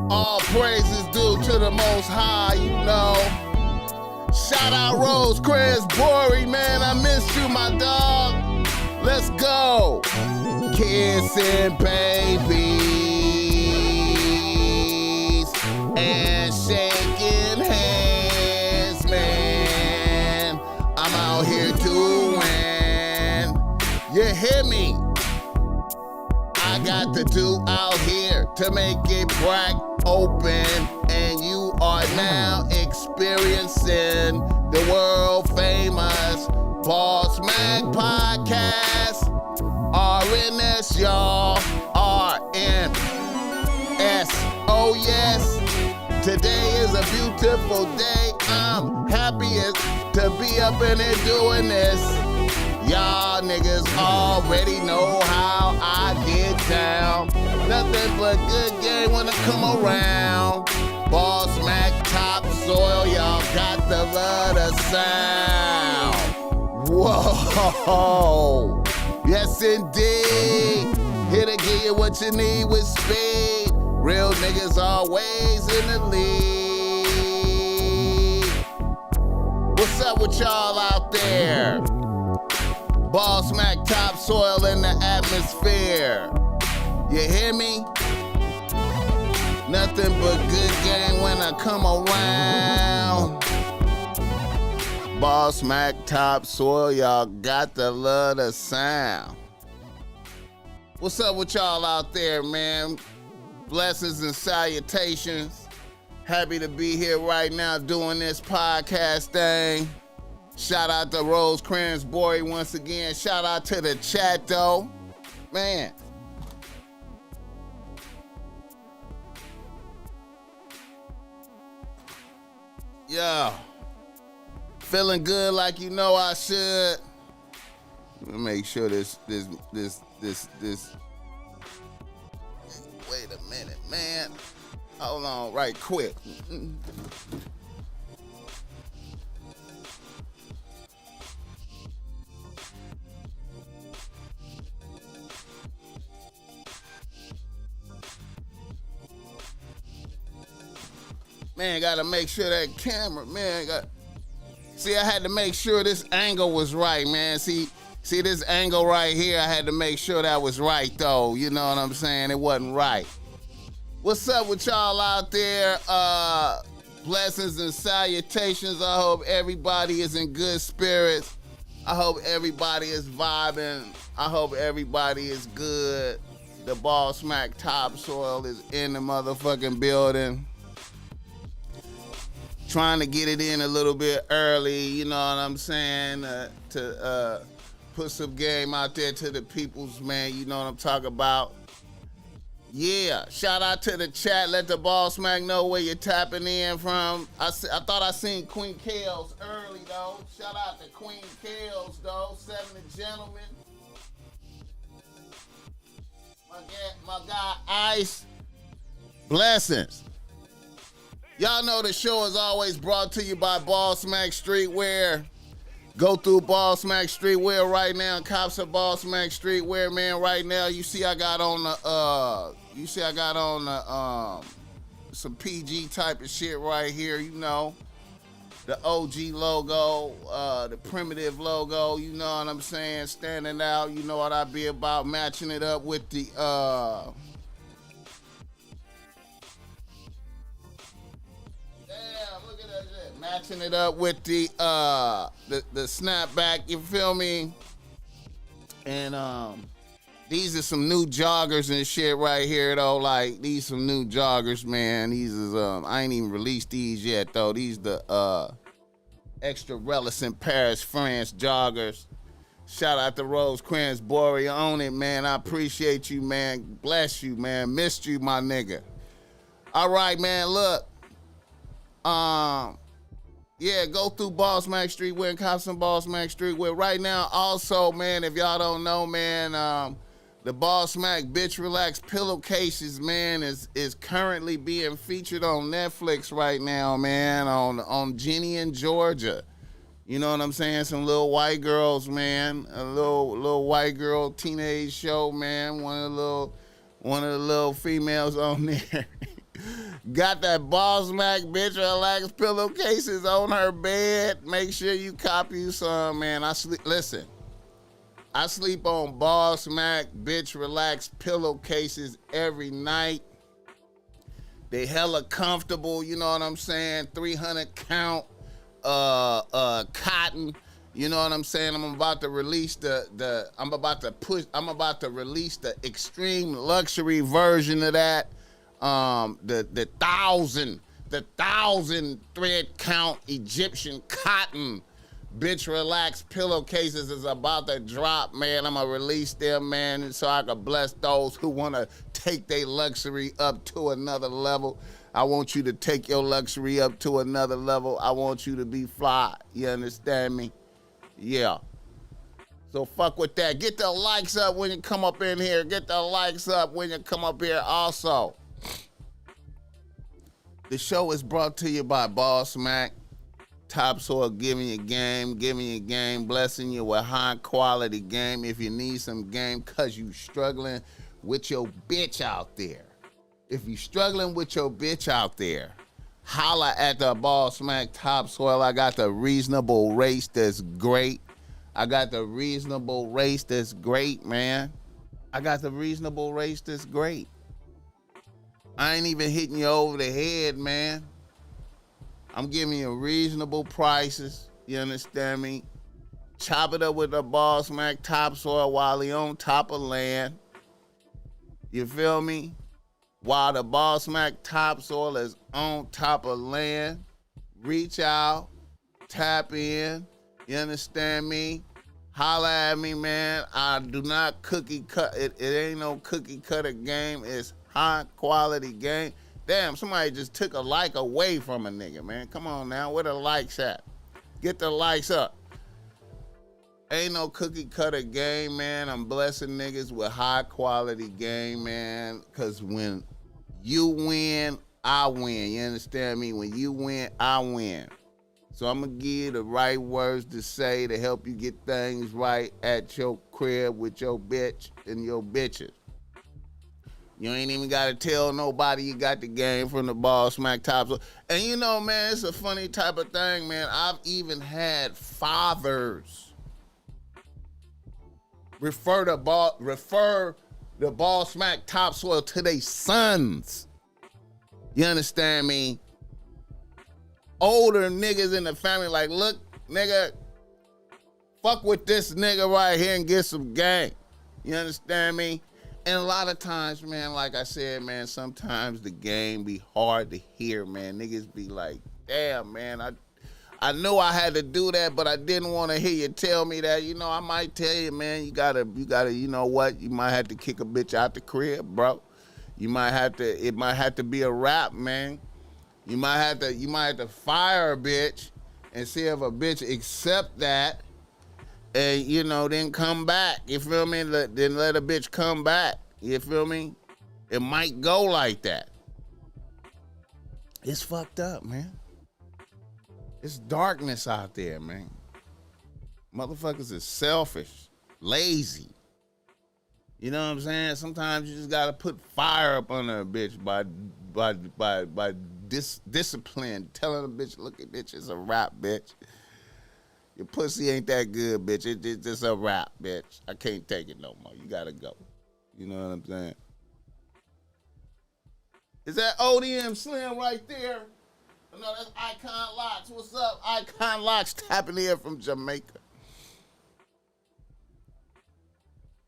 All praises due to the Most High, you know. Shout out Rose, Chris, Bory, man, I missed you, my dog. Let's go. Kissing babies and shaking hands, man. I'm out here to win. You hear me? I got the do out here to make it crack open, and you are now experiencing the world famous BossMack podcast. RNS, y'all. RNS. Oh, yes. Today is a beautiful day. I'm happy to be up in here doing this. Y'all niggas already know how I get down. Nothing but good game when I come around. BossMack topsoil, y'all got the love of sound. Whoa. Yes, indeed. Here to give you what you need with speed. Real niggas always in the lead. What's up with y'all out there? BossMack topsoil in the atmosphere. You hear me? Nothing but good game when I come around. BossMack topsoil, y'all got the love of sound. What's up with y'all out there, man? Blessings and salutations. Happy to be here right now doing this podcast thing. Shout out to Rose Cransbury once again. Shout out to the chat, though. Man. Yo. Feeling good like you know I should. Let me make sure this. Wait a minute, man. Hold on right quick. Man, gotta make sure that camera, man, see, I had to make sure this angle was right, man. See this angle right here, I had to make sure that was right, though. You know what I'm saying? It wasn't right. What's up with y'all out there? Blessings and salutations. I hope everybody is in good spirits. I hope everybody is vibing. I hope everybody is good. The BossMack topsoil is in the motherfucking building. Trying to get it in a little bit early, you know what I'm saying, to put some game out there to the peoples, man, you know what I'm talking about. Yeah, shout out to the chat. Let the BossMack know where you're tapping in from. I thought I seen Queen Kales early, though. Shout out to Queen Kales, though. Seven the gentlemen. My guy Ice. Blessings. Y'all know the show is always brought to you by BossMack Streetwear. Go through BossMack Streetwear right now. Cops at BossMack Streetwear, man. Right now, you see I got on the some PG type of shit right here. You know, the OG logo, the primitive logo. You know what I'm saying? Standing out. You know what I be about, matching it up with the matching it up with the snapback, you feel me? And these are some new joggers and shit right here, though. Like, these some new joggers, man. These is I ain't even released these yet, though. These the extra relevant Paris, France joggers. Shout out to Rose Cransbury on it, man. I appreciate you, man. Bless you, man. Missed you, my nigga. All right, man. Look. Yeah, go through BossMack Streetwear and cop some BossMack Streetwear. Right now, also, man, if y'all don't know, man, the BossMack Bitch Relax pillowcases, man, is currently being featured on Netflix right now, man, on Ginny in Georgia. You know what I'm saying? Some little white girls, man. A little white girl teenage show, man. One of the little females on there. Got that BossMack bitch relax pillowcases on her bed. Make sure you copy you some, man. Listen, I sleep on BossMack bitch relax pillowcases every night. They hella comfortable, you know what I'm saying? 300 count cotton. You know what I'm saying? I'm about to release the extreme luxury version of that. The thousand thread count Egyptian cotton bitch relax pillowcases is about to drop, man. I'm gonna release them, man, so I can bless those who wanna take their luxury up to another level. I want you to take your luxury up to another level. I want you to be fly. You understand me? Yeah. So fuck with that. Get the likes up when you come up in here. Get the likes up when you come up here. Also, the show is brought to you by BossMack. Topsoil giving you game, blessing you with high quality game. If you need some game cause you struggling with your bitch out there. If you struggling with your bitch out there, holla at the BossMack Topsoil. I got the reasonable race that's great. I got the reasonable race that's great, man. I got the reasonable race that's great. I ain't even hitting you over the head, man. I'm giving you reasonable prices. You understand me? Chop it up with the BossMack Topsoil while he on top of land. You feel me? While the BossMack Topsoil is on top of land, reach out, tap in. You understand me? Holla at me, man. I do not cookie cut. It ain't no cookie cutter game. It's high quality game. Damn, somebody just took a like away from a nigga, man. Come on now. Where the likes at? Get the likes up. Ain't no cookie cutter game, man. I'm blessing niggas with high quality game, man. Cause when you win, I win. You understand me? When you win, I win. So I'm going to give you the right words to say to help you get things right at your crib with your bitch and your bitches. You ain't even got to tell nobody you got the game from the BossMack Topsoil. And you know, man, it's a funny type of thing, man. I've even had fathers refer the BossMack Topsoil to their sons. You understand me? Older niggas in the family like, look, nigga, fuck with this nigga right here and get some game. You understand me? And a lot of times, man, like I said, man, sometimes the game be hard to hear, man. Niggas be like, damn, man, I knew I had to do that, but I didn't want to hear you tell me that. You know, I might tell you, man, you gotta, you know what? You might have to kick a bitch out the crib, bro. It might have to be a rap, man. You might have to fire a bitch and see if a bitch accept that and, you know, then come back. You feel me? Then let a bitch come back. You feel me? It might go like that. It's fucked up, man. It's darkness out there, man. Motherfuckers is selfish, lazy. You know what I'm saying? Sometimes you just gotta put fire up on a bitch by discipline, telling a bitch, look at bitch, it's a rap, bitch. Your pussy ain't that good, bitch. It's just a rap, bitch. I can't take it no more. You gotta go. You know what I'm saying? Is that ODM Slim right there? No, that's Icon Locks. What's up? Icon Locks tapping in from Jamaica.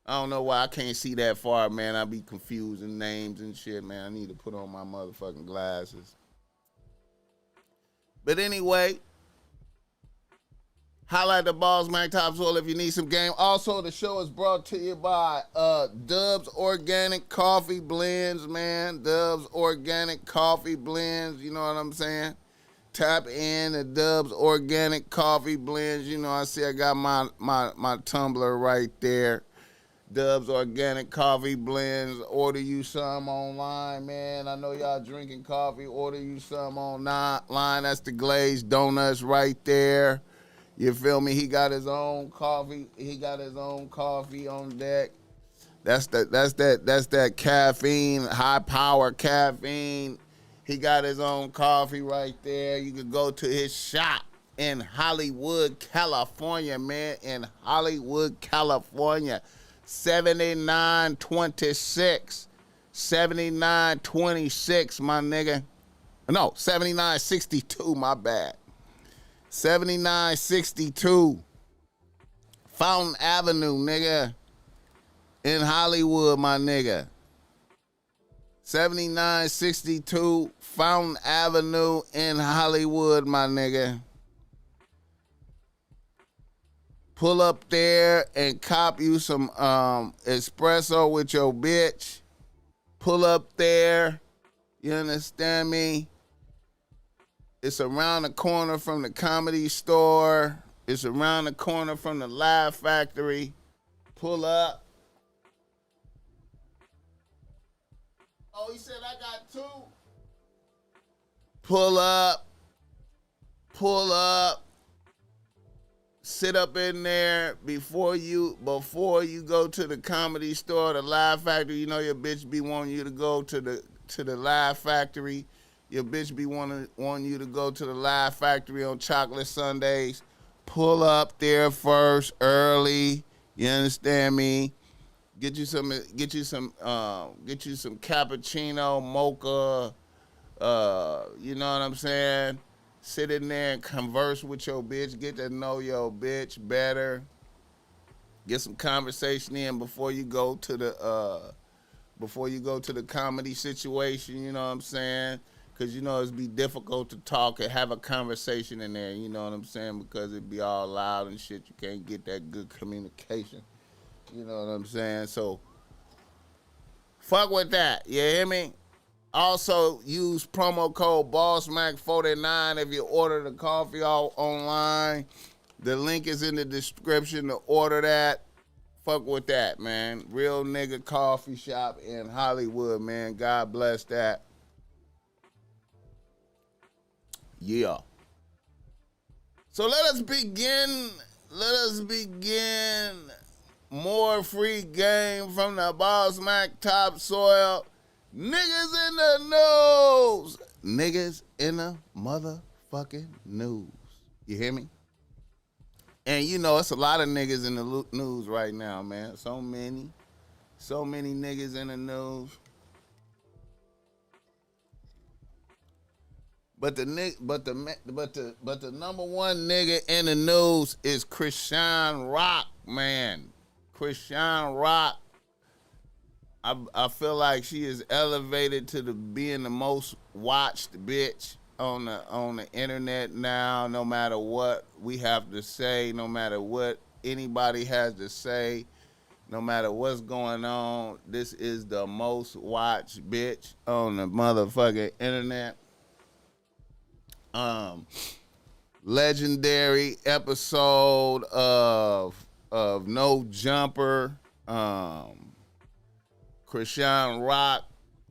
I don't know why I can't see that far, man. I be confusing names and shit, man. I need to put on my motherfucking glasses. But anyway, highlight the BossMack Topsoil if you need some game. Also, the show is brought to you by Dubs Organic Coffee Blends, man. Dubs Organic Coffee Blends, you know what I'm saying? Tap in the Dubs Organic Coffee Blends. You know, I see I got my tumbler right there. Dubs Organic Coffee Blends. Order you some online, man. I know y'all drinking coffee. Order you some online. That's the glazed donuts right there. You feel me? He got his own coffee. He got his own coffee on deck. That's that caffeine, high power caffeine. He got his own coffee right there. You can go to his shop in Hollywood, California, man. In Hollywood, California. 7926. 7926, my nigga. No, 7962, my bad. 7962. Fountain Avenue, nigga. In Hollywood, my nigga. 7962 Fountain Avenue in Hollywood, my nigga. Pull up there and cop you some espresso with your bitch. Pull up there. You understand me? It's around the corner from the Comedy Store. It's around the corner from the Laugh Factory. Pull up. Oh, he said I got two. Pull up. Pull up. Sit up in there before you go to the Comedy Store, the Laugh Factory. You know your bitch be wanting you to go to the Laugh Factory. Your bitch be wanting you to go to the Laugh Factory on chocolate Sundays. Pull up there first, early. You understand me? Get you some cappuccino, mocha. You know what I'm saying? Sit in there and converse with your bitch. Get to know your bitch better. Get some conversation in before you go to the comedy situation. You know what I'm saying? Because you know it's be difficult to talk and have a conversation in there. You know what I'm saying? Because it be all loud and shit. You can't get that good communication. You know what I'm saying? So fuck with that. You hear me? Also, use promo code BossMack49 if you order the coffee all online. The link is in the description to order that. Fuck with that, man. Real nigga coffee shop in Hollywood, man. God bless that. Yeah. So let us begin. More free game from the BossMack topsoil. Niggas in the news. Niggas in the motherfucking news. You hear me? And you know, it's a lot of niggas in the news right now, man. So many niggas in the news. But the number one nigga in the news is Chrisean Rock, man. Chrisean Rock. I feel like she is elevated to being the most watched bitch on the internet now. No matter what we have to say, no matter what anybody has to say, no matter what's going on, this is the most watched bitch on the motherfucking internet. Legendary episode of No Jumper. Chrisean Rock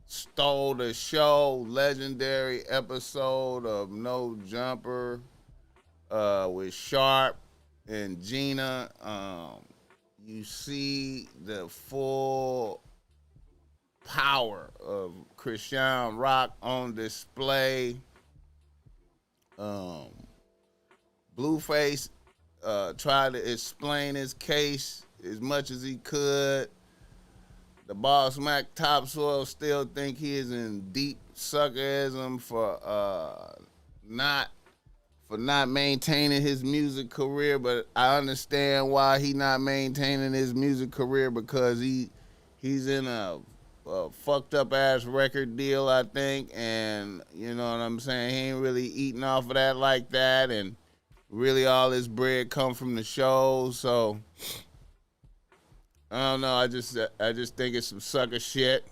stole the show. Legendary episode of No Jumper with Sharp and Gina. You see the full power of Chrisean Rock on display. Blueface tried to explain his case as much as he could. The BossMack topsoil still think he is in deep suckerism for not maintaining his music career, but I understand why he not maintaining his music career, because he's in a fucked up ass record deal, I think, and you know what I'm saying, he ain't really eating off of that like that, and really all his bread come from the shows, so I don't know. I just think it's some sucker shit.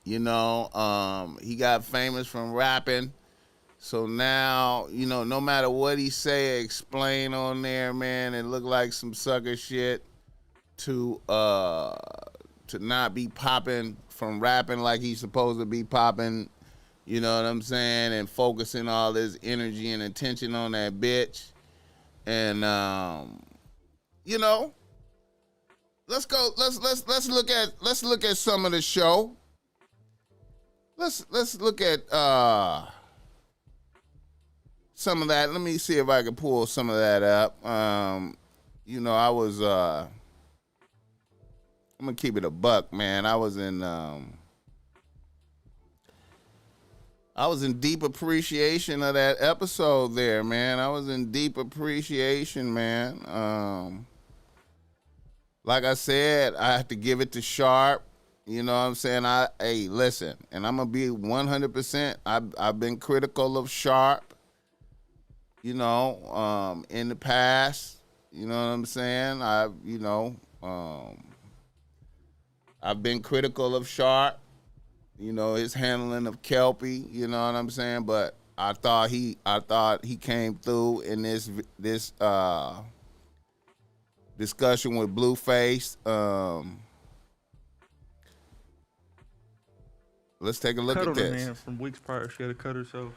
You know, he got famous from rapping, so now, you know, no matter what he say, explain on there, man, it look like some sucker shit to not be popping from rapping like he's supposed to be popping. You know what I'm saying? And focusing all his energy and attention on that bitch. And you know, let's go. Let's look at some of the show. let's look at some of that. Let me see if I can pull some of that up. You know, I was I'm gonna keep it a buck, man. I was in deep appreciation of that episode there, man. I was in deep appreciation, man. Like I said, I have to give it to Sharp. You know what I'm saying? Hey, listen, and I'm gonna be 100%. I've been critical of Sharp, you know, in the past. You know what I'm saying? I've been critical of Sharp. You know, his handling of Kelpie, you know what I'm saying? But I thought he came through in this discussion with Blueface. Let's take a look at this. Man, from weeks prior, she had to cut herself,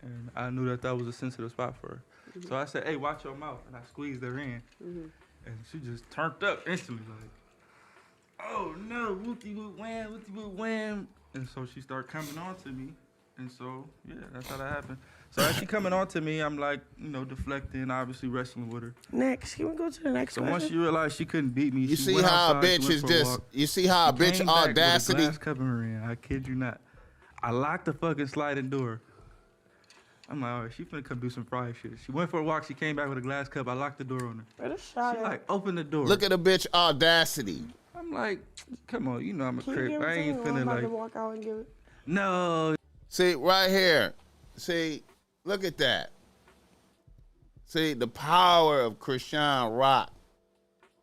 and I knew that was a sensitive spot for her. So I said, "Hey, watch your mouth," and I squeezed her in, and she just turned up instantly, like, "Oh no, whoopty whoop wham, whoopty whoop wham." And so she started coming on to me. And so, yeah, that's how that happened. So as she coming on to me, I'm like, you know, deflecting, obviously wrestling with her. Next, can we go to the next one? So once she realized she couldn't beat me, you see how a bitch is just, you see how a bitch audacity. Glass cup in her hand. I kid you not. I locked the fucking sliding door. I'm like, all right, she finna come do some fried shit. She went for a walk. She came back with a glass cup. I locked the door on her. She like, open the door. Look at a bitch audacity. I'm like, come on, you know I'm a crip. I ain't finna like. To walk out and give it? No. See, right here. See, look at that. See, the power of Chrisean Rock.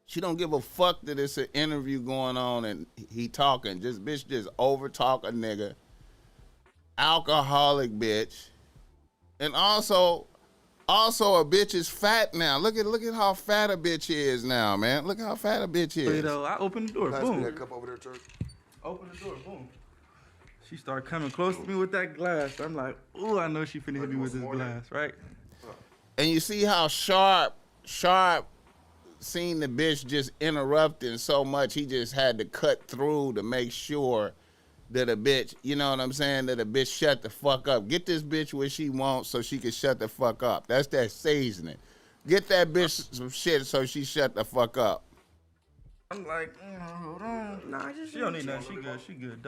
She don't give a fuck that it's an interview going on and he talking. Bitch just over talk a nigga. Alcoholic bitch. And also a bitch is fat now. Look at how fat a bitch is now, man. Look how fat a bitch is. Wait, I opened the door. Boom. That cup over there, Turk. Open the door. Boom. She started coming close to me with that glass. I'm like, ooh, I know she finna hit me with this glass, right? And you see how Sharp seen the bitch just interrupting so much, he just had to cut through to make sure that a bitch, you know what I'm saying, that a bitch shut the fuck up. Get this bitch where she wants so she can shut the fuck up. That's that seasoning. Get that bitch some shit so she shut the fuck up. I'm like, hold on. Nah, she don't need nothing. She good.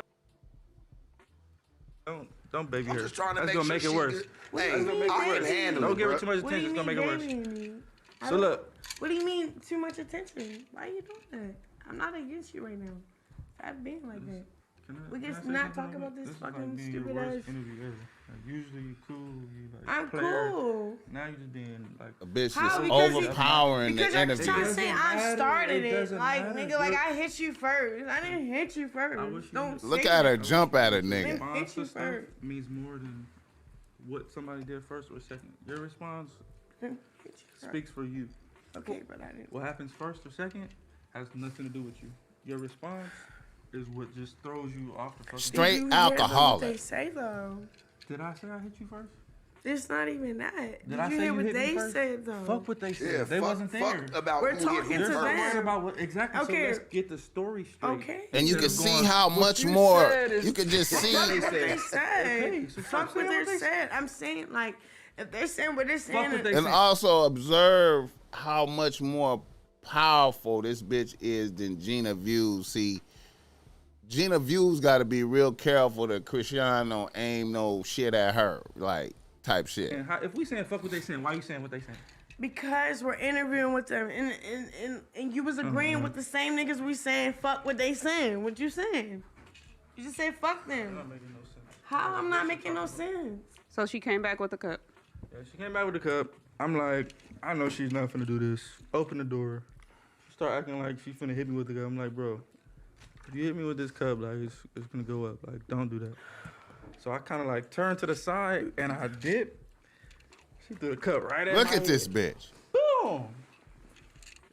Don't baby her. Just trying to That's gonna make it worse. Hey, I can handle it. Don't give her too much attention. It's gonna make it worse. So look. What do you mean too much attention? Why are you doing that? I'm not against you right now. Stop being like that. We just not talk about this fucking stupid ass. Like, usually you cool, you like I'm player. Cool. Now you just being like a bitch just overpowering the interview. Because you're trying to say I started it. Like, nigga, like I hit you first. I didn't hit you first. Don't look at her, jump at her, nigga. I hit you first. Means more than what somebody did first or second. Your response speaks for you. Okay, but I didn't. What happens first or second has nothing to do with you. Your response is what just throws you off the fucking. Straight alcoholic. What they say though. Did I say I hit you first? It's not even that. Did I you say hear you what hit they me first? said though? Fuck what they said. Yeah, they wasn't there. Fuck about We're who talking hit to him them. first. About what exactly. Okay. So let's get the story straight. Okay. And you can see going, how much more. You can just see. Fuck what they said. Okay, so fuck what they said. I'm saying like if they're saying what they're saying. And also observe how much more powerful this bitch is than Gina Views. See, Gina Views got to be real careful that Chrisean don't aim no shit at her, like type shit. And if we saying fuck what they saying, why you saying what they saying? Because we're interviewing with them, and you was agreeing with the same niggas we saying fuck what they saying. What you saying? You just say fuck them. Not making no sense. How I'm not making no sense? So she came back with the cup. Yeah, she came back with the cup. I'm like, I know she's not finna do this. Open the door. She start acting like she finna hit me with the cup. I'm like, bro, if you hit me with this cup, like it's gonna go up. Like, don't do that. So I kind of like turned to the side and I dip. She threw the cup right at Look my at this head. bitch. Boom.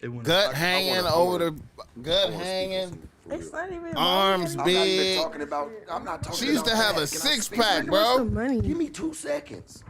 It went Gut hanging over the gut hanging. It's not even Arms money. big. I'm not talking She used to about have that. a Can I speak? 6-pack, bro. Give me 2 seconds.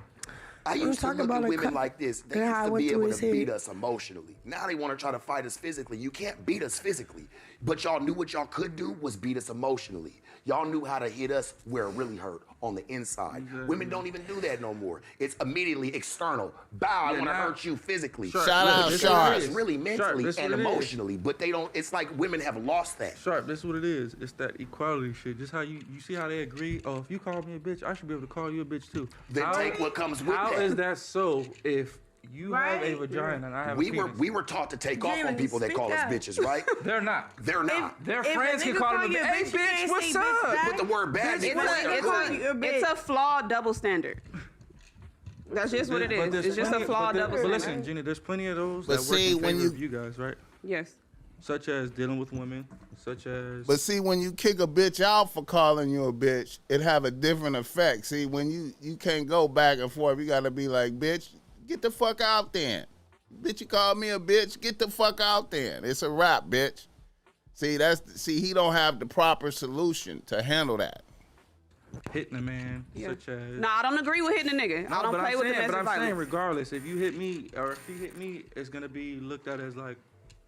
I used to talking look about at a women cup like this. They and used how I to went be through able his to beat head. us emotionally. Now they want to try to fight us physically. You can't beat us physically. But y'all knew what y'all could do was beat us emotionally. Y'all knew how to hit us where it really hurt, on the inside. Exactly. Women don't even do that no more. It's immediately external. Bow, I want to hurt you physically. Sharp, Shout out, this Sharp. It's really mentally Sharp, and emotionally, but they don't. It's like women have lost that. Sharp, this is what it is. It's that equality shit. Just how you see how they agree. Oh, if you call me a bitch, I should be able to call you a bitch too. Then take what comes with How that. is that so? If you have a Right. vagina and I have We a penis, were taught to take off on Jalen, people that speak call us up. bitches, right? they're not. They're not. Their If a friends can nigga call call them a you a bitch. Hey, bitch, you bitch, can't what's say bitch up? back. Put the word bad Bitch, before it. it's It's a flawed double standard. That's just what it But is. there's It's just a plenty- flawed but double But standard. listen, Gina, there's plenty of those But that work see, in when favor you- of you guys, right? Yes. Such as dealing with women, such as But see, when you kick a bitch out for calling you a bitch, it have a different effect. See, when you can't go back and forth, you gotta be like, bitch, get the fuck out then. Bitch, you call me a bitch, get the fuck out then. It's a wrap, bitch. See, he don't have the proper solution to handle that. hitting a man, Yeah. such as No, I don't agree with hitting a nigga. I don't but play I'm with saying, domestic but I'm saying, violence. regardless, if you hit me or if she hit me, it's gonna be looked at as like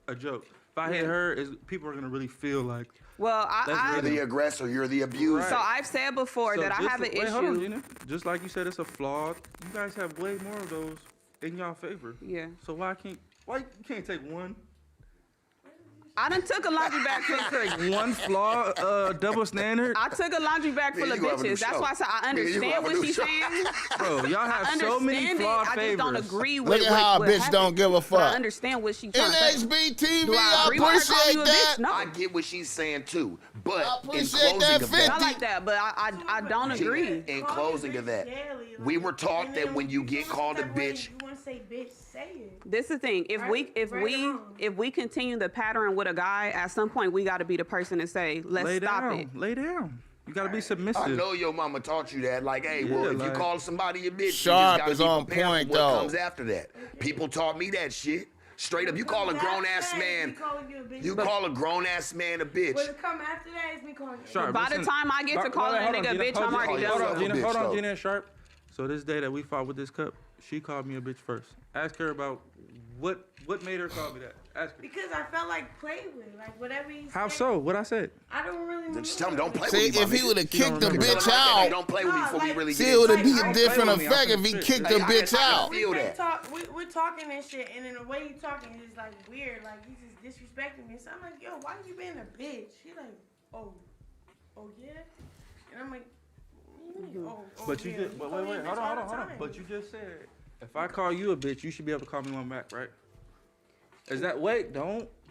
a joke. If I hit her, people are gonna really feel like. Well, You're the aggressor. You're the abuser. so I've said before So that I just have an wait, hold on, issue. Gina. Just like you said, it's a flawed. You guys have way more of those in y'all favor. Yeah. So why you can't take one? I done took a laundry bag full of Take one flaw, double standard. I took a laundry bag full Man, of you gonna have a new bitches. That's show. why I said I Man, you gonna understand have a what new she's show. saying. Bro, y'all I have understand so many it. flawed I just favors. don't agree with Look at how a what bitch happened. don't give a But I fuck. understand what she's trying to say. NHBTV, Do I I agree with her calling appreciate you a that. bitch? No. I get what she's saying too, but I in appreciate closing that of 50. I like that, but I don't agree. In closing of that, we were taught that when you get called a bitch, You want to say bitch, say it. This is the thing. If Right? Right or wrong? we continue the pattern with a guy, at some point we got to be the person to say, let's Lay stop down. it. Lay down. You gotta be submissive. I know your mama taught you that. Like, hey, well, Yeah, if you like- call somebody a bitch, Sharp you is just gotta on be prepared point, for what though. comes after that. People taught me that shit. Straight up, you call a grown ass man, you call a grown ass man a bitch. What come after that is me calling you. Sharp, By the listen. time I get to calling a Hold on, nigga a Gina, bitch, hold I'm on, already hold done. on, Gina, bitch, hold on, though. Gina and Sharp. So this day that we fought with this cup, she called me a bitch first. Ask her about what made her call me that. Ask her. Because I felt like play with, like whatever he How said, so? What I said? I don't really know. Just tell him don't play See, with me, if he would have kicked the remember. bitch Tell him like that, out, don't play with me before we really see, get it would into have it. be a Don't different play with me, I'm effect if finna he shit. kicked Hey, the I bitch can out. feel that. We're talking and shit, and in the way you talking is like weird. Like he's just disrespecting me. So I'm like, yo, why you being a bitch? He like, oh yeah, and I'm like, oh But you yeah. just, but wait, hold on. But you just said if I call you a bitch, you should be able to call me one back, right? Is that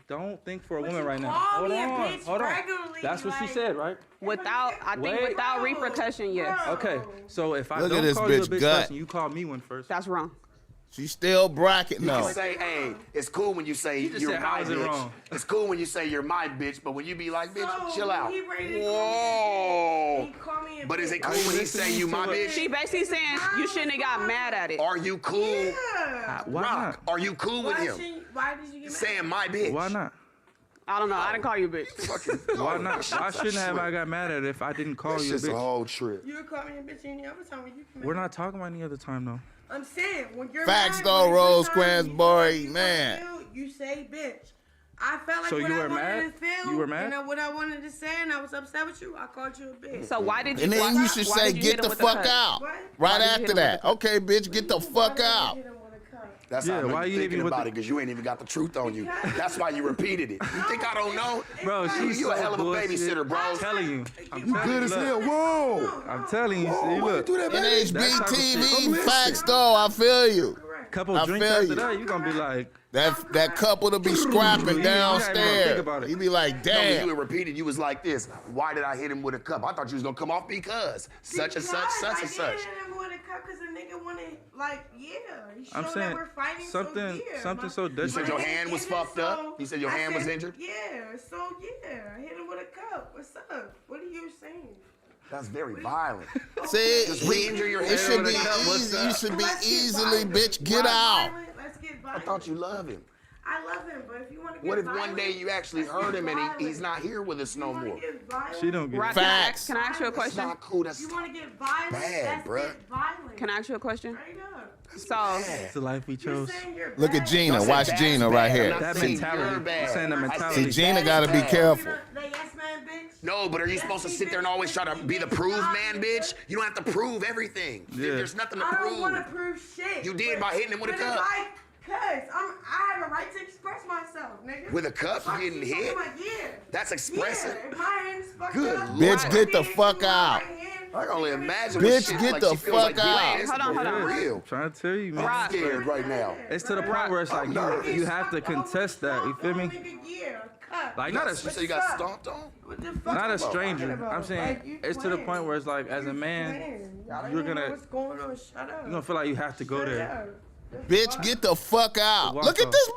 don't think for a But woman you right now. call Hold me a on, bitch hold on. regularly, That's what she like- said, right? Without Bro, repercussion, yes. bro. Okay, so if I Look at don't this call you a bitch bitch gut. first and you call me one first, That's wrong. She still bracket You no. can say, hey, it's cool when you say just you're said, my how is it bitch. wrong? It's cool when you say you're my bitch, but when you be like, bitch, So, chill out. he ready to Whoa. He called me a But is bitch. it cool when he say you my bitch? She basically saying you shouldn't have got mad at it. Are you cool? Yeah. why Rock, are you cool with him? Why did you get mad? Saying my bitch. not? Why not? I don't know. I didn't call you a bitch. Why not? Why shouldn't have I got mad at it if I didn't call That's you a just a bitch? whole trip. You would call me a bitch any other time when you come We're not talking about any other time though. I'm saying when you're Facts mad, though, when it's your Rosecrans, time, you boy, feel man. You say bitch. I felt like So what you I were wanted mad? to feel, You were mad? and then what I wanted to say, and I was upset with you. I called you a bitch. So why did you? And then why- you should why say, did you get hit him the with fuck cut? out. What? Right Why did you after hit him that. with Okay, bitch, get the fuck out. That's Yeah, how I know why you you thinking even with about the- it, because you ain't even got the truth on you. That's why you repeated it. You think I don't know? Bro, she's You a so hell of a bullshit. babysitter, bro. I'm telling you. I'm You telling good you, as look. hell. Whoa. I'm telling you. See, Why you look. do that, baby? That type of NHBTV, shit. facts though, I feel you. Couple I drinks feel after you. that, you gonna be like, That couple to be scrapping You not even gonna think downstairs. about it. You be like, No, 'cause you damn. had repeated. You was like this. Why did I hit him with a cup? I thought you was gonna come off because such and such, such and such. Because the nigga wanted, like, yeah. He showed I'm that saying we're fighting, something, so yeah. something so You said detrimental. your hand was fucked up? You said your hand was injured? Yeah, so yeah. I hit him with a cup. What's up? What are you saying? That's very violent. See, Just re-injure your it head should with be a cup. What's easy. You up? should be Let's get easily, violent. bitch, get Why out. violent? Let's get I violent. thought you love him. I love him, but if you want to get What if violent, one day you actually let's hurt get him and violent. he's not here with us no You wanna more? get violent? She don't get Right, it. Facts. Can I ask you a That's question? not cool. That's You want to get violent? bad, let's bruh. get violent. Can I ask you a question? Straight up. So It's the life we chose. Look at Gina. Watch That's Gina bad. right I'm here. not That saying mentality. you're bad. I'm saying the I mentality. See, Gina got to be bad. careful. The yes man bitch. No, but are you supposed to sit there and always try to be the prove man, bitch? You don't have to prove everything. Yeah. There's nothing to I don't prove. want to prove shit. You did by hitting him with a But cup. Cause I have a right to express myself, nigga. With a cup, you Like, getting she's hit? talking about, yeah. That's expressive. Yeah, if my hand's fucked Good up, Bitch, my get the hand fuck in my out. right hand, I can only imagine. Bitch, what shit get like the she feels fuck like doing out. this, Hold on, but hold on. for real. I'm trying to tell you, man. Rock. I'm scared right now. It's to the point where it's like you have to contest that. You feel me? Like not You said you a got stomped on? What the fuck not you a stranger. talking about? I'm saying Like, you it's to the playing. point where it's like as a You man, playing. Y'all don't you're even know gonna what's going on. Shut up. you're gonna feel like you have to go Shut there. up. The Bitch, fuck? get the fuck out. Walk Look at off. this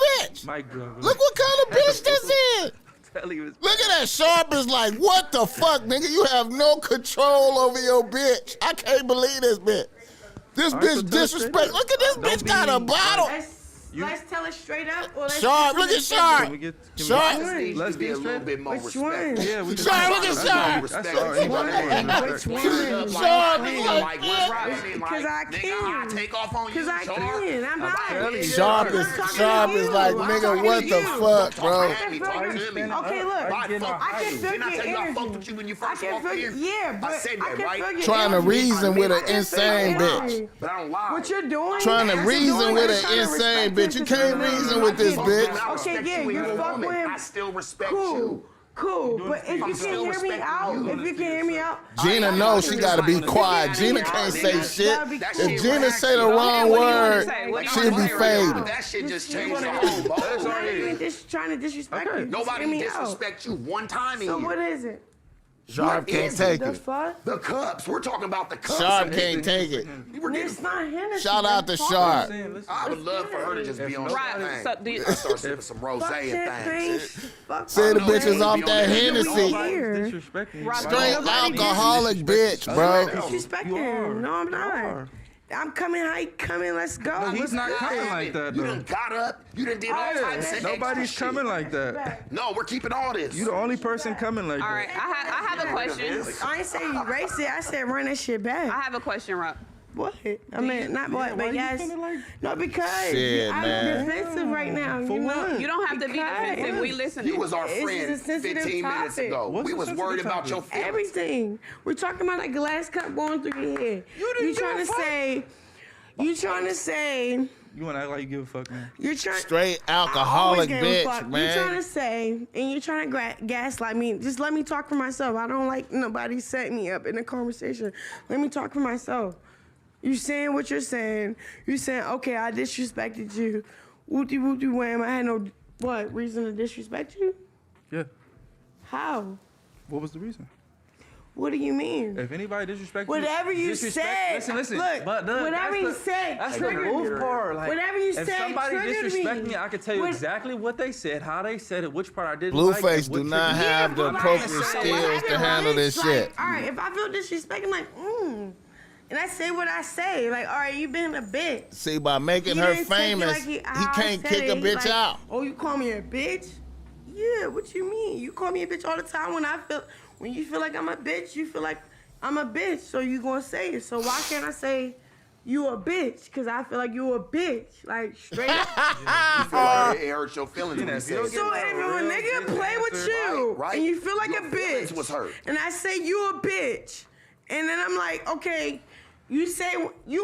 bitch. Mic drop. Look what kind of bitch this is. Tell you it's- Look at that. Sharp is like, what the fuck, nigga? You have no control over your bitch. I can't believe this bitch. This All right, bitch so tell us disrespect. straight up. Look at this Don't bitch be- got a bottle. Let's tell it straight up. Or let's Sharp, keep look it at straight up. Sharp. Can we get Sharp. Let's be get a little straight. bit more Which respectful. one? Yeah, we Sharp, look at Sharp. That's Respect. all anybody wants. Which one? Sharp, Like, what's right? Saying, Because I nigga, can. I take off on you. Because I Sharp. can. I'm not. Sharp is like, nigga, what the fuck, bro? Talk to me. Okay, look. I I can feel Didn't I your tell you I fucked energy. with you when you I first can walked feel, in? yeah, but I said I that, can right? feel your Trying to energy. reason with I an can feel insane your bitch. energy. But I don't lie. What you're doing? Trying to what you're reason doing with is an trying to insane respect bitch. You him can't for reason something. with this I bitch. get it. Okay, yeah, you fuck with him. I still respect Cool. you. Cool, but if you still can hear me respecting out, you. if you can hear me out, Gina knows she gotta be quiet. Gina can't say shit. If Gina say the wrong What do you wanna word, say? What do you she'll wanna be say? fading. That shit just changed wanna the hear whole ball. not even just trying to disrespect you. Just hear Nobody me out. disrespect you one time in So here. what is it? Sharp can't take The it. fuck? The cups. We're talking about the cups. Sharp can't take it. We're getting, It's not Hennessy. Shout out to That's Sharp. I would love for her to just be on Right. that So thing. do you, I start sipping some rose Fuck and that things. thing. Fuck Say the all bitch is that. off that Hennessy. Nobody's disrespecting you. Straight Nobody alcoholic bitch, bro. Disrespect You are. him. No, I'm You not. are. I'm coming, let's go. No, he's Let's not go. coming like that, You though. done got up. You done did all types of Nobody's extra coming shit. like that. No, we're keeping all this. You the only person coming like all right, that. I have a question. I ain't say erase it. I said run that shit back. I have a question, Rock. What? I mean, not what, but yes. No, because Shit, I'm man. defensive right now. For you know? what? You don't have to be Because- defensive. We listening. You was our It's friend a sensitive 15 minutes topic. ago. What's We the was sensitive worried about topic? your feelings. Everything. We're talking about a glass cup going through your head. You trying to say, you trying to say, You wanna act like you give a fuck, man. you're trying. Straight I always alcoholic give a bitch, fuck. You're trying man. to say, and you're trying to gaslight me. Just let me talk for myself. I don't like nobody setting me up in a conversation. Let me talk for myself. You saying what you're saying. You saying, okay, I disrespected you. Whoopty whoopty wham. I had no what reason to disrespect you. Yeah. How? What was the reason? What do you mean? If anybody disrespects Whatever you disrespect, said. listen. Look, But whatever you that's said That's the triggered move me. part. Like, Whatever you if said somebody triggered disrespect me. me, I can tell you What- exactly what they said, how they said it, which part I didn't like. Blueface and what do not triggered me. have the but like, appropriate so what skills to happened, handle this bitch? shit. Like, all right, if I feel disrespect, I'm like, and I say what I say. Like, all right, you been a bitch. See, by making He her didn't take it famous, like he how I can't said kick it. a He bitch like, out. Oh, you call me a bitch? Yeah, what you mean? You call me a bitch all the time when you feel like I'm a bitch, you feel like I'm a bitch, so you gonna say it. So why can't I say you a bitch? Because I feel like you a bitch. Like, straight up. You feel like it hurts your feelings when you say it. So if a nigga play with you Right. and you feel like Your a feelings bitch, was hurt. and I say you a bitch, and then I'm like, okay, you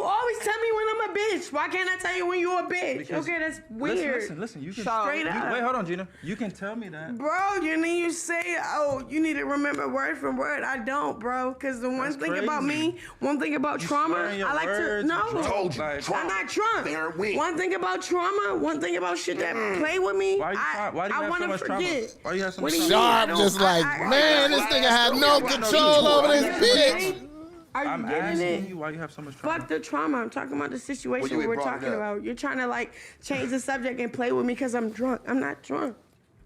always tell me when I'm a bitch. Why can't I tell you when you a bitch? Because- Okay, that's weird. Listen. You can Straight up. Wait, hold on, Gina. You can tell me that. Bro, and then you say, oh, you need to remember word for word. I don't, bro. Because the one That's thing about crazy. me, one thing about trauma, slurring your I like to, words, no. you drunk. Told you, Like- Trump. I'm not drunk. There it went. One thing about trauma, one thing about shit that play with me, Why do you I have so wanna much trauma? forget. Why you have so What much do you trauma? mean? I Sharp just don't- like, I- man, this nigga had no control over this bitch. Are you I'm getting asking it? you why you have so much trauma. Fuck the trauma. I'm talking about the situation Well, you we're brought it talking up. about. You're trying to like change the subject and play with me because I'm drunk. I'm not drunk.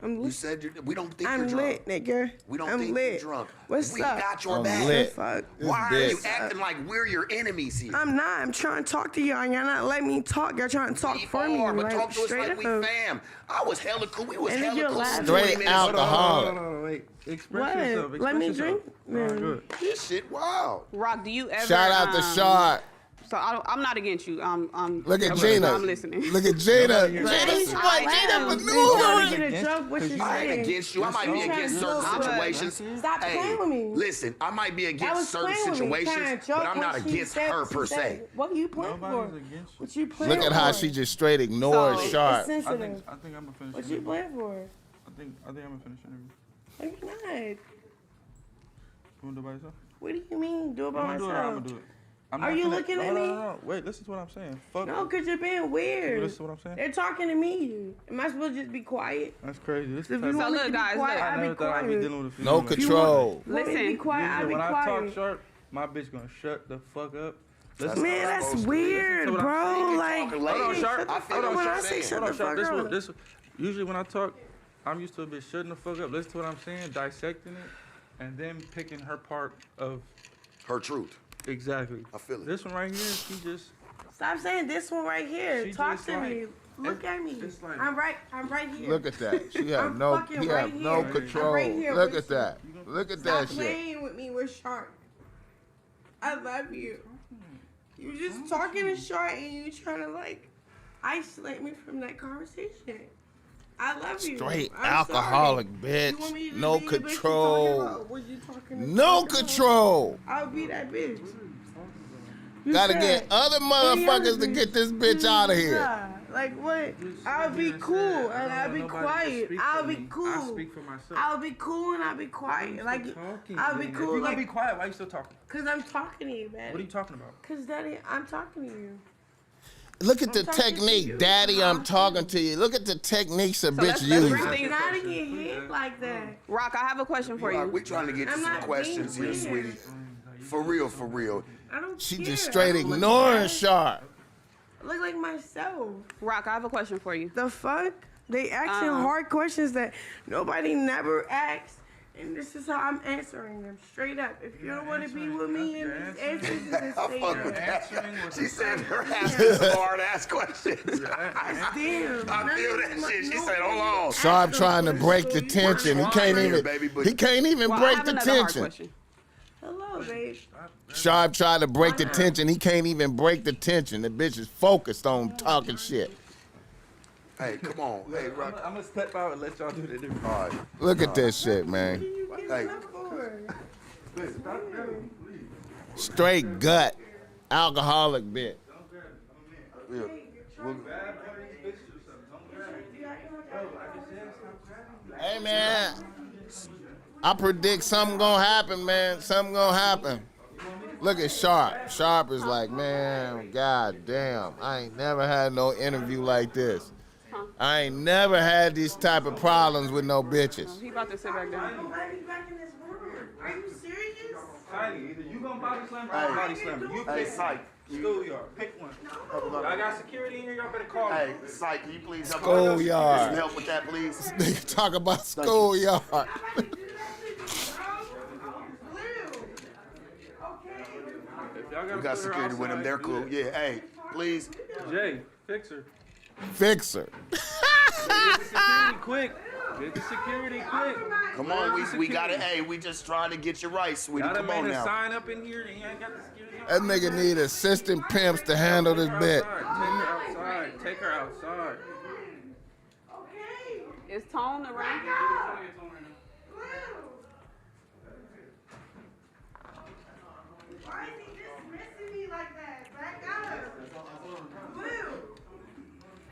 I'm You lit. said we don't think I'm you're drunk. lit, nigga. We don't I'm think lit. you're drunk. What's we up? got your I'm back. lit. Fuck. Why are you bitch. acting like we're your enemies here? I'm not. I'm trying to talk to y'all, and y'all not letting me talk. Y'all trying to talk We for me, are, but like talk to us straight like up. we fam. I was hella cool. We was And then hella you're cool. laughing. 20 Straight minutes ago. alcoholic. No, wait. Express What? yourself. Let me Express drink. yourself. All right, Man. good. This shit wild. Rock, do you ever? Shout out to Sharp. So I'm not against you. I'm Look at Gina. I'm listening. Look at Gina. Gina He's smart. playing. Gina He's maneuvering. trying to get a joke. What you I ain't saying? against you. I might be against certain Stop situations. Stop playing with me. Listen, I might be That against was certain playing with me. situations, Trying to joke but I'm not when she against said her what per she se. said. What you playing Nobody's for? against you. What you playing Look at how for? she just straight ignores So, Sharp. It's sensitive. I think I'm gonna finish. What the you interview. playing for? I think I'm gonna finish the interview. No, you're not. You wanna do it by yourself? What do you mean? Do it by I'm gonna do it. I'm myself. gonna do it. I'm Are not you finna- looking at no, me? No. Wait, listen to what I'm saying. Fuck. No, because you're being weird. Listen to what I'm saying. They're talking to me. Am I supposed to just be quiet? That's crazy. This If you type of- want me look, to be guys, quiet, look. I I'll never be thought I'd be quiet. dealing with a female. No man. control. Want me to be Listen, quiet? I'll be When I talk quiet. sharp, my bitch gonna shut the fuck up. That's Listen, Man, that's supposed to. weird, Listen to what I'm bro. saying. Like, Talking hold on, lady. sharp. I feel Hold what on, when you're I say saying. shut Hold the on, sharp. fuck This up. usually when I talk, I'm used to a bitch shutting the fuck up. Listen to what I'm saying, dissecting it, and then picking her part of Her truth. exactly. I feel it. This one right here, she just. Stop saying this one right here. She Talk just to like- me. Look at me. it's like- I'm right here. Look at that. She have I'm no. fucking He right have no here. control. I'm right here Look with at that. Look at Stop that shit. playing with me with Shark. I love you. You just talking to Shark and you trying to like isolate me from that conversation. I love you. Straight I'm alcoholic sorry. You want me bitch. to No be the bitch you control. talking about? Was you talking to No Shark? control. I'll be that bitch. You Gotta said get other any other motherfuckers to get this bitch out of here. Nah, like what? I'll be cool and I'll be quiet. I'll be cool. I speak for myself. I'll be cool and I'll be quiet. Like I'll be If cool. you gonna be Like quiet, why you still talking? cause I'm talking to you, man. What are you talking about? Cause Daddy, I'm talking to you. Look at the I'm talking to you. technique, Daddy. I'm talking to you. Look at the techniques a bitch let's uses. bring I'm things- not in your head like that. Rock, I have a question for We're you. trying to get to I'm some not questions being here, weird. sweetie. For real, for real. I don't She care. just straight I don't look ignoring bad. Sharp. I look like myself. Rock, I have a question for you. The fuck? They asking hard questions that nobody never asks. And this is how I'm answering them straight up. If you don't want to be with me in these answers, then I stay fuck with there. that. She said her asking some hard ass questions. Damn. I feel that shit. She said, hold on. Sharp trying to break the tension. He can't even. He can't even Well, I break have the another hard tension. question. Hello, babe. Sharp tried to break the tension. He can't even break the tension. The bitch is focused on talking shit. Hey, come on. Hey, Rock. I'm gonna step out and let y'all do the interview. All right. Look at this shit, man. Hey. Straight gut, alcoholic bitch. Yeah. Hey man, I predict something gonna happen, man. Something gonna happen. Look at Sharp. Sharp is like, man, god damn. I ain't never had no interview like this. I ain't never had these type of problems with no bitches. He about to sit back down. Why are you back in this room? Are you serious? Tiny, either you gonna body slam or I'm body slam. You Hey, pick Psych. schoolyard. Pick one. I got security in here. Y'all better call me. Hey, Psych, can you please help Schoolyard. Get some help with that, please? They talk about schoolyard. If y'all gotta We got put her security with them. outside, They're do cool. that. Yeah, hey, please. Jay, fix her. Fixer. Get the security quick. Get the security quick. Come on, we got it. Hey, we just trying to get you right, sweetie. Y'all done Come on made a now. sign up in here and you ain't got the security. That nigga need assistant pimps to handle this bit. Take her outside. Take her outside. Is Tone around? Why is he dismissing me like that? Back up. Blue.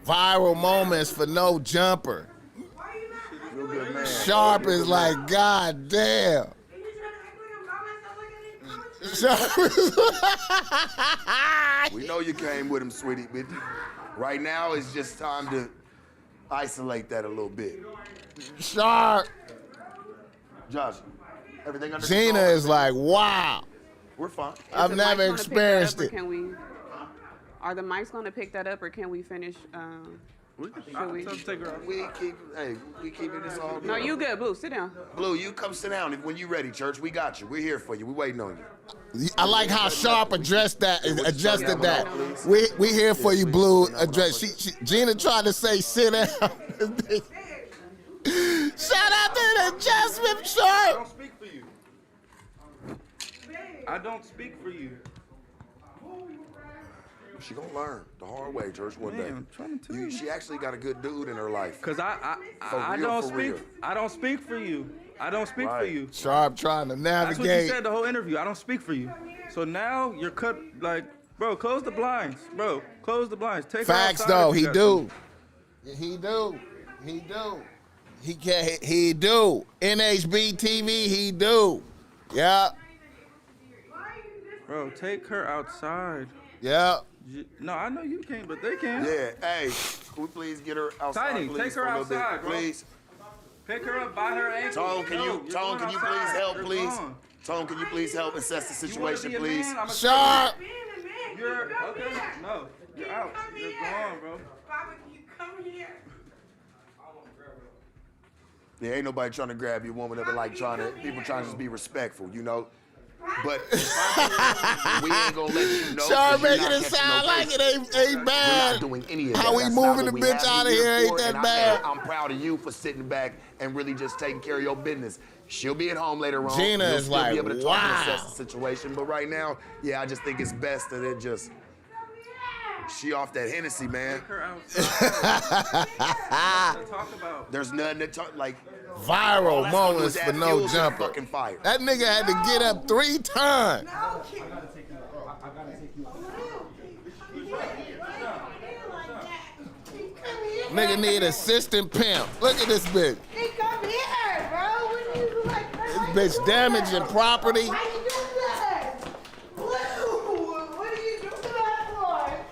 Viral moments for no jumper. Why are you not? Real good man. Sharp is like, god damn. Are you trying to act like I'm by myself like I didn't come with Sharp is We know you came with him, sweetie, but right now it's just time to isolate that a little bit. Sharp. Josh, everything under Gina control? is like, wow. We're fine. I've Is the never mics gonna pick that experienced up, or it. Can we? Are the mics gonna pick that up, or can we finish? Should we? Take her outside. We keeping this all good. No, you good, Blue. Sit down. Blue, you come sit down when you ready, church. We got you. We're here for you. We waiting on you. I like how Sharp adjusted that. We here for you, Blue. Gina tried to say sit down. Shout out to the adjustment, I Sharp. don't speak for you. I don't speak for you. She gonna learn the hard way, Church, one day. I'm trying to tell you. She actually got a good dude in her life. Cause I real, don't for speak. real. I don't speak for you. I don't speak for Right. you. Sharp trying to That's what you navigate. said the whole interview. I don't speak for you. So now you're cut. Like, bro, close the blinds, bro. Close the blinds. Take Facts her outside though, if you he got do. He do. He do. He can. He do. NHB TV. He do. Yeah. Bro, take her outside. Yeah. No, I know you can't, but they can. Yeah, hey, can we please get her outside, Tiny, please, take her for a little bit, outside, bro. please? Pick her up by her ankle. Tone, can you please help, You're please? gone. Tone, can you please help assess the You wanna situation, be a please? man? I'ma Sharp. You're okay. No, you're out. You're gone, bro. Yeah, ain't nobody trying to grab your woman up and like people trying to just be respectful, you know? But we ain't gonna let you know. Sharp 'cause you're making not it catching sound no like case. it ain't We're bad. not doing any of that. How we That's not moving what the we bitch have you out of here ain't for, that and bad. I'm proud of you for sitting back and really just taking care of your business. She'll be at home later on. Gina You'll is still like, be able to talk and wow. assess the situation. But right now, yeah, I just think it's best that it just. She off that Hennessy, man. Take her outside. Talk about. There's nothing to talk like. Viral That's what moments was for that no fuel to the jumper. fucking fire. That nigga had to get up 3 times. Nigga need assistant pimp. Look at this bitch. Hey, come here, bro. What are you like? This bitch damaging property. Why you doing that? Blue, what are you doing that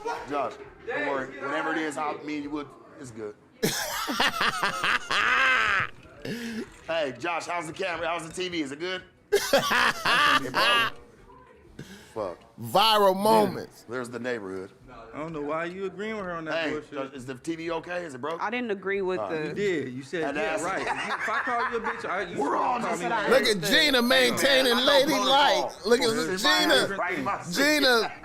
for? Josh, don't worry. Whatever it is, me and you would. It's good. Hey, Josh, how's the camera? How's the TV? Is it good? Hey, bro. Fuck. Viral moments. There's the neighborhood. I don't know why you agreeing with her on that Hey, bullshit. Josh, is the TV okay? Is it broke? I didn't agree with You the. did. You said, And yeah, that's- right. If I call you a bitch, you We're all call just me an that. Look at Gina maintaining ladylike. Look at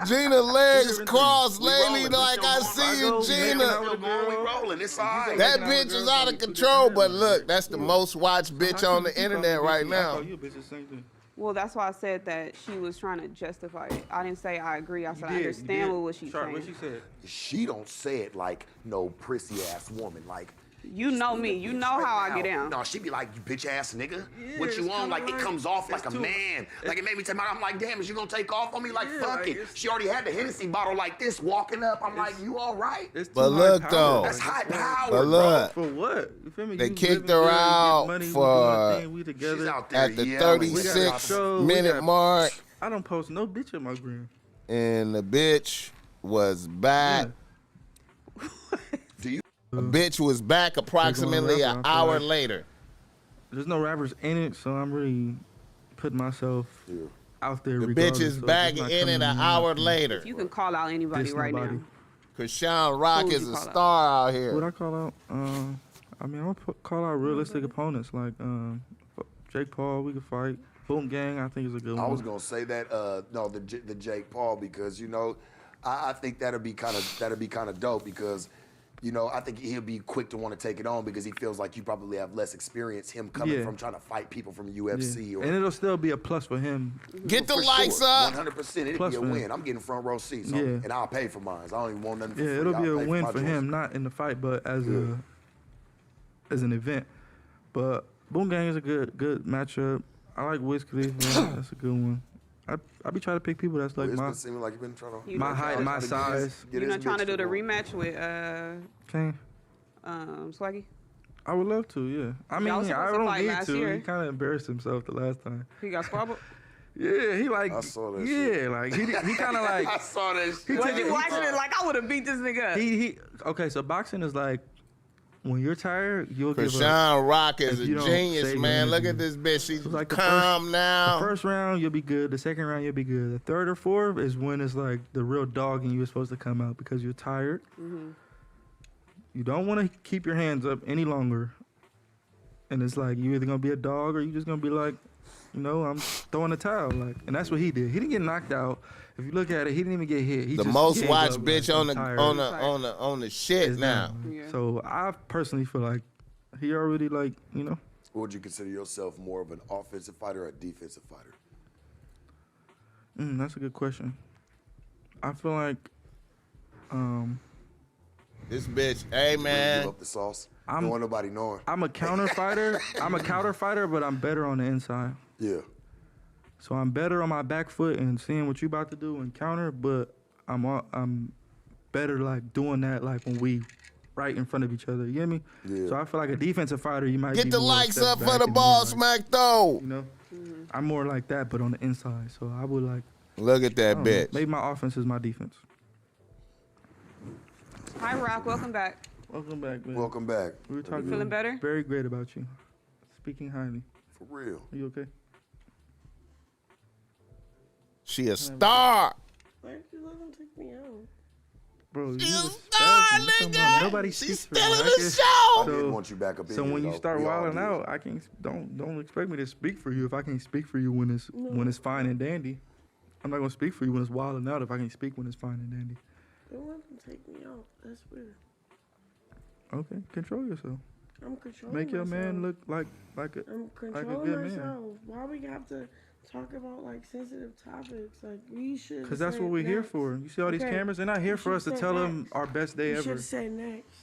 Gina legs crossed lady like I see you, Gina. We rolling. It's all right. That bitch is out of control, but look, that's the most watched bitch on the internet right I now. call you a bitch, the same thing. Well, that's why I said that she was trying to justify it. I didn't say I agree. I said I You understand did. what she's Sharp, saying. what she said. She don't say it like no prissy ass woman. Like You know me. You know how I get down. No, she be like, you bitch ass nigga. Yeah, What you it's on? kinda Like, it like- comes off like it's a too- man. Like, it made me take my, I'm like, damn, is you gonna take off on me? Like, Yeah, fuck like, it. it's- She already had the Hennessy bottle like this walking up. I'm like, you all right? It's too But high look, power. though. That's high power, But bro. look, For what? You feel me? They You kicked living her good, get out money, we for- doing our thing, we She's together. out there at the yelling. 36-minute mark, I don't post no bitch on my gram. and the bitch was back. Do you? The bitch was back approximately rapper, an I feel hour like. later. There's no rappers in it, so I'm really putting myself out there. The bitch regardless, is so back it's not in it coming an to me. hour later. You can call out anybody Diss right nobody. now. Chrisean Rock Who would is you a call out? star out What here. I call out? I mean, I'm gonna call out realistic opponents like Jake Paul. We could fight. Boom Gang. I think is a good one. I was gonna say that no, the Jake Paul, because you know, I think that'd be kind of dope, because you know, I think he'll be quick to want to take it on because he feels like you probably have less experience, him coming Yeah. from trying to fight people from Yeah. UFC or And it'll still be a plus for him. Get the for lights sure. up. 100%. It'd Plus be a for him. win. I'm getting front row seats, Yeah. and I'll pay for mine. I don't even want nothing for Yeah, free. it'll I'll be pay a win my for joints. him, not in the fight, but as as an event. But Boom Gang is a good matchup. I like Wiz Khalifa. That's a good one. I be trying to pick people that's like It's my been seeming like you've been trying to. You my know, height, my size. You're not trying to do the rematch with Okay. Swaggy? I would love to, yeah. I mean, Y'all was I supposed to don't fight need last to. year. He kind of embarrassed himself the last time. He got squabbled? Yeah, he like. I saw that Yeah, shit. like he kind of like. I saw that shit. He When took you it- watching it like I would have beat this nigga up. He okay. So boxing is like when you're tired, you'll give up. Chrisean Rock is if a you don't genius, say man. Look anything. at this bitch. She's So like the calm The now. first round you'll be good. The second round you'll be good. The third or fourth is when it's like the real dog and you're supposed to come out because you're tired. You don't want to keep your hands up any longer. And it's like you either gonna be a dog or you just gonna be like, you know, I'm throwing the towel. Like, and that's what he did. He didn't get knocked out. If you look at it, he didn't even get hit. He The just most gave watched up, bitch like, on I'm the tired. on the shit It's now. down. Yeah. So I personally feel like he already like, you know. Would you consider yourself more of an offensive fighter or a defensive fighter? That's a good question. I feel like, This bitch, hey Give man. up the sauce. I'm- Don't want nobody knowing. I'm a counter fighter. I'm a counter fighter, but I'm better on the inside. Yeah. So I'm better on my back foot and seeing what you about to do and counter, but I'm better like doing that like when we right in front of each other. You get me? Yeah. So I feel like a defensive fighter, you might Get be the more likes step up back for the and more, boss, like, Mac, though. You know, I'm more like that, but on the inside. So I would like. Look at I that don't know, bitch. maybe my offense is my defense. Hi, Rock. Welcome back. Welcome back, man. Welcome back. We were talking Feeling better? very great about you. Speaking highly. For real. Are you okay? She a star. Why did you let him take me out? Bro, you She a was star, spazzing. You talking about nigga. Nobody She's speaks for me. stealing I the guess- show. I So- didn't want you back up in So here, when you though. start We all wilding did. out, I can't. Don't expect me to speak for you if I can't speak for you when it's fine and dandy. I'm not gonna speak for you when it's wilding out if I can't speak when it's fine and dandy. Don't let him take me out. That's weird. Okay, control yourself. I'm controlling Make your myself. man look like a. I'm controlling good man. myself. Why we have to talk about like sensitive topics? Like we should. Cause that's what we're here for. You see all these Okay. cameras? They're not here You for us to should've tell said them next. our best day You ever. should have said next.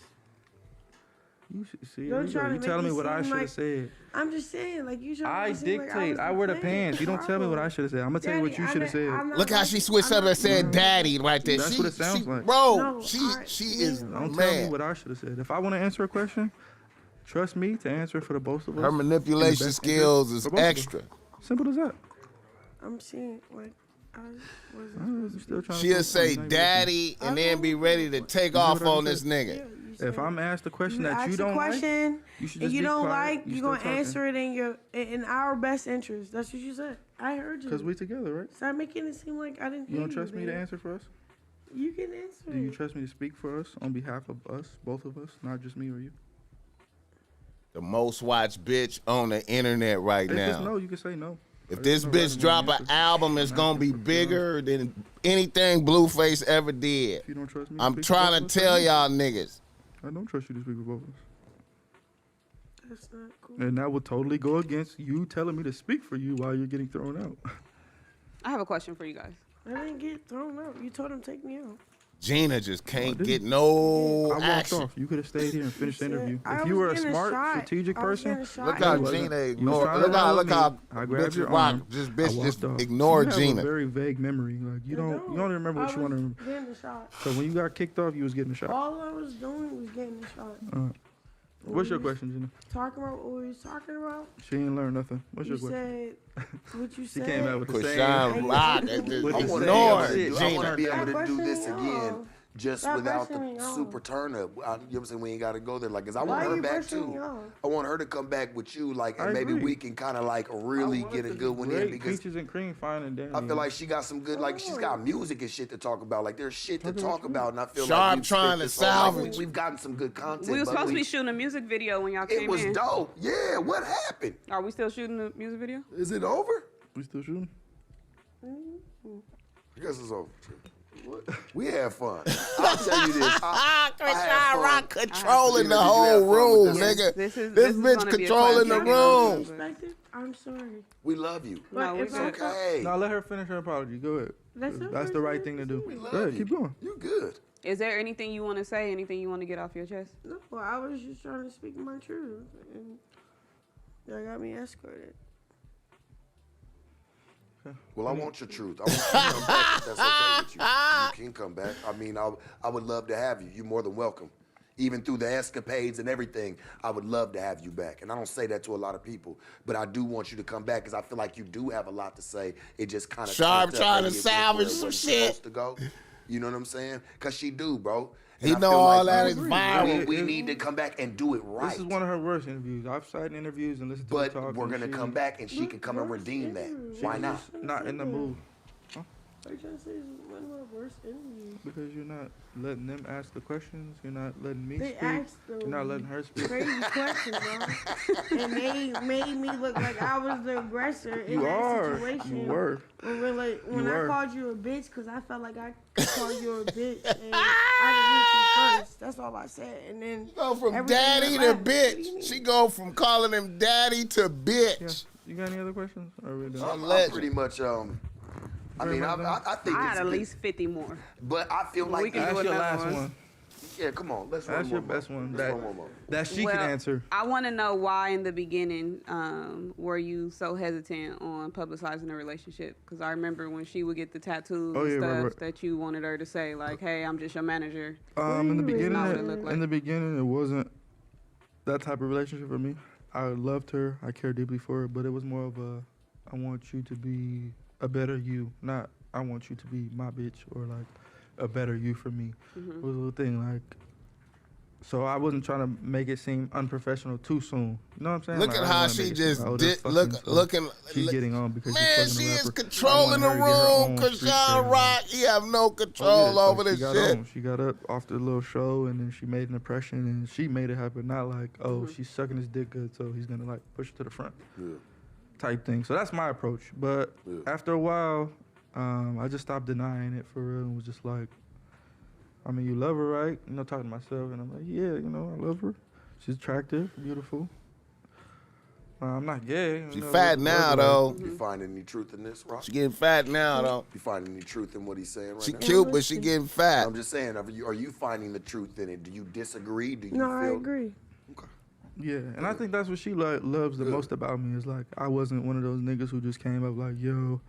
You should see. Don't You try to you make telling it me what I seem should have like- said. I'm just saying, like you should. I dictate. I wear the pants. You don't tell me what I should have said. I'm gonna tell you what you should have said. Look how she switched up and said daddy right there. That's she, what it sounds she, like. Bro, No, she I- is Don't tell me man. what I should have said. If I want to answer a question, trust me to answer for the both of us. Her in the manipulation best skills interest is for both of us. extra. Simple as that. I'm saying like I wasn't. I'm still trying She'll to say daddy and then be ready to take off what I on this said? nigga. If I'm asked a question that ask you a don't like, question you should and just you be don't quiet. like, You you're still gonna talking. answer it in our best interest. That's what you said. I heard you. Because we together, right? Stop making it seem like I didn't You hear don't trust me to babe. answer for us? You can answer. Do you it. trust me to speak for us on behalf of us, both of us, not just me or you? The most watched bitch on the internet right If it's now. no, you can say no. If I this just know bitch right drop away an answer. album, it's gonna be bigger than anything Blueface ever did. If you don't trust me, to I'm speak for trying to both of us, tell then no. y'all niggas. I don't trust you to speak for both of us. That's not cool. And that would totally go against you telling me to speak for you while you're getting thrown out. I have a question for you guys. I didn't get thrown out. You told him take me out. Gina just can't didn't. get no I walked action. off. You could have stayed here and finished the interview. I If you was were a getting smart, shot. strategic I was person, getting a shot. Look how You wasn't. Gina You was ignore. trying Look to how help look me. how I grabbed bitch your rock. arm. This I bitch walked just off. ignore You have Gina. a very vague memory. Like you don't remember what you want to remember. Getting the shot. So when you got kicked off, you was getting a shot. All I was doing was getting the shot. What's your question, Gina? Talking about what we was talking about. She ain't learned nothing. What's You your question? said what you She said. came out with the same. Chrisean rock and just With the ignore same- I want to Gina. be able to Stop do this brushing me again, off. just Stop without brushing me the off. super turn up. You know what I'm saying? We ain't got to go there, like, cause I Why want her you back brushing me too. off? I want her to come back with you, like, and I maybe agree. we can kind of like really get a good one in Great because peaches and cream, fine and dandy. I feel like she got some good, like, she's got music and shit to talk about. Like, there's shit to talk about, and I feel Sharp like we've trying to spent this whole- like, salvage. we've gotten some good content. We were but supposed to be shooting a music video when y'all came It was in. dope. Yeah, what happened? Are we still shooting the music video? Is it over? we still shooting. I guess it's over. We had fun. I'll tell you this. I had Chrisean fun. rock controlling the Did you have whole fun room, with this? nigga. This This is bitch gonna be a controlling the classic. room. Disrespected? I'm sorry. We love you. No, we if good. I- Okay. Now let her finish her apology. Go ahead. That's That's the right thing to do. We love Go ahead, you. keep going. You good. Is there anything you want to say? Anything you want to get off your chest? No, I was just trying to speak my truth, and y'all got me escorted. Well, I want your truth. I want you to come back if that's okay with you. You can come back. I mean, I would love to have you. You're more than welcome. Even through the escapades and everything, I would love to have you back. And I don't say that to a lot of people, but I do want you to come back because I feel like you do have a lot to say. It just kind of Sharp trying to salvage some shit. To go. You know what I'm saying? Because she do, bro. He And I know feel all like that is we- viral. We need to come back and do it right. This is one of her worst interviews. I've sat in interviews and listened to But her talk. we're and gonna she- come back and she can come and redeem that. Why not? Not in the mood. What you trying to say is one of my worst interviews. Because you're not letting them ask the questions. You're not letting me They speak. asked You're them not letting her speak. crazy questions, bro. And they made me look like I was the aggressor in You that are. situation. You were. When I were. called you a bitch, because I felt like I called you a bitch. And I didn't you first. That's all I said. And then Go from everything daddy went to left. What do you bitch. mean? She go from calling him daddy to Yeah. bitch. You got any other questions? Or are we done? I'm legend. pretty much I mean, I think I it's had at good. least 50 more. But I feel We like can That's do your another last one. one. yeah, come on, let's run That's your one more. best one. Let's run one more. That she Well, can answer. I want to know why in the beginning were you so hesitant on publicizing the relationship? Because I remember when she would get the tattoos and stuff right. that you wanted her to say, like, hey, I'm just your manager. In the beginning, Not what it looked like. in the beginning, it wasn't that type of relationship for me. I loved her. I cared deeply for her, but it was more of a, I want you to be a better you, not I want you to be my bitch or like a better you for me. It was a little thing like. So I wasn't trying to make it seem unprofessional too soon. You know what I'm saying? Look Like, at I how wanna she make it just seem, oh, did. they're fucking, Look, so looking. she's getting on because Man, she's fucking she a is rapper. controlling the I want her to get her room. own street Krishan cred. Rock, you have no Oh, control yeah, over so this she got shit. on. She got up off the little show and then she made an impression and she made it happen. Not like, oh, she's sucking his dick good, so he's gonna like push her to the front. Yeah. Type thing. So that's my approach. But after a while, I just stopped denying it for real and was just like, I mean, you love her, right? You know, talking to myself, and I'm like, yeah, you know, I love her. She's attractive, beautiful. I'm not gay. She fat now, though. You find any truth in this, Rock? She getting fat now, though. You find any truth in what he's saying right She now? cute, but she getting fat. I'm just saying, are you finding the truth in it? Do you disagree? Do you No, feel? I agree. Okay. Yeah, and I think that's what she loves the most about me is like I wasn't one of those niggas who just came up like, yo,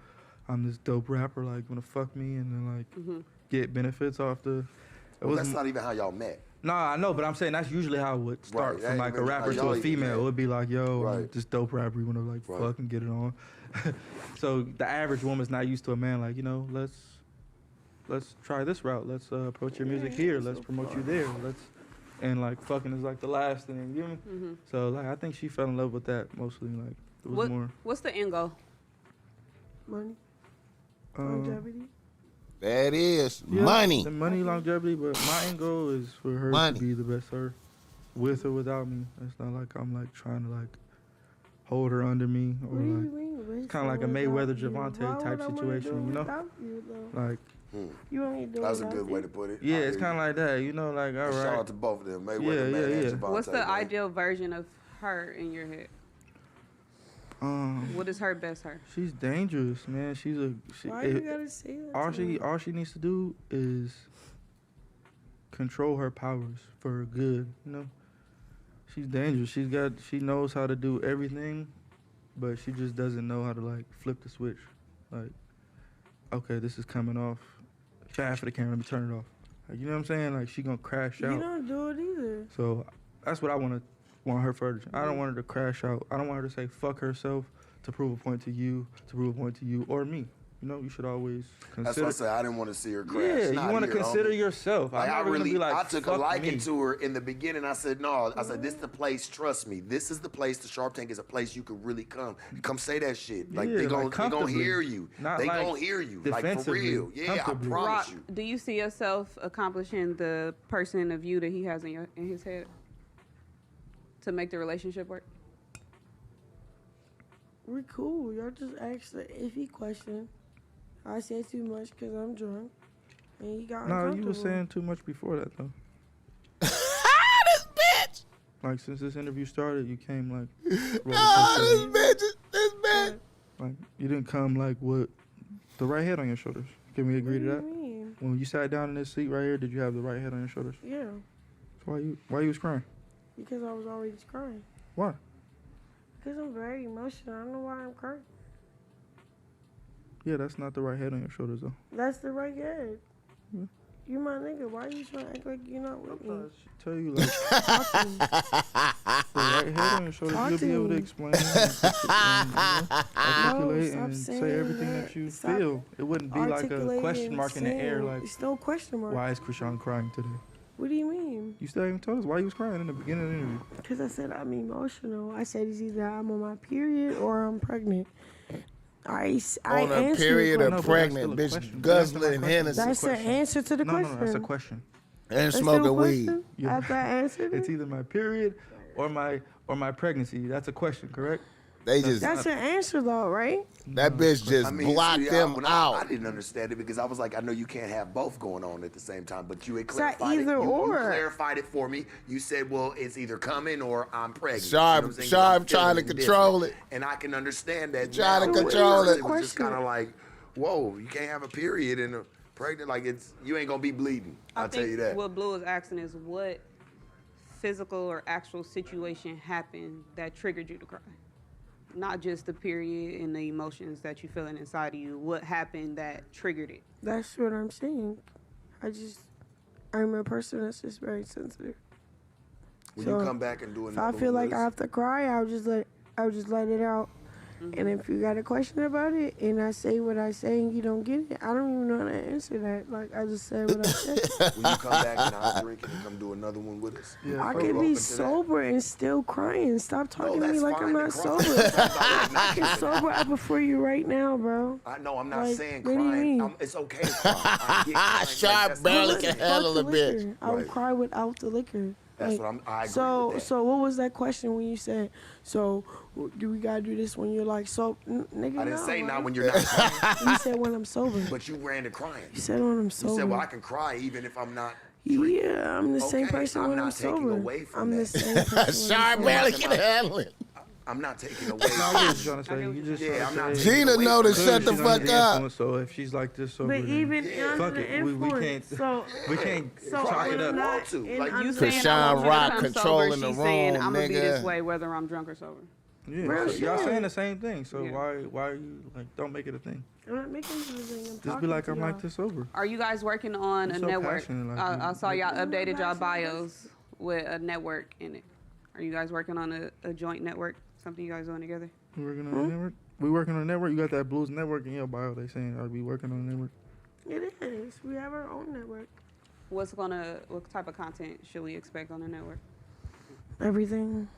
I'm this dope rapper, like wanna fuck me and then like get benefits off the. Well, that's not even how y'all met. Nah, I know, but I'm saying that's usually how it would start Right, that from ain't like a even rapper how to y'all a even female. met. It would be like, yo, I'm Right. this dope rapper, you wanna like Right. fuck and get it on. So the average woman's not used to a man like, you know, let's try this route. Let's approach your music here. Let's promote you there. And like fucking is like the last thing, you know? So like I think she fell in love with that mostly. Like it was more. What's the end goal? Money, um, longevity. That is yeah, money. The money, longevity, but my end goal is for her Money. to be the best her, with or without me. It's not like I'm like trying to like hold her under me or What do you like mean? kinda like a Mayweather Javante type situation, you know? Like You want me to do That's a without good you? way to put it. yeah, it's kind of like that, you know? Like all Shout out right, to both of them, Mayweather, man, and Javante, What's the man. ideal version of her in your head? What is her best her? she's dangerous, man. Why you gotta say that? all she needs to do is control her powers for her good, you know? She's dangerous. She knows how to do everything, but she just doesn't know how to like flip the switch. Like, okay, this is coming off. Half of the camera, let me turn it off. Like, you know what I'm saying? Like she gonna crash out. You don't do it either. So that's what I want her for. I don't want her to crash out. I don't want her to say fuck herself to prove a point to you, or me. You know, you should always consider. That's what I said. I didn't want to see her crash. Yeah, Not you want to here, consider homie. yourself. Like, I'm not gonna be like, I took a fuck liking me. to her in the beginning. I said, no. I said, this is the place. Trust me. This is the place. The Sharp Tank is a place you could really come. Come say that shit. Like Yeah, they like gonna comfortably. hear you. Not They like gonna hear you. Like for defensively, real. Yeah, I comfortably. promise Rock, you. do you see yourself accomplishing the person of you that he has in his head to make the relationship work? We're cool. Y'all just asked the iffy question. I said too much because I'm drunk. And he got No, uncomfortable. you were saying too much before that though. This bitch. Like since this interview started, you came like, Oh, this bitch. like you didn't come like with the right head on your shoulders. Can we agree What to do that? you mean? When you sat down in this seat right here, did you have the right head on your shoulders? Yeah, So why you was crying? because I was already crying. Why? Because I'm very emotional. I don't know why I'm crying. Yeah, that's not the right head on your shoulders though. That's the right head. You my nigga. Why you trying to act like you're not with me? I should tell you like Talk to me. the right head on your shoulders, Talk you'll to be able to me. explain and articulate stop and say saying everything that. that you Stop feel. It wouldn't be like a Articulating question and mark in the air saying- like, It's no question mark. why is Chrisean crying today? What do you mean? You still haven't told us why you was crying in the beginning of the interview. Because I said I'm emotional. I said it's either I'm on my period or I'm pregnant. I On a answered period the of No, but pregnant, that's bitch, still a question. guzzling That's Hennessy That's the question. answer to the No, question. no, that's a question. and That's still smoking a weed. question? Yeah. After I answered It's it? either my period or my pregnancy. That's a question, correct? They just That's an answer though, right? that bitch just I mean, blocked see, them when out. I didn't understand it because I was like, I know you can't have both going on at the same time, but you had It's not clarified it. either You or. clarified it for me. You said, well, it's either coming or I'm pregnant. Sharp- You know what I'm saying? 'Cause Sharp I'm trying to feeling control different. it. And I can understand that. Trying to now, but control at first it. It was just kind of like, whoa, you can't have a period and a pregnant, like you ain't gonna be bleeding. I'll tell you that. What Blue is asking is what physical or actual situation happened that triggered you to cry? Not just the period and the emotions that you feeling inside of you. What happened that triggered it? That's what I'm saying. I'm a person that's just very sensitive. When you come back and do If another I feel one like with I us, have to cry, I'll just let it out. And if you got a question about it and I say what I say and you don't get it, I don't even know how to answer that. Like, I just said what I said. when you come back and I'll drink and come do another one with us. Yeah, I fuck could it. be sober and still crying. Stop talking to me that's like fine I'm to not cry. sober. I can sober up before you right now, bro. I know, I'm not Like, saying what do you crying. mean? It's okay to cry. I get crying. Sharp that's barely not can listening. handle Fuck a the bitch. liquor. I would Right. cry without the liquor. That's Like, what I agree so, with that. so what was that question when you said, so do we gotta do this when you're like, so, nigga, I didn't say no, not bro. when you're not crying, You said when I'm sober. but you ran to crying. You said when I'm You sober. said, well, I can cry even if I'm not. Yeah, I'm the same Okay, person I'm when I'm not taking sober. away from I'm the that. same person when Sharp I'm barely sober. can handle it. I'm not taking away. No, I get what you're trying to say. get what You you're just Yeah, I'm trying not to say, taking Gina away know to from shut the she's under fuck up. influence, so if she's like this sober, But then even Yeah. under fuck the it. We influence, can't. so We can't so chalk it when up. I'm not to. in Like, you under- You saying Chrisean I want you Rock to come controlling sober, the she's saying room, I'm gonna be nigga. this way whether I'm drunk or sober. Yeah, Real so y'all shit. saying the same thing. So Yeah. why are you like? Don't make it a thing. I'm not making anything. I'm Just talking be like to I'm y'all. like this sober. Are you guys working on You're a so network? passionate, like, I saw y'all I'm not updated y'all passionate. bios with a network in it. Are you guys working on a joint network? Something you guys doing together? We working on a network. We working on a network. You got that Blues network in your bio. They saying are we working on a network? It is. We have our own network. What type of content should we expect on the network? Everything.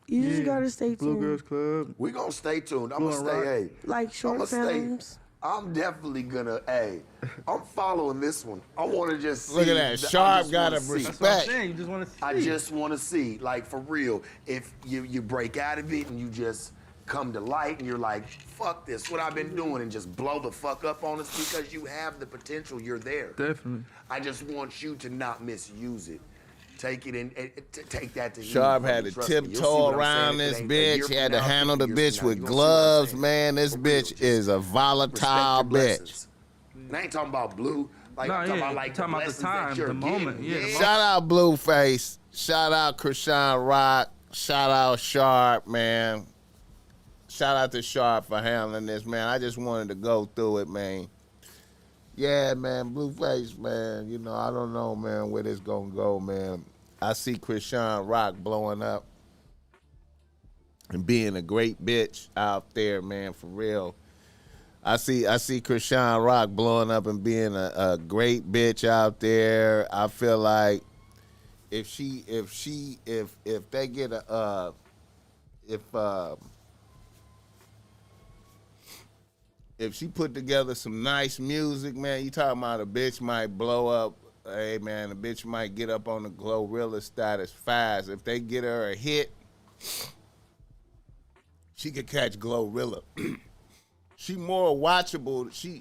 You just Yeah. gotta stay Blue tuned. Girls Club. We gonna stay tuned. I'm Blue gonna and stay. Rock. Hey, Like short I'ma stay. films. I'm definitely gonna. Hey, I'm following this one. I want to just see. Look at that. I Sharp just got wanna a see. That's what I'm respect. saying. You just want to see. I just want to see, like, for real, if you break out of it and you just come to light and you're like, fuck this, what I've been doing, and just blow the fuck up on us because you have the potential, you're there. Definitely. I just want you to not misuse it. Take it and take that to healing Sharp from had me. to Trust me. You'll see tiptoe what I'm around saying. If this it ain't a year bitch. He from had to now, handle the 50 years bitch from now, with you gonna see what I'm gloves, saying. man. This For real, bitch just is a respect volatile your bitch. blessings. And I ain't talking about blue. Like, No, I'm talking yeah, about like talking about the blessings time, that you're the moment, getting. yeah, the Shout out Blueface. Shout out Chrisean Rock. Shout out Sharp, man. Shout out to Sharp for handling this, man. I just wanted to go through it, man. Yeah, man, Blueface, man. You know, I don't know, man, where this gonna go, man. I see Chrisean Rock blowing up and being a great bitch out there, man, for real. I see Chrisean Rock blowing up and being a great bitch out there. I feel like if they get if she put together some nice music, man, you talking about a bitch might blow up. Hey, man, a bitch might get up on the Glorilla status fast. If they get her a hit, she could catch Glorilla. She more watchable. She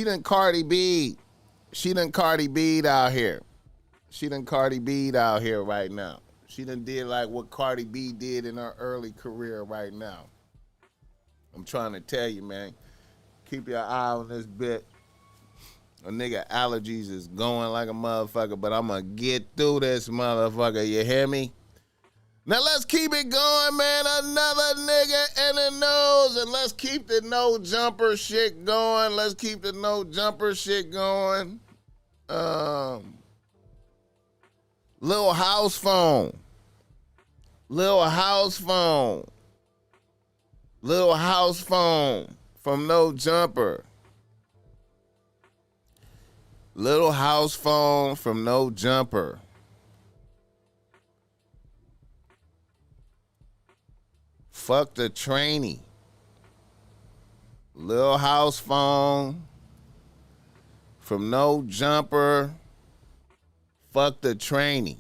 done Cardi B. She done Cardi B out here. She done Cardi B out here right now. She done did like what Cardi B did in her early career right now. I'm trying to tell you, man. Keep your eye on this bitch. A nigga allergies is going like a motherfucker, but I'm gonna get through this motherfucker. You hear me? Now let's keep it going, man. Another nigga in the nose, and let's keep the no jumper shit going. Let's keep the no jumper shit going. Lil Housephone. Lil Housephone. Lil Housephone from No Jumper. Lil Housephone from No Jumper. Fuck the trainee. Lil Housephone from No Jumper. Fuck the trainee.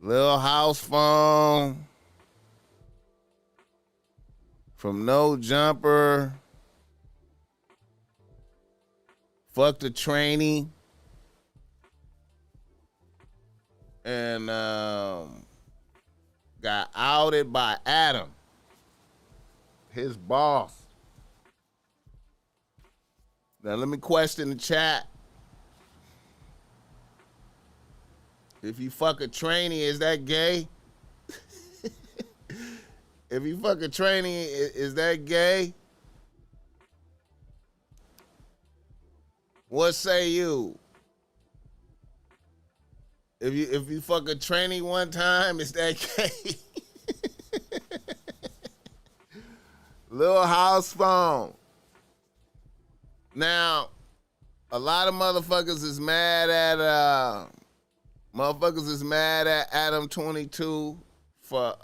Lil Housephone from No Jumper. Fuck the trainee. And got outed by Adam, his boss. Now let me question the chat. If you fuck a trainee, is that gay? If you fuck a trainee, is that gay? What say you? If you fuck a trainee one time, is that gay? Little Housephone. Now, a lot of motherfuckers is mad at Adam 22 for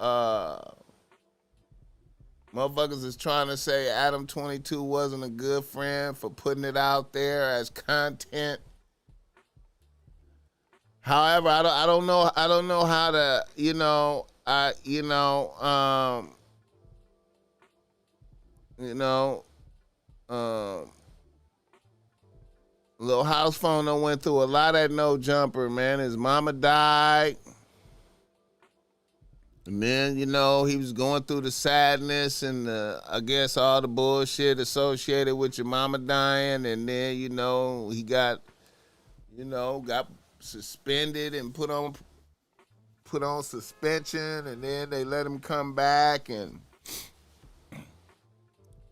motherfuckers is trying to say Adam 22 wasn't a good friend for putting it out there as content. However, I don't know how to, Little Housephone done went through a lot at No Jumper, man. His mama died. And then, he was going through the sadness and I guess all the bullshit associated with your mama dying. And then, he got suspended and put on suspension. And then they let him come back and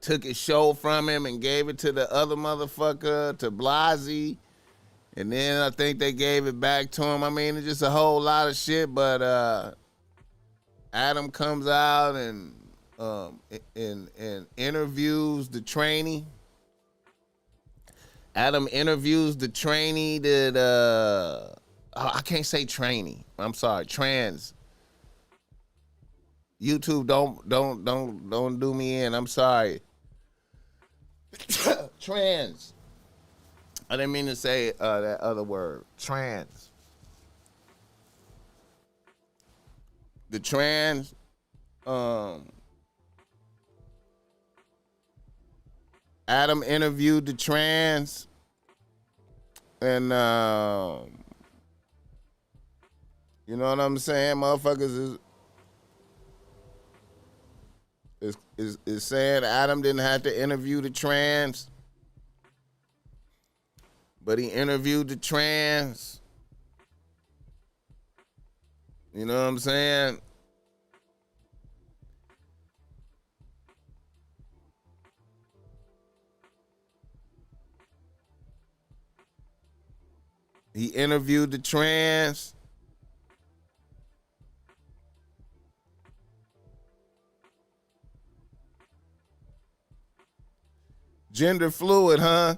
took his show from him and gave it to the other motherfucker, to Blasey. And then I think they gave it back to him. I mean, it's just a whole lot of shit, but Adam comes out and interviews the trainee. Adam interviews the trainee that I can't say trainee. I'm sorry, trans. YouTube, don't do me in. I'm sorry. Trans. I didn't mean to say that other word. Trans. The trans, Adam interviewed the trans, and you know what I'm saying? Motherfuckers is saying Adam didn't have to interview the trans, but he interviewed the trans. You know what I'm saying? He interviewed the trans. Gender fluid, huh?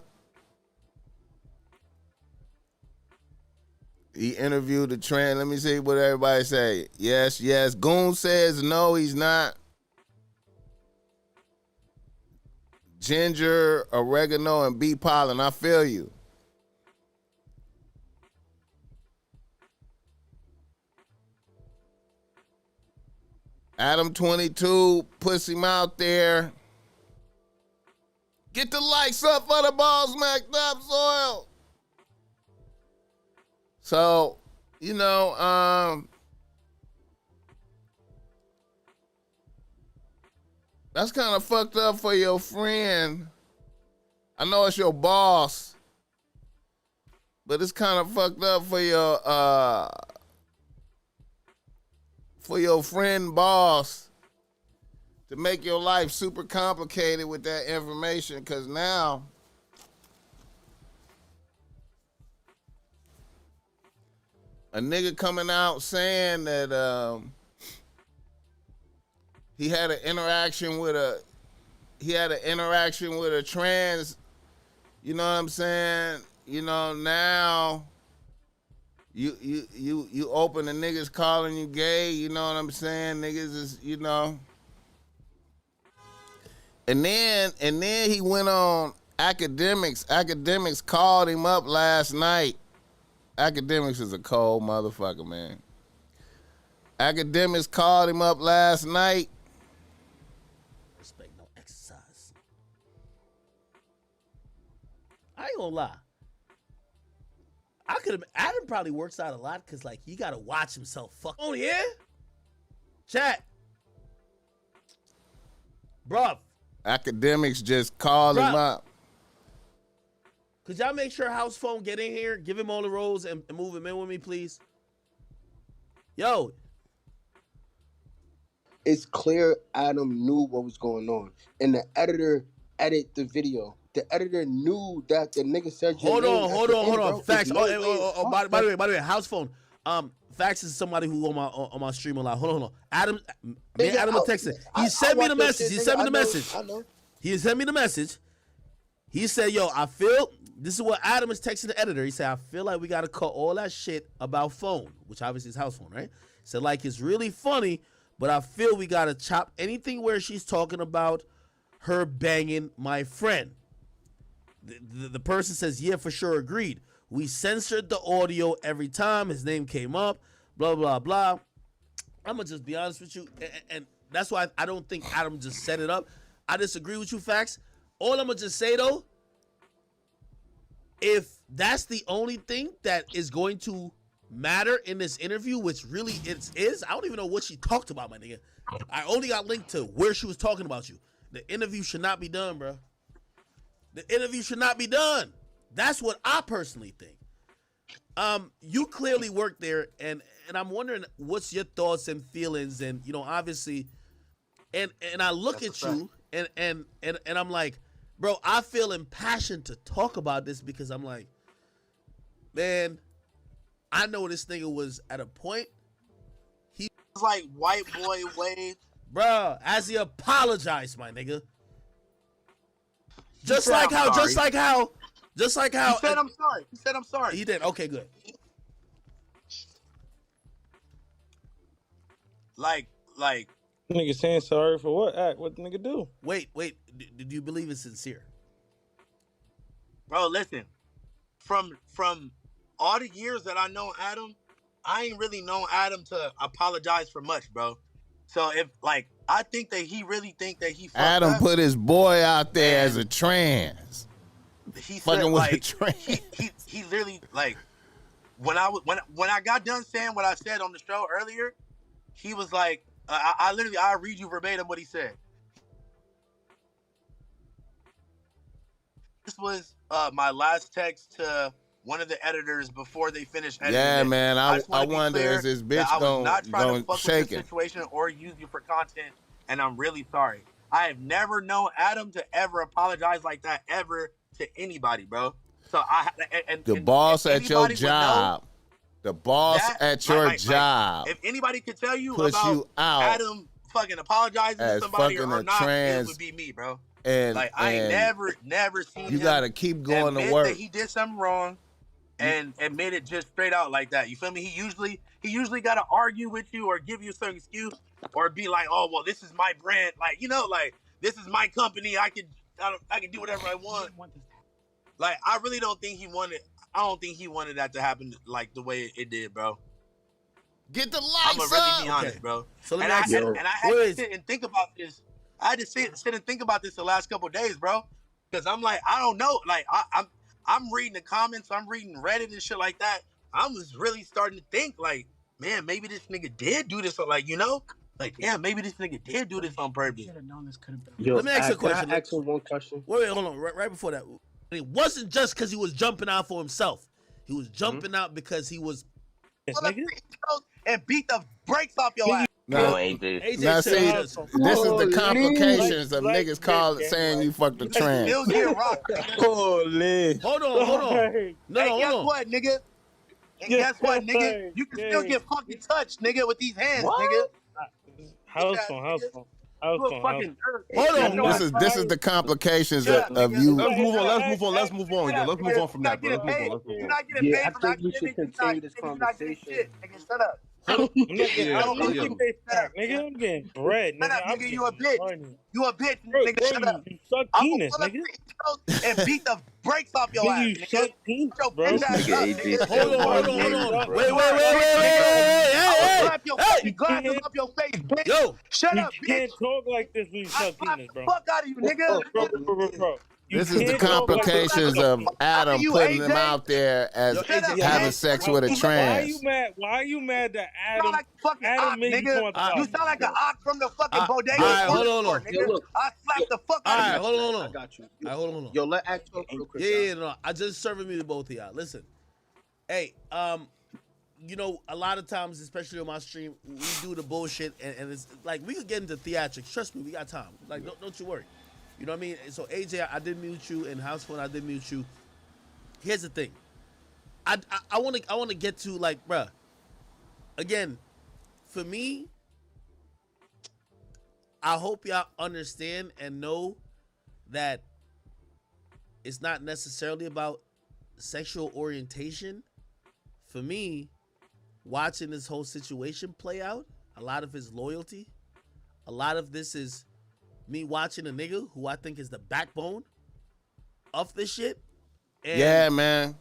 He interviewed the trans. Let me see what everybody say. Yes, yes. Goon says no, he's not. Ginger, oregano, and bee pollen. I feel you. Adam 22 puts him out there. Get the likes up for the BossMack topsoil. So, that's kind of fucked up for your friend. I know it's your boss, but it's kind of fucked up for your friend boss to make your life super complicated with that information, because now a nigga coming out saying that he had an interaction with a trans, you know what I'm saying? Now you open the niggas calling you gay, you know what I'm saying? Niggas is, And then he went on Academics. Academics called him up last night. Academics is a cold motherfucker, man. Academics called him up last night. Respect no exercise. I ain't gonna lie. Adam probably works out a lot because, like, he gotta watch himself fuck on here. Chat. Bruh. Academics just call him up. Could y'all make sure Housephone get in here, give him all the roles, and move him in with me, please? Yo. It's clear Adam knew what was going on, and the editor edited the video. The editor knew that the nigga said. Hold on. Facts. By the way, Housephone. Facts is somebody who on my stream a lot. Hold on. Adam texted. He sent me the message. I know. He sent me the message. He said, "Yo, I feel." This is what Adam is texting the editor. He said, "I feel like we gotta cut all that shit about phone," which obviously is Housephone, right? He said, "Like it's really funny, but I feel we gotta chop anything where she's talking about her banging my friend." The person says, "Yeah, for sure, agreed. We censored the audio every time his name came up, blah, blah, blah." I'm going to just be honest with you, and that's why I don't think Adam just set it up. I disagree with you, Facts. All I'm going to just say, though, if that's the only thing that is going to matter in this interview, which really it is, I don't even know what she talked about, my nigga. I only got linked to where she was talking about you. The interview should not be done, bro. The interview should not be done. That's what I personally think. You clearly work there, and I'm wondering what's your thoughts and feelings, and obviously, and I look at you, and I'm like, bro, I feel impassioned to talk about this because I'm like, man, I know this nigga was at a point. He was like white boy Wade, bro, as he apologized, my nigga. Just like how. He said I'm sorry. He said I'm sorry. He did. Okay, good. Like. Nigga saying sorry for what? Act? What the nigga do? Wait. Do you believe it's sincere? Bro, listen. From all the years that I know Adam, I ain't really known Adam to apologize for much, bro. So if I think that he really think that he fucked Adam up, put his boy out there as a trans. He fucking said, with a trans. He literally when I got done saying what I said on the show earlier, he was like, I'll read you verbatim what he said. This was my last text to one of the editors before they finished editing. Yeah, man. I wonder clear is this bitch I was not trying gonna to fuck shake with the it? situation or use you for content, and I'm really sorry. I have never known Adam to ever apologize like that ever to anybody, bro. So The boss at your anybody would know job. The boss that, at your job. if anybody could tell you push about you out Adam fucking apologizing to as somebody fucking or a not, trans, it would be me, bro. and I ain't never seen you him gotta keep going to admit work. that he did something wrong and admit it just straight out like that. You feel me? He usually gotta argue with you or give you some excuse or be like, "Oh well, this is my brand, this is my company. I can do whatever I want." I really don't think he wanted. I don't think he wanted that to happen like the way it did, bro. Get the lights I'm gonna really be honest, bro. So and I had to sit and think about this. I had to sit and think about this the last couple of days, bro. Because I'm like, I don't know. I'm reading the comments, I'm reading Reddit and shit like that. I was really starting to think, man, maybe this nigga did do this, damn, maybe this nigga did do this on purpose. Let me ask you a question. Can I ask you one question? Wait, hold on. Right before that, it wasn't just because he was jumping out for himself. He was jumping out because he was. And beat the brakes off your ass. Now, AJ now said see, this. this is the complications of niggas saying you fucked a trans. Still get rocked. Holy. Hold on. No, guess hold on. what, nigga? And guess what, nigga? You can still get fucking touched, nigga, with these hands, nigga. Housephone. You a fucking nerd. Hold on. This is the complications of you. Let's move on. Yeah, let's move on from that, bro. You're not getting paid I for think not we should giving. continue this You're not getting conversation. shit, nigga. Shut up. I'm getting bread, Shut up, nigga. You a bitch. You a bitch, nigga. Shut up. You suck I'm penis, gonna nigga. and beat the brakes off your ass, You nigga. suck penis, Your bro. bitch ass up, nigga. Hold on. Wait. I'll slap your Hey. fucking glasses up your face, bitch. Yo. Shut You up, bitch. can't talk like this when you I'll suck slap penis, the bro. fuck out of you, nigga. Bro. This is the can't talk like complications of Adam you, putting him AJ? out there as Yo, AJ, having sex with a Why are trans. you mad? Why are you mad that You sound like a fucking ox, made you nigga. come out the You closet? sound like an ox from the fucking bodega. all right, hold on, store, nigga. look. I slapped the fuck All out right, of you. hold on. I got you. All right, hold on. Yo, let Act talk real quick. Yeah, no. I just serving me to both of y'all. Listen, hey, you know, a lot of times, especially on my stream, we do the bullshit, and it's like we could get into theatrics. Trust me, we got time. Like, don't you worry. You know what I mean? So AJ, I did mute you, and Housephone, I did mute you. Here's the thing. I want to get to, like, bruh. Again, for me, I hope y'all understand and know that it's not necessarily about sexual orientation. For me, watching this whole situation play out, a lot of his loyalty, a lot of this is me watching a nigga who I think is the backbone of this shit. And, Yeah, man.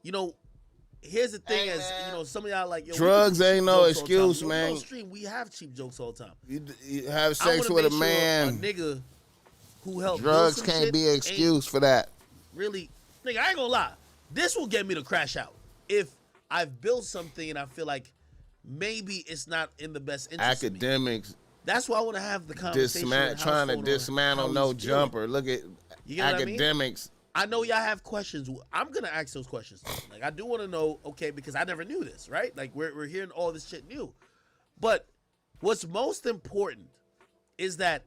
you know, here's the thing, as you know, some of y'all like, yo, Drugs we do ain't cheap no jokes all the excuse, time. man. On stream, we have cheap jokes all the time. You have I sex wanna with a make sure man. a nigga who helped Drugs build some can't shit be an ain't excuse for that. really, nigga, I ain't gonna lie. This will get me to crash out if I've built something and I feel like maybe it's not in the best interest of me. Academics That's why I want to have the conversation. with trying to Housephone on dismantle how no he's feeling. jumper. Look at You get what I mean? academics. I know y'all have questions. I'm gonna ask those questions. Like, I do want to know, okay, because I never knew this, right? Like, we're hearing all this shit new. But what's most important is that,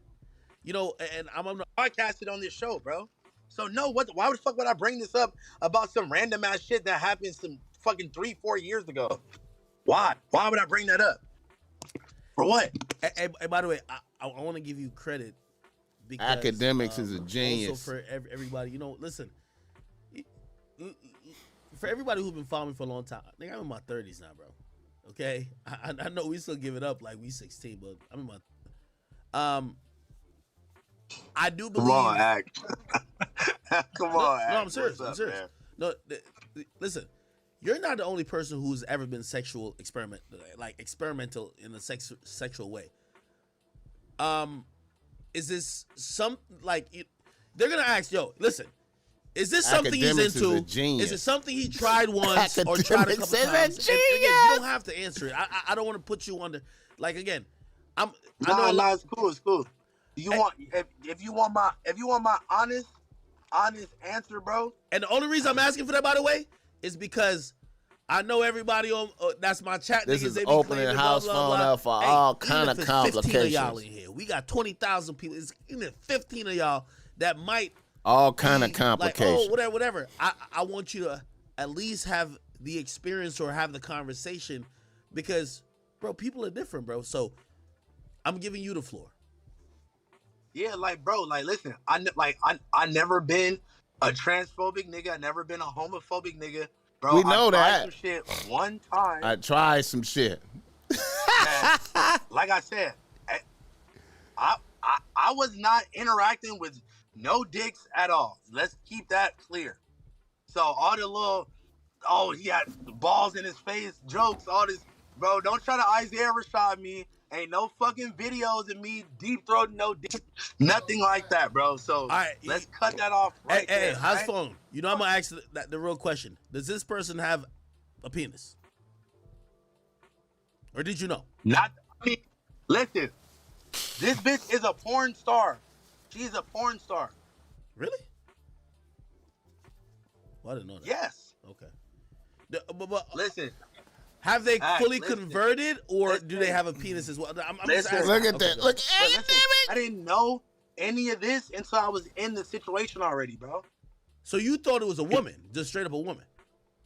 you know, and I'm gonna Podcast it on this show, bro. So no, why the fuck would I bring this up about some random ass shit that happened some fucking 3-4 years ago? Why? Why would I bring that up? For what? And by the way, I want to give you credit because Academics is a genius. Also for everybody, you know, listen. For everybody who's been following me for a long time, I think I'm in my 30s now, bro. Okay, I know we still give it up like we 16, but I'm in my. I do believe. Come on, Act. Come on, Act. No, I'm serious. What's I'm up, serious. man? No, listen. You're not the only person who's ever been experimental in a sexual way. Is this they're gonna ask, yo, listen, is this something Academics he's into? is a genius. Is it something he tried once or tried a Academics couple is a times? And again, genius. you don't have to answer it. I don't want to put you under. Like, again, I know. Nah, it's cool. It's cool. You want if you want my honest answer, bro. And the only reason I'm asking for that, by the way, is because I know everybody on that's my chat. This niggas, is they be opening claiming Housephone blah, blah, blah. up for Hey, all even kind if of it's 15 of complications. y'all in here. We got 20,000 people. It's even 15 of y'all that might All kind of be complications. Like, oh, whatever. I want you to at least have the experience or have the conversation because, bro, people are different, bro. So I'm giving you the floor. Yeah, like, bro, like, listen, I never been a transphobic nigga. I never been a homophobic nigga, bro. We know I tried that. some shit one time. I tried some shit. And, like I said, I was not interacting with no dicks at all. Let's keep that clear. So all the little, oh, he had balls in his face jokes, all this, bro. Don't try to Isaiah Rashad me. Ain't no fucking videos of me deep throating no dick, nothing like that, bro. So All right, let's cut that off right Hey, there. how's right? phone? You know I'm gonna ask the real question. Does this person have a penis? Or did you know? Not, I mean, listen, this bitch is a porn star. She's a porn star. Really? Well, I didn't know that. Yes. Okay. But Listen, have they Alright, fully listen. converted, or Listen. do they have a penis as well? I'm just Listen. asking. Look at Okay, that. go Look, but listen, I didn't know any of this until I was in the situation already, bro. So you thought it was a woman, just straight up a woman?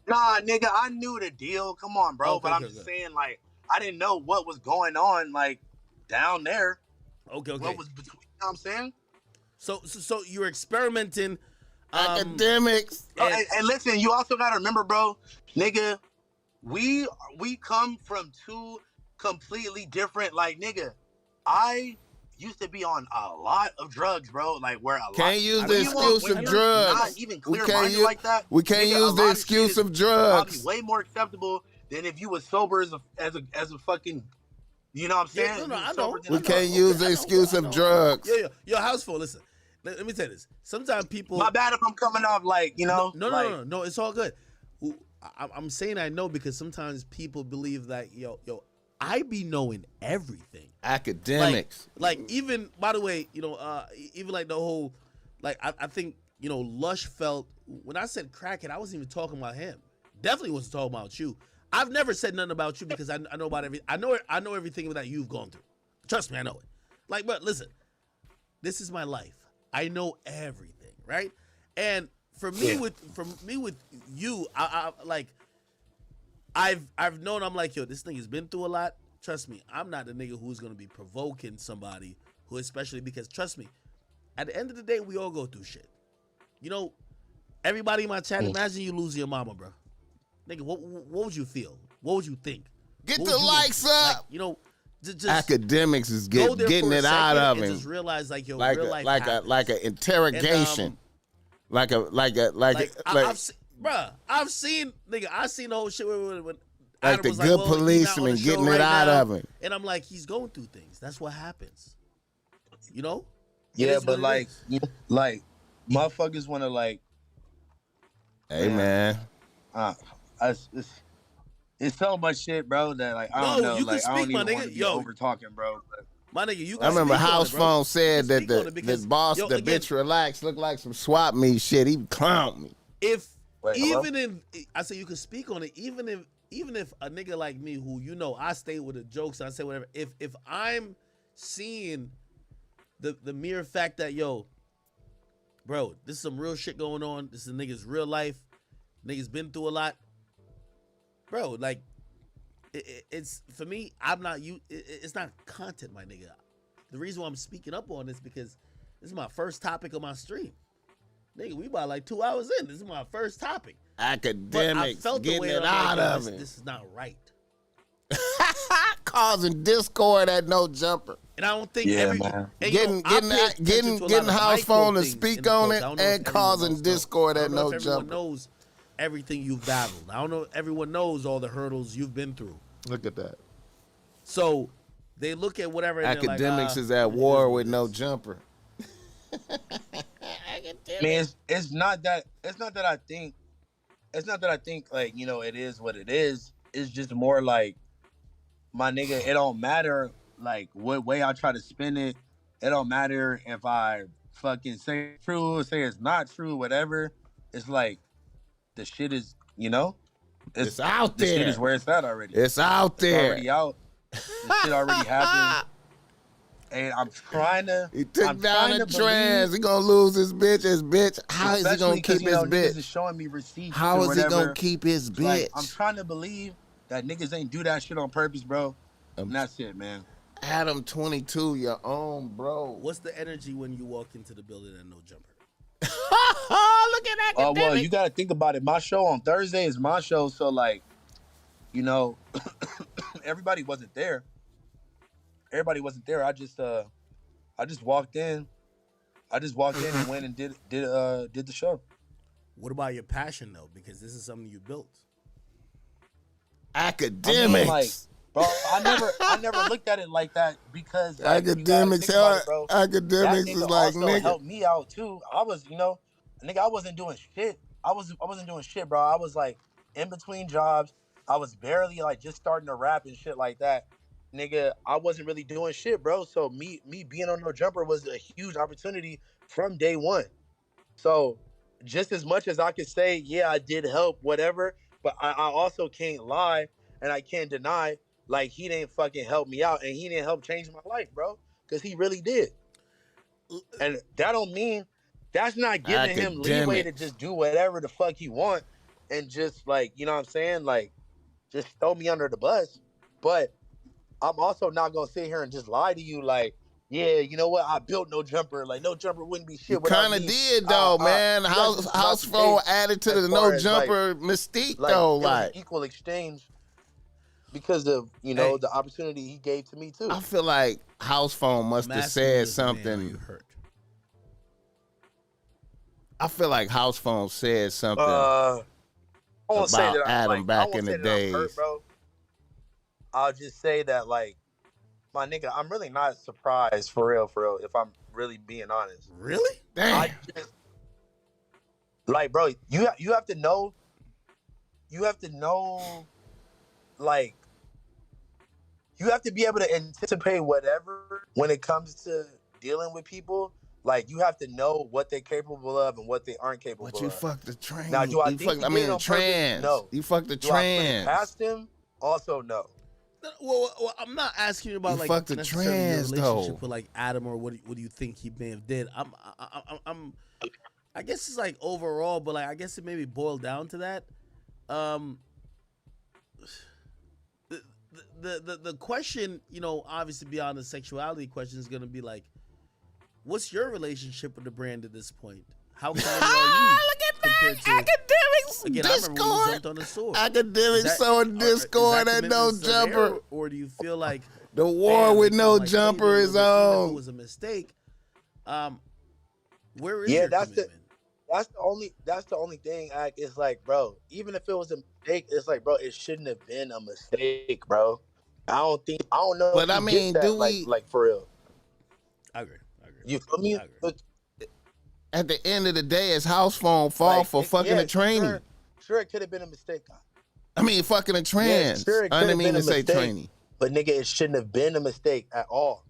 Nah, nigga, I knew the deal. Come on, bro. Okay, but I'm okay, just okay. saying, like, I didn't know what was going on, like, down there. Okay. What was between, you know what I'm saying? So you're experimenting. academics. Oh, and listen, you also gotta remember, bro, nigga, we come from two completely different, like, nigga, I used to be on a lot of drugs, bro. Like, where a lot. Can't use the when you want- excuse when of you're drugs. Not even We clear can't minded use- like that. we can't nigga, a use the lot excuse shit of is drugs. Probably way more acceptable than if you was sober as a fucking. You know what I'm saying? Yeah, no, You was I sober know. than We a- can't Okay, use the I know, excuse I of know. drugs. Yo, Housephone, listen. let me tell you this. Sometimes people. My bad if I'm coming off like, you know. No. It's all good. I'm saying I know because sometimes people believe that yo, I be knowing everything. Academics. Like even by the way, even like the whole, like I think Lush felt when I said crackhead, I wasn't even talking about him. Definitely wasn't talking about you. I've never said nothing about you because I know about I know everything that you've gone through. Trust me, I know it. Like, but listen, this is my life. I know everything, right? And for me with you, I've known I'm like, yo, this thing has been through a lot. Trust me, I'm not the nigga who's gonna be provoking somebody who, especially because trust me, at the end of the day, we all go through shit. Everybody in my chat, imagine you losing your mama, bro. Nigga, what would you feel? What would you think? Get the likes up. Like, just academics is getting it out of him. Just realize like real life like an interrogation. And, I've seen the whole shit when like Adam the good policeman getting it out of him. And I'm like, he's going through things. That's what happens. Yeah, but like motherfuckers want to like. Hey man. It's so much shit, bro, that like I don't know. You like can I don't speak, even want to be over talking, bro. But my nigga, you. I remember Housephone said that the boss, the bitch relaxed, looked like some swap meet shit. He clowned me. I say you can speak on it, even if a nigga like me who I stay with the jokes, I say whatever. If I'm seeing the mere fact that bro, this is some real shit going on. This is a nigga's real life. Niggas been through a lot. Bro, like, it's for me, it's not content, my nigga. The reason why I'm speaking up on this because this is my first topic of my stream. Nigga, we about like 2 hours in. This is my first topic. Academics getting it out of it. This is not right. Causing discord at No Jumper. And I don't think getting Housephone to speak on it and causing discord at No Jumper. Everyone knows everything you've battled. I don't know. Everyone knows all the hurdles you've been through. Look at that. So they look at whatever. Academics is at war with No Jumper. I mean, it's not that I think like it is what it is. It's just more like, my nigga, it don't matter like what way I try to spin it. It don't matter if I fucking say it's true, say it's not true, whatever. It's like the shit is, it's out there. The shit is where it's at already. It's out there. It's already out. The shit already happened. And I'm trying to. He took down a trans. He gonna lose his bitch. How is he gonna keep his bitch? Is showing me receipts. How is he gonna keep his bitch? Like, I'm trying to believe that niggas ain't do that shit on purpose, bro. And that's it, man. Adam 22, your own bro. What's the energy when you walk into the building at No Jumper? Look at that. Oh, well, you got to think about it. My show on Thursday is my show, so like, everybody wasn't there. I just walked in. And went and did the show. What about your passion though? Because this is something you built. Academics. I mean, like, bro, I never looked at it like that because like, academics is like, nigga, helped me out too. I was, nigga, I wasn't doing shit. I wasn't doing shit, bro. I was like in between jobs. I was barely like just starting to rap and shit like that. Nigga, I wasn't really doing shit, bro. So me being on No Jumper was a huge opportunity from day one. So just as much as I could say, yeah, I did help, whatever, but I also can't lie and I can't deny like he didn't fucking help me out and he didn't help change my life, bro. Because he really did. And that don't mean, that's not giving him leeway to just do whatever the fuck he want and just like, you know what I'm saying? Like, just throw me under the bus. But I'm also not gonna sit here and just lie to you like, yeah, you know what? I built No Jumper. Like No Jumper wouldn't be shit without me. Kind of did though, man. Housephone added to the No Jumper mystique though, like equal exchange because of the opportunity he gave to me too. I feel like Housephone must have said something. I feel like Housephone said something about Adam back in the days. I'll just say that, like, my nigga, I'm really not surprised for real, if I'm really being honest. Really? Damn. I just, like, bro, you have to know, like, you have to be able to anticipate whatever when it comes to dealing with people. Like, you have to know what they're capable of and what they aren't capable of. But you fucked the trans. Now, do I you think fucked, he I did mean, it the on purpose? trans. No. You fucked the Do I put it trans. past him? Also, no. Well, I'm not asking you about You like fucked the necessarily trans, your relationship though. with like Adam or what do you think he may have did. I guess it's like overall, but like I guess it maybe boiled down to that. The question, you know, obviously beyond the sexuality question is gonna be like, what's your relationship with the brand at this point? How committed are you? Look at compared that. to- Academics. Again, I remember when you Discord. jumped on the sword. Academics showing Discord and no jumper. Or do you feel like The war man, with they no kinda like jumper played it a is little bit, even if on. It was a mistake. Where is Yeah, your that's commitment? That's the only thing. It's like, bro, even if it was a mistake, it's like, bro, it shouldn't have been a mistake, bro. I don't know. But if I he mean, gets that, do we- like for real? I agree. You feel me? I agree. But, At the end of the day, it's Housephone fault like, for fucking a trainee. Sure, it could have been a mistake. I mean, fucking a trans. sure, it I could didn't have mean been to a say mistake. trainee. But nigga, it shouldn't have been a mistake at all.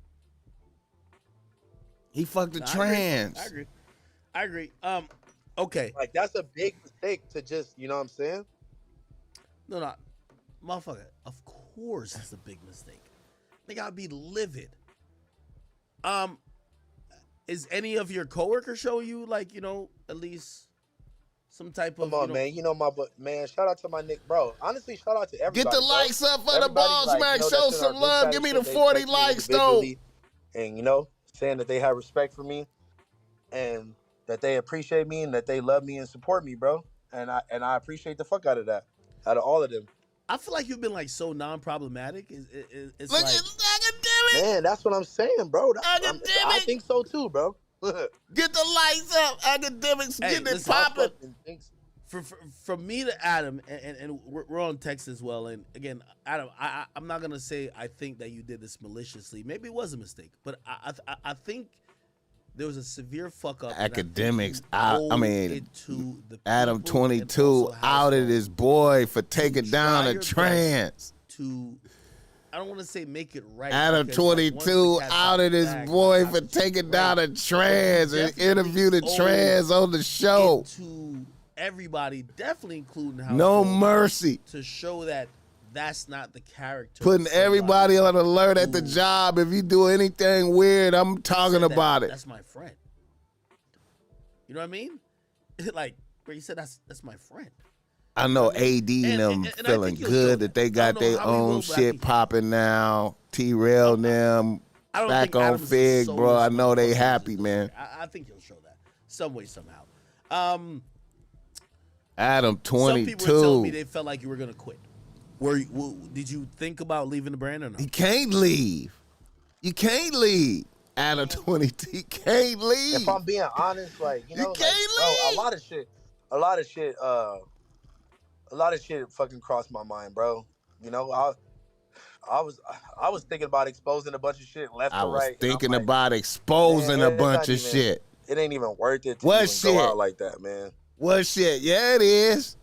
He fucked the No, trans. I agree. Okay. Like, that's a big mistake to just, you know what I'm saying? No, motherfucker. Of course, it's a big mistake. Nigga, I'd be livid. Is any of your coworkers showing you like, you know, at least some type of? Come on, you know, man. You know man. Shout out to my Nick, bro. Honestly, shout out to everybody. Get the bro. likes up for the Everybody, BossMack. like, you know, Show that's in some our group love. chat Give and me shit. the They 40 text me likes, though. individually, and you know, saying that they have respect for me, and that they appreciate me, and that they love me and support me, bro. And I appreciate the fuck out of that, out of all of them. I feel like you've been like so non-problematic. It's Look like, at academic. Man, that's what I'm saying, bro. I Academic. think so too, bro. Get the lights up. Academics Hey, getting it listen, popping. from me to Adam, and we're on text as well. And again, Adam, I'm not gonna say I think that you did this maliciously. Maybe it was a mistake, but I think there was a severe fuck up. Academics and I out. think I you mean, owe it to the Adam people and 22 also outed Housephone his boy for taking to down try a your trans. best to, I don't want to say make it right. Adam because, like, once 22 the cat's outed out his the bag, boy like, for taking down a trans and definitely interviewed a owe trans on the show. to everybody, definitely including No Housephone, mercy. to show that that's not the character. Putting of somebody everybody on alert at the who job. If you do anything weird, I'm talking said that about it. That's my friend. You know what I mean? Like where you said that's my friend. I know AD and them and I feeling think you'll show good that that. they I got don't know their how he will, own but I shit think- popping now. T-Rail and them I don't back think on Adam's Fig, the bro. I soulless know they motherfucker happy, he's a man. jerk. I think he'll show that some way somehow. Adam Some people were telling me 22. they felt like you were gonna quit. Did you think about leaving the brand or not? He can't leave. You can't leave. Adam 22. He can't leave. If I'm being honest, like, you know, like, can't bro, leave. a lot of shit fucking crossed my mind, bro. You know, I was thinking about exposing a bunch of shit left I and was right. and I'm thinking like, about exposing man, a it's bunch not of even- shit. It ain't even worth it to What even shit? go out like that, man. What shit? Yeah, it is.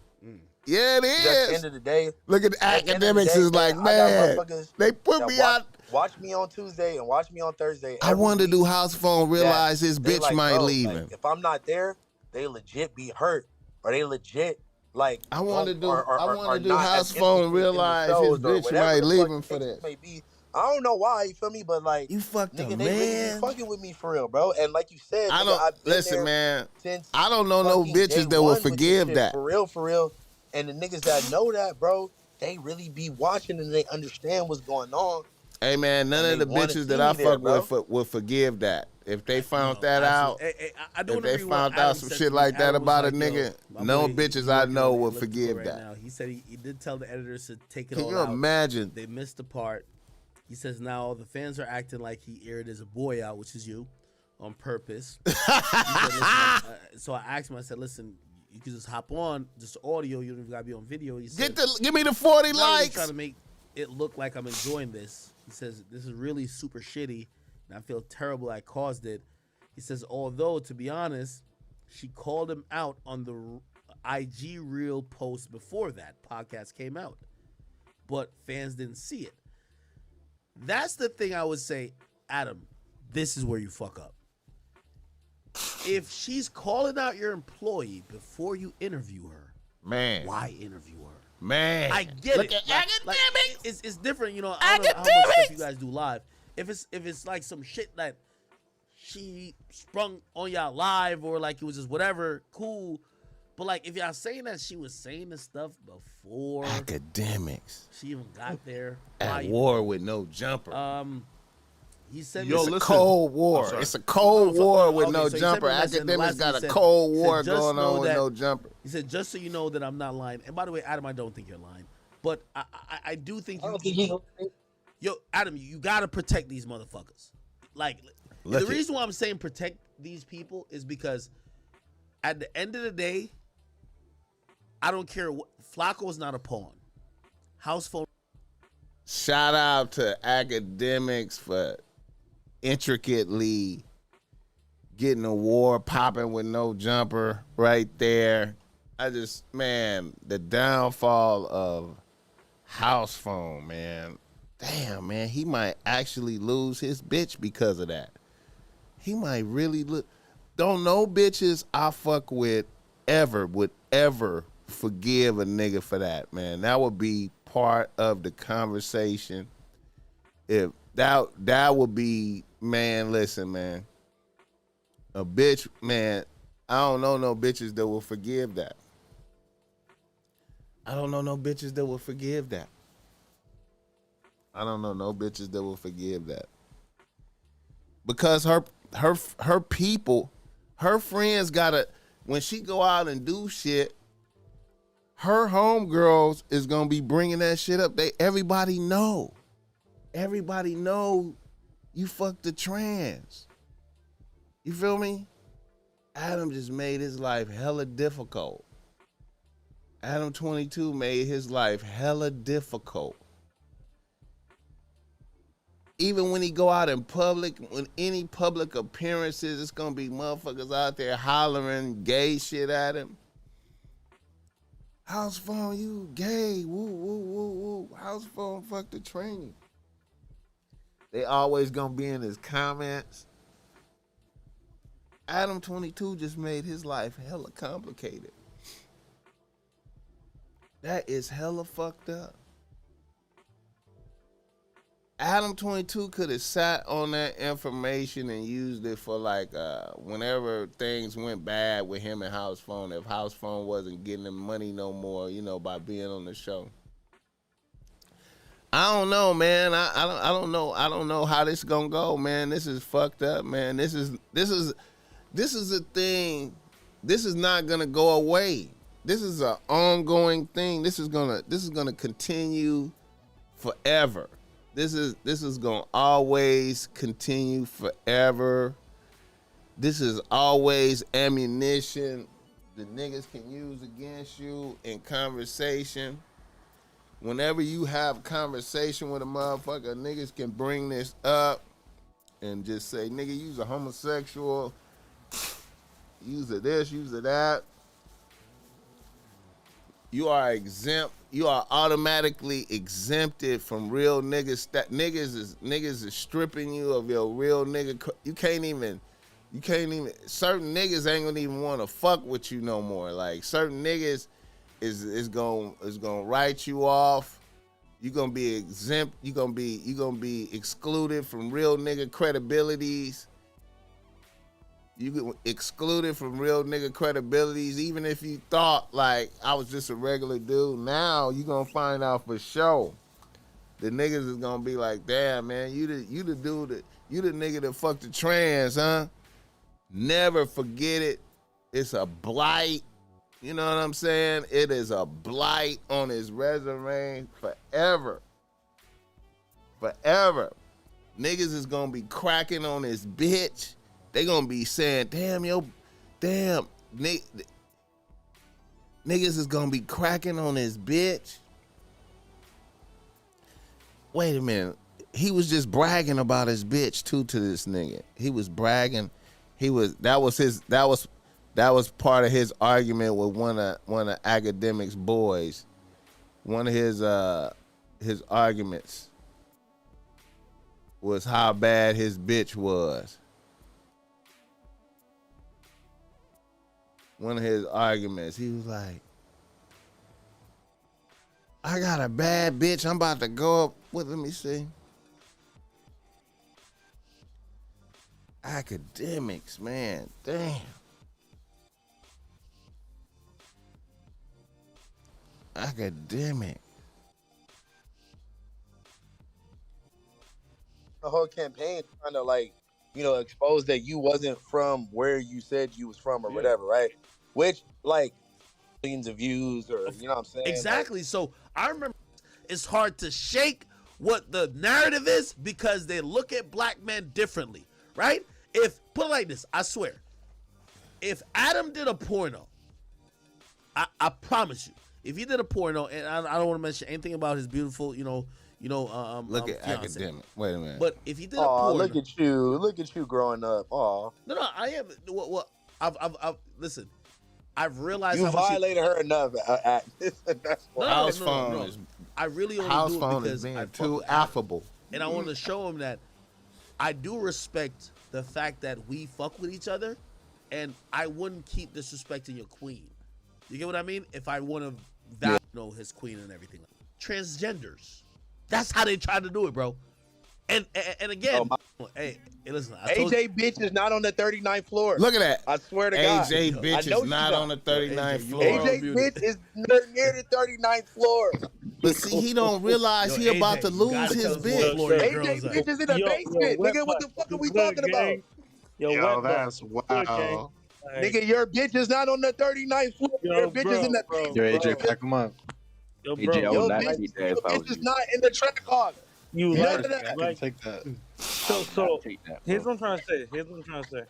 Yeah, it Because at the is. end of the day, Look at at the end of the academics day, is like, I got man, motherfuckers they put that me out. watch me on Tuesday and watch me on Thursday. I every wanted to do week Housephone realize his they bitch like, might bro, leave like, him. if I'm not there, they legit be hurt, or they legit like. I want to do. or I want to do not as Housephone interested in the realize his shows or bitch whatever might the leave fuck him for the case that. may be. I don't know why, you feel me, but like, You fucked nigga, a they really be man. fucking with me for real, bro. And like you said, I nigga, don't I've been listen, there man. since I don't know no fucking bitches day that will one with this forgive shit, that. for real. And the niggas that know that, bro, they really be watching and they understand what's going on. Hey man, none And of they the wanna bitches see that me I there, fuck bro. with will forgive that. If they found No, that out, absolutely. Hey, I don't if they agree with what found Adam out some said shit to me. like that Adam was about a like, yo, nigga, my no boy, bitches he's I working know on it. will He looking for forgive it right that. now. He said he did tell the editors to take it Can all you out. imagine? They missed the part. He says now the fans are acting like he aired as a boy out, which is you, on purpose. He said, listen, so I asked him. I said, "Listen, you can just hop on, just audio. You don't even gotta be on video." He said, Give me the 40 "I'm not really likes. trying to make it look like I'm enjoying this. He says, this is really super shitty, and I feel terrible I caused it. He says, although, to be honest, she called him out on the IG Reel post before that podcast came out, but fans didn't see it. That's the thing I would say, Adam, this is where you fuck up. If she's calling out your employee before you interview her, man, why interview her? Man, I get look it. At academics. It's different, you know. I don't know how much stuff you guys do live. If it's like some shit that she sprung on y'all live, or like it was just whatever, cool. But like if y'all saying that she was saying this stuff before academics, she even got there at war with no jumper. He said it's a cold war. It's a cold war with no jumper. Academics got a cold war going on with no jumper. He said, just so you know that I'm not lying. And by the way, Adam, I don't think you're lying. But I do think yo, Adam, you got to protect these motherfuckers. Like, the reason why I'm saying protect these people is because at the end of the day, I don't care what. Flacco is not a pawn. Housephone. Shout out to academics for intricately getting a war popping with no jumper right there. The downfall of Housephone, man. Damn, man, he might actually lose his bitch because of that. He might really don't know bitches I fuck with would ever forgive a nigga for that, man. That would be part of the conversation. If that would be, man, listen, man. A bitch, man, I don't know no bitches that will forgive that. I don't know no bitches that will forgive that. I don't know no bitches that will forgive that. Because her people, her friends gotta, when she go out and do shit, her homegirls is gonna be bringing that shit up. Everybody know. Everybody know you fucked the trans. You feel me? Adam just made his life hella difficult. Adam 22 made his life hella difficult. Even when he go out in public, when any public appearances, it's gonna be motherfuckers out there hollering gay shit at him. Housephone, you gay, woo, woo, woo, woo. Housephone, fuck the train. They always gonna be in his comments. Adam 22 just made his life hella complicated. That is hella fucked up. Adam 22 could have sat on that information and used it for like whenever things went bad with him and Housephone, if Housephone wasn't getting him money no more, you know, by being on the show. I don't know, man. I don't know how this is gonna go, man. This is fucked up, man. This is a thing. This is not gonna go away. This is an ongoing thing. This is gonna continue forever. This is gonna always continue forever. This is always ammunition the niggas can use against you in conversation. Whenever you have a conversation with a motherfucker, niggas can bring this up and just say, nigga, you's a homosexual, use of this, use of that. You are exempt. You are automatically exempted from real niggas. Niggas is stripping you of your real nigga. You can't even. Certain niggas ain't gonna even want to fuck with you no more. Like certain niggas is gonna write you off. You gonna be exempt. You gonna be excluded from real nigga credibilities. You get excluded from real nigga credibilities, even if you thought like I was just a regular dude. Now you gonna find out for sure. The niggas is gonna be like, damn man, you the dude you the nigga that fucked the trans, huh? Never forget it. It's a blight. You know what I'm saying? It is a blight on his resume forever. Forever. Niggas is gonna be cracking on his bitch. They gonna be saying, niggas is gonna be cracking on his bitch. Wait a minute. he was just bragging about his bitch too to this nigga. He was bragging. That was part of his argument with one of Academic's boys. One of his arguments was how bad his bitch was. One of his arguments, he was like, I got a bad bitch. I'm about to go up with, let me see. Academics, man. Damn. Academic. The whole campaign trying to like, expose that you wasn't from where you said you was from or whatever, right? Which like millions of views or you know what I'm saying? Exactly. So I remember it's hard to shake what the narrative is because they look at black men differently, right? If put it like this, I swear, if Adam did a porno, I promise you, if he did a porno, and I don't want to mention anything about his beautiful, look at fiance. Academic. Wait a minute. But if he did a porno, look at you growing up. Oh, no, I am. Well, I've listen. I've realized you how much violated her enough. That's why. Housephone is I really only Housephone do it is because being I fuck too with Adam. affable. And I want to show him that I do respect the fact that we fuck with each other, and I wouldn't keep disrespecting your queen. You get what I mean? If I want to value his queen and everything. Transgenders. That's how they try to do it, bro. And again, hey, listen. AJ bitch is not on the 39th floor. Look at that. I swear to God. AJ bitch is not on the 39th floor. AJ bitch is near the 39th floor. But see, he don't realize he about to lose his bitch. AJ bitch is in the basement. Nigga, what the fuck are we talking about? Yo, that's wow. Nigga, your bitch is not on the 39th floor. Your bitch is in the basement. Yo, AJ, pack him up. Yo, AJ, I would not eat that if I was bitch is you. not in the track hog. You None like of that. I can take that. So Take that, here's bro. what I'm trying to say.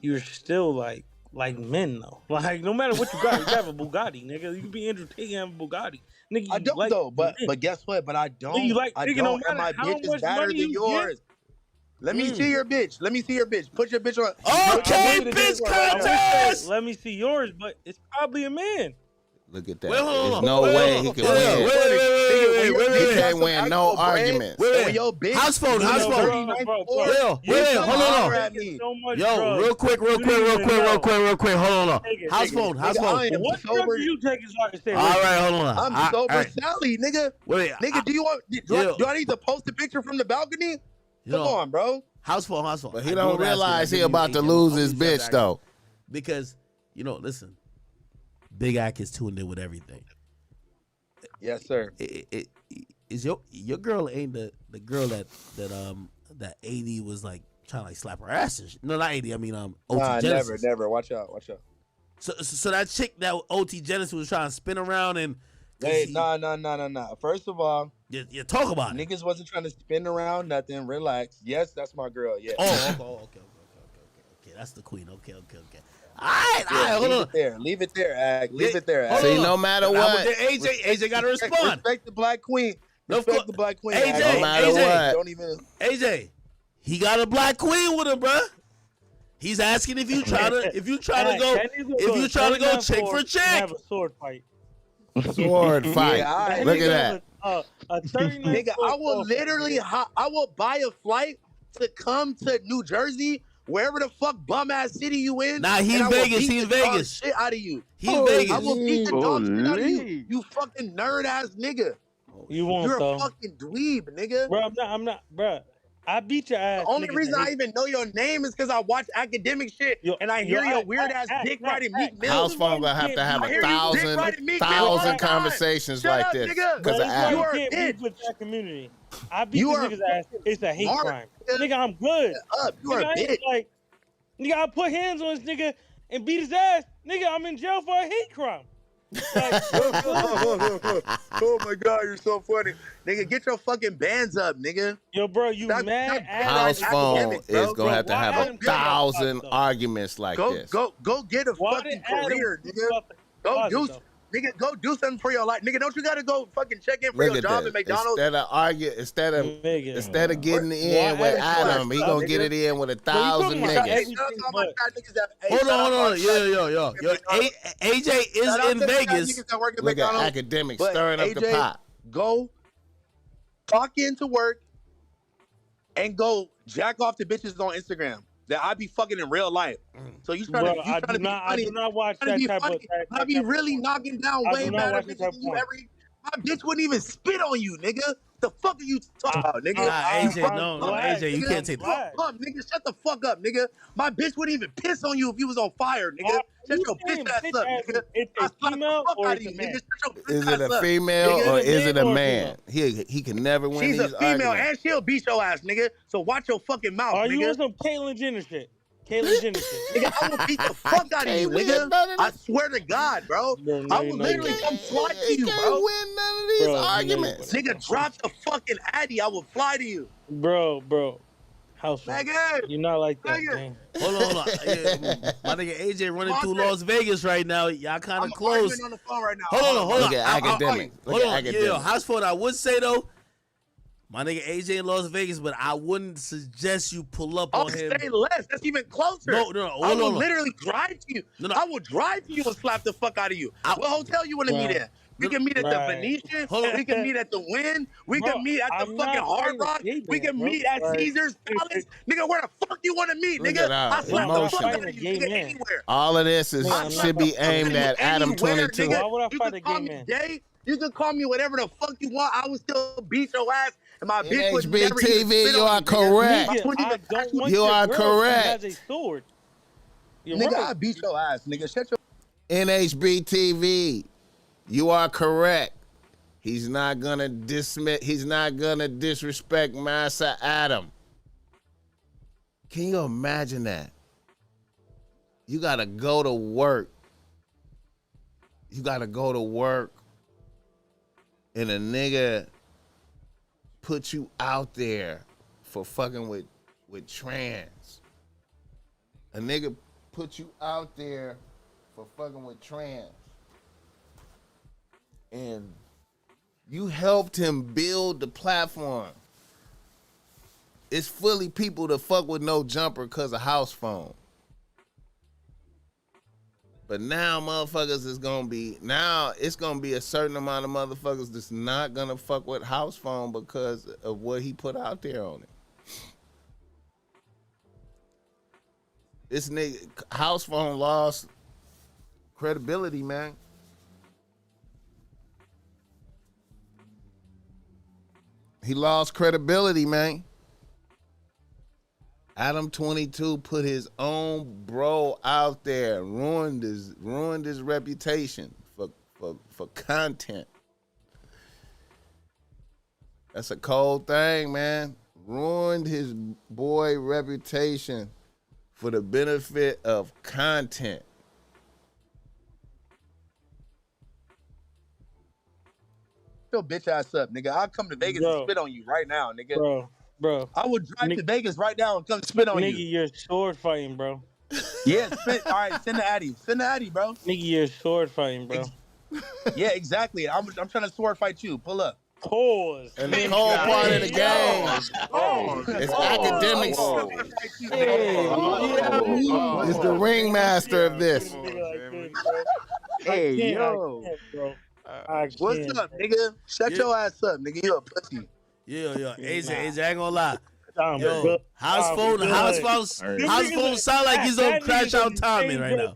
You're still like men though. Like no matter what you got, you have a Bugatti, nigga. You can be Andrew Tate and have a Bugatti, nigga. I don't like though, but men. guess what? But I don't. Nigga, you like, I nigga, don't. no And my matter how bitch is much better money than you yours. Let me see your bitch. Let me see your bitch. Put your bitch on. Okay, bitch contest. Let me see yours, but it's probably a man. Look at that. Wait, hold on, There's no way he can win. He can't win no arguments. Housephone. Hold on. Yo, real quick. Hold on. Housephone. What drug do you take so I can stay? All right, hold on. I'm sober Sally, nigga. Wait, Nigga, do I need to post a picture from the balcony? Come on, bro. Housephone. But he don't realize he about to lose his bitch though. Because listen, Big Ack is tuned in with everything. Yes, sir. Is your girl ain't the girl that AD was like trying to like slap her ass and shit. No, not AD. I mean OT Nah, Genesis. never. Watch out. So that chick that OT Genesis was trying to spin around and. Hey, nah. First of all, you talk about it. Niggas wasn't trying to spin around nothing. Relax. Yes, that's my girl. Yeah. Oh, okay. That's the queen. Okay. All right, hold on. Leave it there, Ag. Leave it there, Ag. See, no matter what, AJ got to respond. Respect the black queen. Respect the black queen. AJ, Ag. no matter what. Don't even. AJ, he got a black queen with him, bruh. He's asking if you try to go chick for chick. Have a sword fight. Sword fight. Yeah, Look at that. A 39 Nigga, I will buy a flight to come to New Jersey, wherever the fuck bum ass city you in. Nah, he's and I will Vegas. beat He's the dog Vegas. shit out of you. He's Vegas. I will beat the dog shit out of you. Holy. You fucking nerd ass nigga. You won't You're though. a fucking dweeb, nigga. Bro, I'm not, bro. I beat your ass. The only niggas reason hate I even know your name is because I watch academic shit and I hear your weird ass dick riding Meek Mill. Housephone gonna have to have I hear you dick riding Meek Mill all the thousand time. conversations Shut like up, this nigga. because of That's why Adam. You are you a can't beef bitch. with that community. I beat You this are nigga's ass. It's a hate smart, crime. nigga. Nigga, I'm good. Up. You are a Nigga, I ain't bitch. like, nigga, I put hands on this nigga and beat his ass. Nigga, I'm in jail for a hate crime. Like, Oh my God, you're so funny. Nigga, get your fucking bands up, nigga. yo, bro, you Stop- mad? stop ass Housephone academic, bro. is gonna have to Bro, have why a Adam care about 1,000 fuck, though? arguments like this. Go get a Why fucking did Adam career, talk nigga. about the Go closet, do. though? nigga, go do something for your life. Nigga, don't you gotta go fucking check in for Look your at job this. at McDonald's? Instead of getting in with Adam, he gonna get it in with 1,000 niggas. Hold on. Yo. AJ is in Vegas. Look at academics stirring up the pot. Go clock into work and go jack off to bitches on Instagram that I be fucking in real life. So you trying to be funny? I do not watch that type of. I be really knocking down way better bitches than you ever. My bitch wouldn't even spit on you, nigga. The fuck are you talking about, nigga? AJ, no, AJ, you can't take that. Nigga, shut the fuck up, nigga. My bitch wouldn't even piss on you if you was on fire, nigga. Shut your bitch ass up, nigga. It's a female or it's a man? Is it a female or is it a man? He can never win these arguments. She's a female and she'll beat your ass, nigga. So watch your fucking mouth, Are nigga. you on some Caitlyn Jenner shit? Caitlyn Jenner shit. Nigga, I will beat the fuck out of you, nigga. I swear to God, bro. I will literally come fly to you, bro. You can't win none of these arguments. Nigga, drop the fucking Addy. I will fly to you. Bro. Housephone. You're not like that, man. Hold on. Yeah, my nigga AJ running through Las Vegas right now. Y'all kind of close. On the phone right now. Hold on. Look at academics. Hold on. Yeah, Housephone, I would say, though, my nigga AJ in Las Vegas, but I wouldn't suggest you pull up on him. I'll say less. That's even closer. No. I will literally drive to you. I will drive to you and slap the fuck out of you. What hotel you want to meet in? We can meet at the Venetian. We can meet at the Wynn. We can meet at the fucking Hard Rock. We can meet at Caesar's Palace. Nigga, where the fuck you want to meet, nigga? I slap the fuck out of you, nigga, anywhere. All of this should be aimed at Adam 22. Why would I fight a gay man? You can call me whatever the fuck you want. I will still beat your ass. And my bitch would HB never even TV, spit you on are me, correct. nigga. You are correct. Has a sword. Nigga, I beat your ass, nigga. Shut your. NHB TV, you are correct. He's not gonna disrespect Massa Adam. Can you imagine that? You gotta go to work. And a nigga put you out there for fucking with trans. A nigga put you out there for fucking with trans. And you helped him build the platform. It's fully people that fuck with no jumper because of Housephone. But now motherfuckers it's gonna be a certain amount of motherfuckers that's not gonna fuck with Housephone because of what he put out there on it. This nigga Housephone lost credibility, man. He lost credibility, man. Adam 22 put his own bro out there, ruined his reputation for content. That's a cold thing, man. Ruined his boy reputation for the benefit of content. Your bitch ass up, nigga. I'll come to Vegas and spit on you right now, nigga. Bro. I would drive to Vegas right now and come spit on you. Nigga, you're sword fighting, bro. Yeah, spit. All right, send the Addy. Send the Addy, bro. Nigga, you're sword fighting, bro. Yeah, exactly. I'm trying to sword fight you. Pull up. Pause. And the cold part of the game is academics. Is the ringmaster of this. Hey, yo. What's up, nigga? Shut your ass up, nigga. You a pussy. Yeah. AJ, I ain't gonna lie. Yo, Housephone sound like he's on crash out timing right now.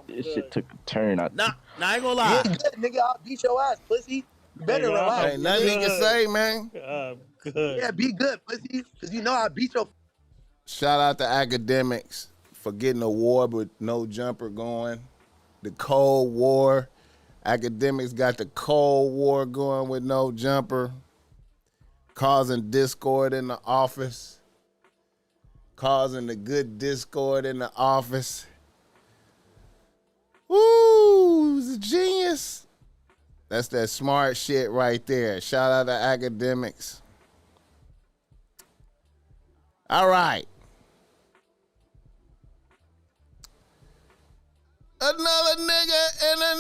This shit took a turn. Nah, I ain't gonna lie. Yeah, nigga, I'll beat your ass, pussy. You better relax. Ain't nothing he can say, man. Good. Yeah, be good, pussy. Because you know I beat your. Shout out to academics for getting a war with no jumper going. The Cold War. Academics got the Cold War going with no jumper. Causing discord in the office. Causing the good discord in the office. Woo, he's a genius. That's that smart shit right there. Shout out to academics. All right. Another nigga in the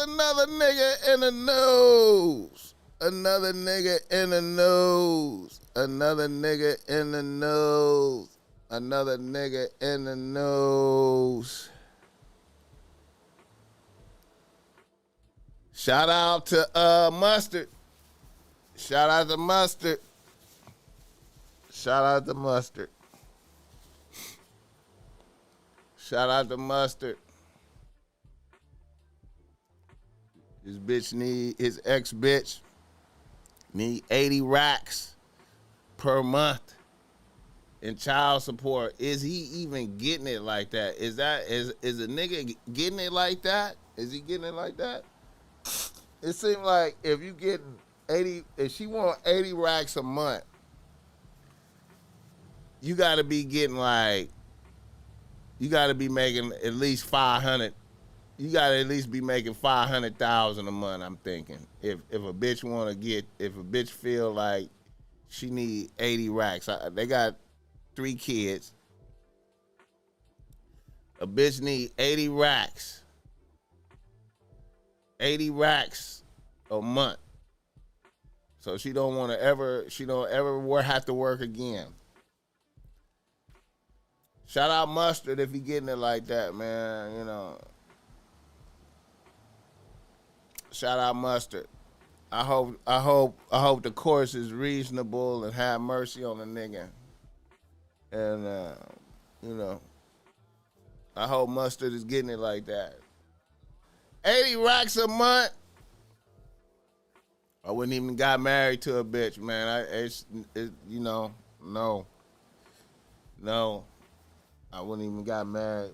another nigga in the news. Another nigga in the news. Another nigga in the news. Another nigga in the news. Shout out to Mustard. Shout out to Mustard. Shout out to Mustard. Shout out to Mustard. His ex-bitch need 80 racks per month in child support. Is he even getting it like that? Is a nigga getting it like that? Is he getting it like that? It seems like if you getting 80, if she want 80 racks a month, you gotta be getting like, you gotta be making at least 500. You gotta at least be making 500,000 a month. I'm thinking if a bitch wanna get, if a bitch feel like she need 80 racks, they got 3 kids. A bitch need 80 racks. 80 racks a month. So she don't ever have to work again. Shout out Mustard if he getting it like that, man. You know. Shout out Mustard. I hope the course is reasonable and have mercy on the nigga. And you know, I hope Mustard is getting it like that. 80 racks a month. I wouldn't even got married to a bitch, man. You know, no. I wouldn't even got married.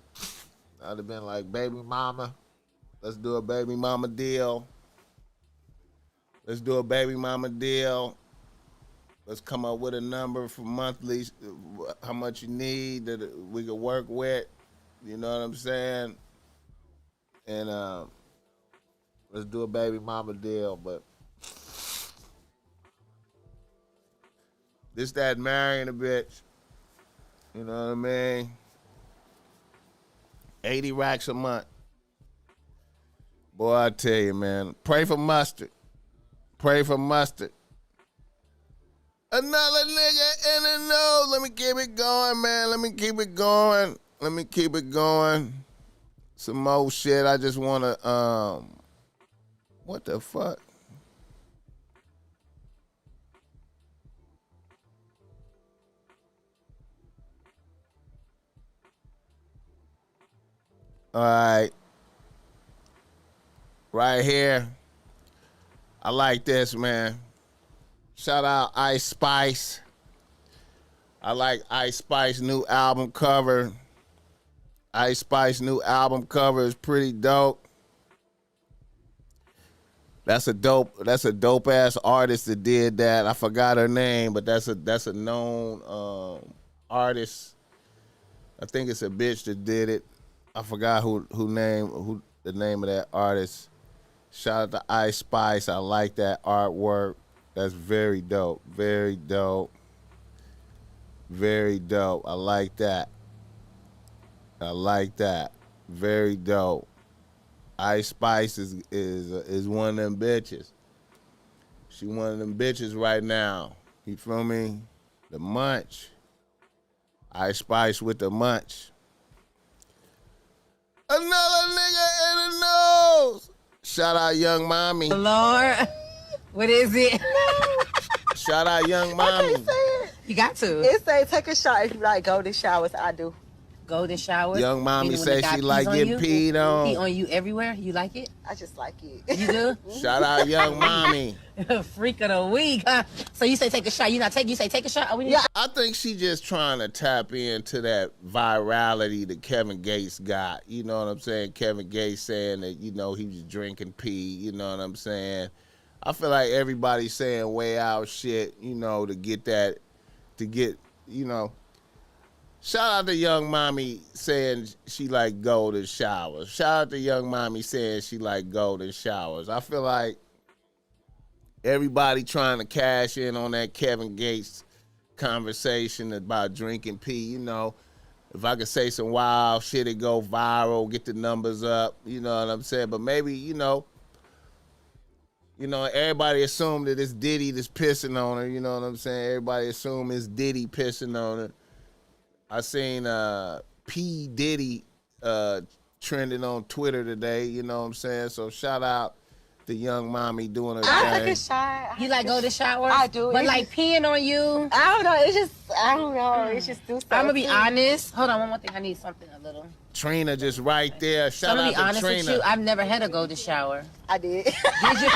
I'd have been like, baby mama, let's do a baby mama deal. Let's do a baby mama deal. Let's come up with a number for monthly, how much you need that we could work with. You know what I'm saying? And let's do a baby mama deal. But this, that marrying a bitch. You know what I mean? 80 racks a month. Boy, I tell you, man. Pray for Mustard. Pray for Mustard. Another nigga in the know. Let me keep it going, man. Let me keep it going. Some more shit. I just want to, what the fuck? All right. Right here. I like this, man. Shout out Ice Spice. I like Ice Spice new album cover. Ice Spice new album cover is pretty dope. That's a dope ass artist that did that. I forgot her name, but that's a known artist. I think it's a bitch that did it. I forgot who the name of that artist. Shout out to Ice Spice. I like that artwork. That's very dope. Very dope. Very dope. I like that. I like that. Very dope. Ice Spice is one of them bitches. She one of them bitches right now. You feel me? The munch. Ice Spice with the munch. Another nigga in the nose. Shout out Young Mommy. Lord, what is it? Shout out Young Mommy. You got to. It say take a shot if you like golden showers. I do. Golden shower. Young Mommy say she like getting peed on. Pee on you everywhere. You like it? I just like it. You do? Shout out Young Mommy. Freak of the week. So you say take a shot. You not take. You say take a shot. Yeah, I think she just trying to tap into that virality that Kevin Gates got. You know what I'm saying? Kevin Gates saying that, you know, he was drinking pee. You know what I'm saying? I feel like everybody's saying way out shit, you know, to get, you know. Shout out to Young Mommy saying she like golden showers. Shout out to Young Mommy saying she like golden showers. I feel like everybody trying to cash in on that Kevin Gates conversation about drinking pee. You know, if I could say some wild shit, it go viral, get the numbers up. You know what I'm saying? But maybe, you know, You know, everybody assumed that it's Diddy that's pissing on her. You know what I'm saying? Everybody assumed it's Diddy pissing on her. I seen P. Diddy trending on Twitter today. You know what I'm saying? So shout out to young mommy doing her I took thing. a shot. You like go to shower? I do. But like peeing on you? I don't know. It's just, I don't know. It's just do something. I'm gonna be honest. Hold on, one more thing. I need something a little. Trina just right there. Shout I'm gonna out be to honest Trina. with you. I've never had a golden shower. I did. Did you?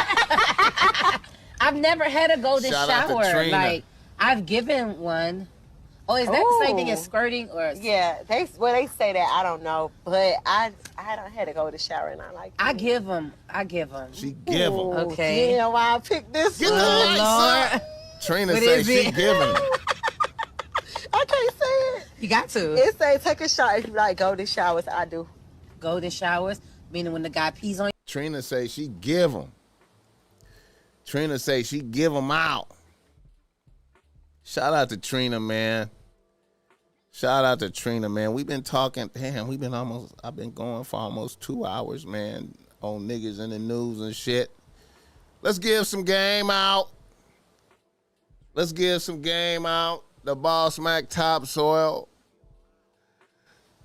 I've never had a golden Shout out to shower. Trina. Like I've given one. Oh, is that the same thing as squirting or? Yeah, they say that. I don't know, but I don't had to go to shower and I like. I give them. She give them. Okay. You know why I picked this Get one? the lights Lord. up. Trina What say is she it? giving them. I can't say it. You got to. It say take a shot if you like golden showers. I do. Golden showers, meaning when the guy pees on you. Trina say she give them. Trina say she give them out. Shout out to Trina, man. Shout out to Trina, man. We've been talking. Damn, I've been going for almost 2 hours, man, on niggas in the news and shit. Let's give some game out. Let's give some game out. The BossMack Topsoil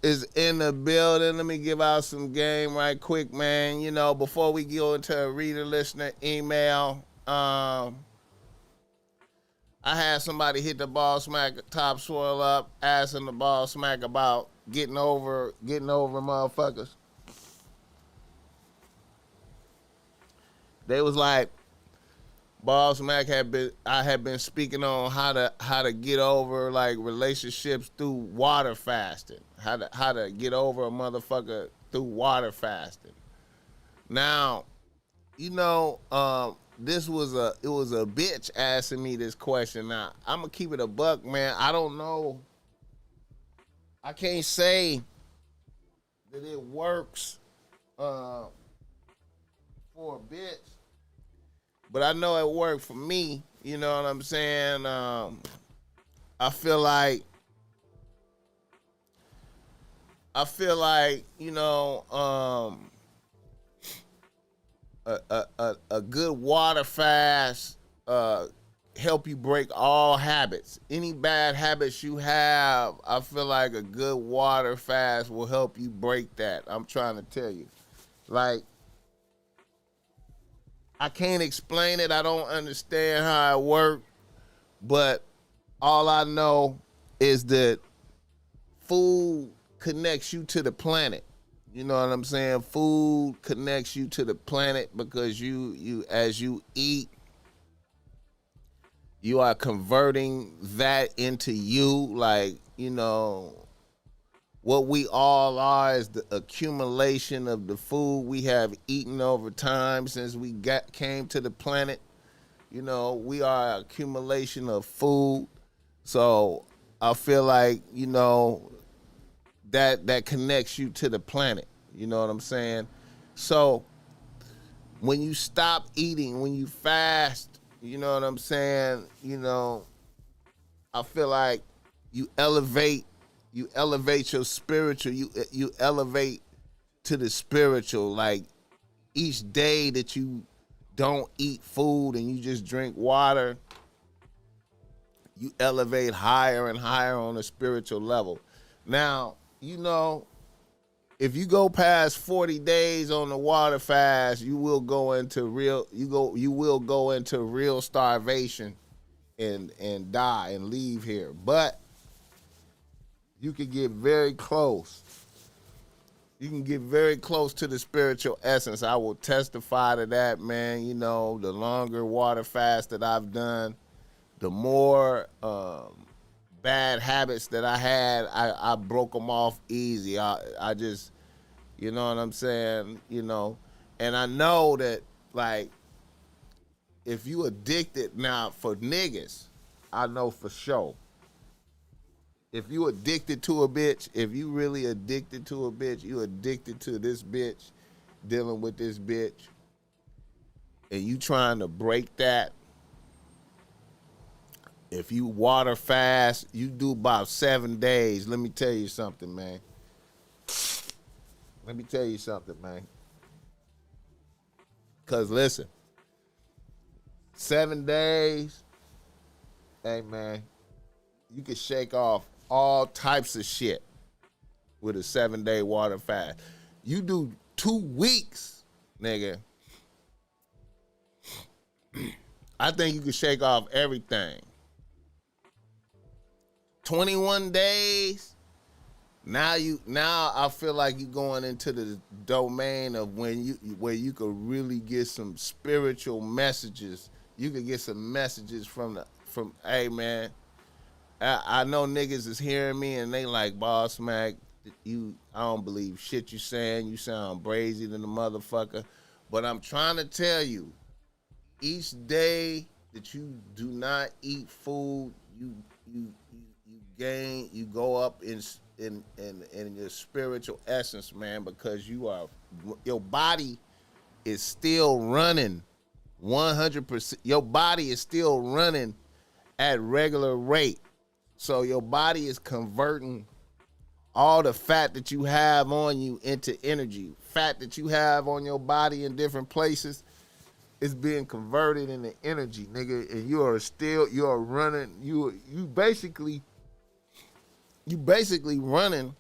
is in the building. Let me give out some game right quick, man. You know, before we go into a reader listener email, I had somebody hit the BossMack Topsoil up, asking the BossMack about getting over motherfuckers. They was like, BossMack I had been speaking on how to get over like relationships through water fasting. How to get over a motherfucker through water fasting. Now, you know, it was a bitch asking me this question. Now, I'm gonna keep it a buck, man. I don't know. I can't say that it works for a bitch. But I know it worked for me. You know what I'm saying? I feel like, you know, a good water fast help you break all habits. Any bad habits you have, I feel like a good water fast will help you break that. I'm trying to tell you. Like, I can't explain it. I don't understand how it works. But all I know is that food connects you to the planet. You know what I'm saying? Food connects you to the planet because you as you eat, you are converting that into you. Like, you know, what we all are is the accumulation of the food we have eaten over time since we came to the planet. You know, we are an accumulation of food. So I feel like, you know, that connects you to the planet. You know what I'm saying? So when you stop eating, when you fast, you know what I'm saying? You know, I feel like you elevate your spiritual, you elevate to the spiritual. Like each day that you don't eat food and you just drink water, you elevate higher and higher on a spiritual level. Now, you know, if you go past 40 days on the water fast, you will go into real starvation and die and leave here. But you can get very close. You can get very close to the spiritual essence. I will testify to that, man. You know, the longer water fast that I've done, the more bad habits that I had, I broke them off easy. I just, you know what I'm saying? You know, and I know that, like, if you addicted, now for niggas, I know for sure. If you addicted to a bitch, if you really addicted to a bitch, you addicted to this bitch, dealing with this bitch, and you trying to break that, if you water fast, you do about 7 days. Let me tell you something, man. Let me tell you something, man. Because listen, 7 days. Hey, man, you can shake off all types of shit with a 7-day water fast. You do 2 weeks, nigga. I think you can shake off everything. 21 days. Now I feel like you're going into the domain of where you could really get some spiritual messages. You could get some messages from hey man, I know niggas is hearing me and they like, BossMack, I don't believe shit you saying. You sound brazy than the motherfucker. But I'm trying to tell you, each day that you do not eat food, you gain, you go up in your spiritual essence, man, because your body is still running 100%. Your body is still running at regular rate. So your body is converting all the fat that you have on you into energy. Fat that you have on your body in different places is being converted into energy, nigga. And you are running, you basically running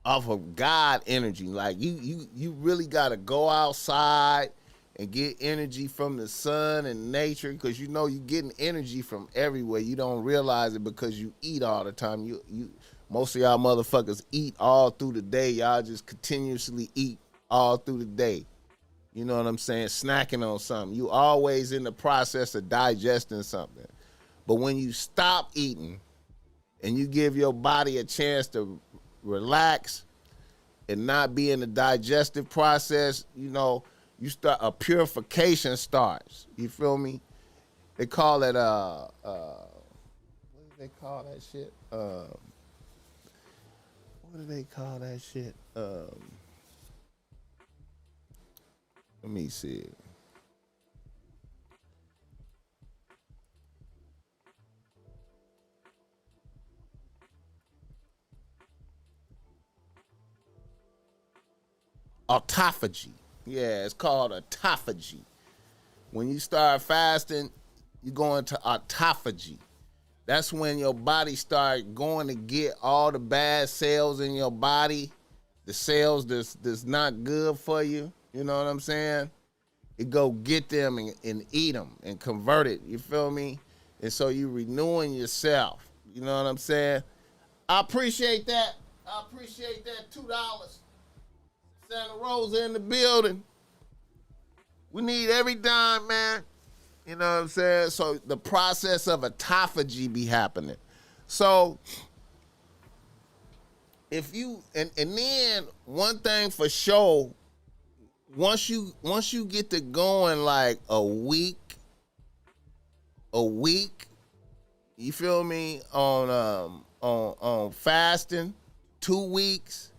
off of God energy. Like you really gotta go outside and get energy from the sun and nature, because you know you're getting energy from everywhere. You don't realize it because you eat all the time. Most of y'all motherfuckers eat all through the day. Y'all just continuously eat all through the day. You know what I'm saying? Snacking on something. You always in the process of digesting something. But when you stop eating and you give your body a chance to relax and not be in the digestive process, you know, you start, a purification starts. You feel me? They call it what do they call that shit? What do they call that shit? Let me see. Autophagy. Yeah, it's called autophagy. When you start fasting, you go into autophagy. That's when your body start going to get all the bad cells in your body, the cells that's not good for you. You know what I'm saying? It go get them and eat them and convert it. You feel me? And so you renewing yourself. You know what I'm saying? I appreciate that. I appreciate that. $2. Santa Rosa in the building. We need every dime, man. You know what I'm saying? So the process of autophagy be happening. So if you and then one thing for sure, once you get to going like a week, you feel me, on fasting, 2 weeks,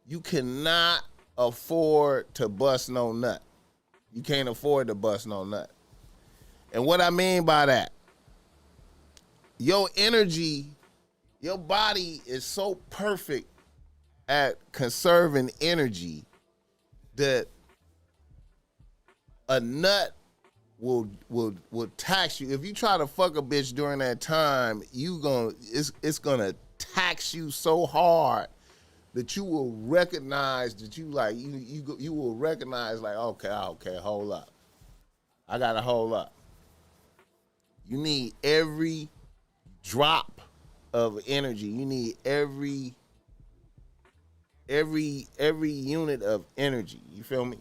you cannot afford to bust no nut. You can't afford to bust no nut. And what I mean by that, your energy, your body is so perfect at conserving energy that a nut will tax you. If you try to fuck a bitch during that time, it's gonna tax you so hard that you will recognize that you will recognize like, okay, hold up. I gotta hold up. You need every drop of energy. You need every unit of energy. You feel me?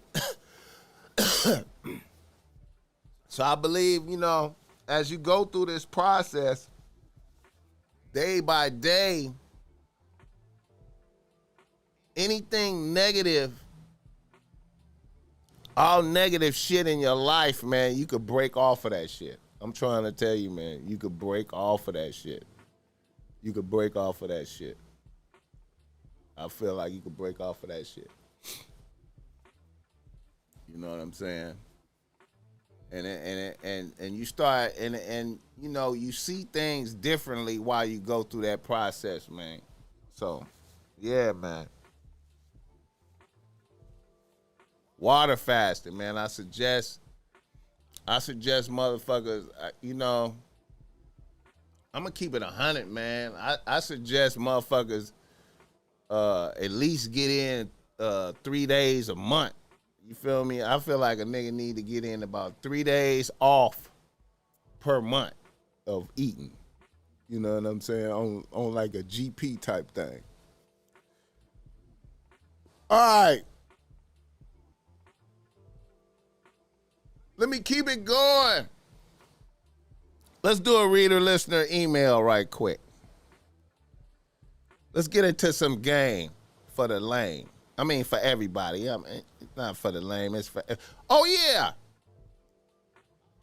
So I believe, you know, as you go through this process, day by day, anything negative, all negative shit in your life, man, you could break off of that shit. I'm trying to tell you, man, you could break off of that shit. You could break off of that shit. I feel like you could break off of that shit. You know what I'm saying? And you start and you know, you see things differently while you go through that process, man. So, yeah, man. Water fasting, man. I suggest I suggest motherfuckers, you know, I'm gonna keep it 100, man. I suggest motherfuckers at least get in 3 days a month. You feel me? I feel like a nigga need to get in about 3 days off per month of eating. You know what I'm saying? On like a GP type thing. All right. Let me keep it going. Let's do a reader-listener email right quick. Let's get into some game for the lame. I mean, for everybody. I mean, it's not for the lame. It's for... Oh, yeah.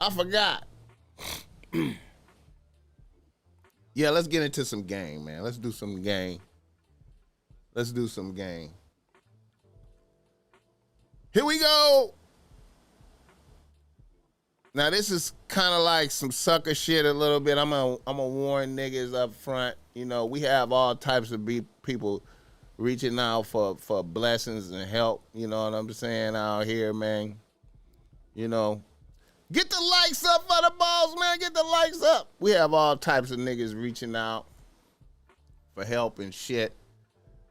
I forgot. Yeah, let's get into some game, man. Let's do some game. Let's do some game. Here we go. Now, this is kind of like some sucker shit a little bit. I'm gonna warn niggas up front. You know, we have all types of people reaching out for blessings and help. You know what I'm saying out here, man. You know, get the likes up for the balls, man. Get the likes up. We have all types of niggas reaching out for help and shit.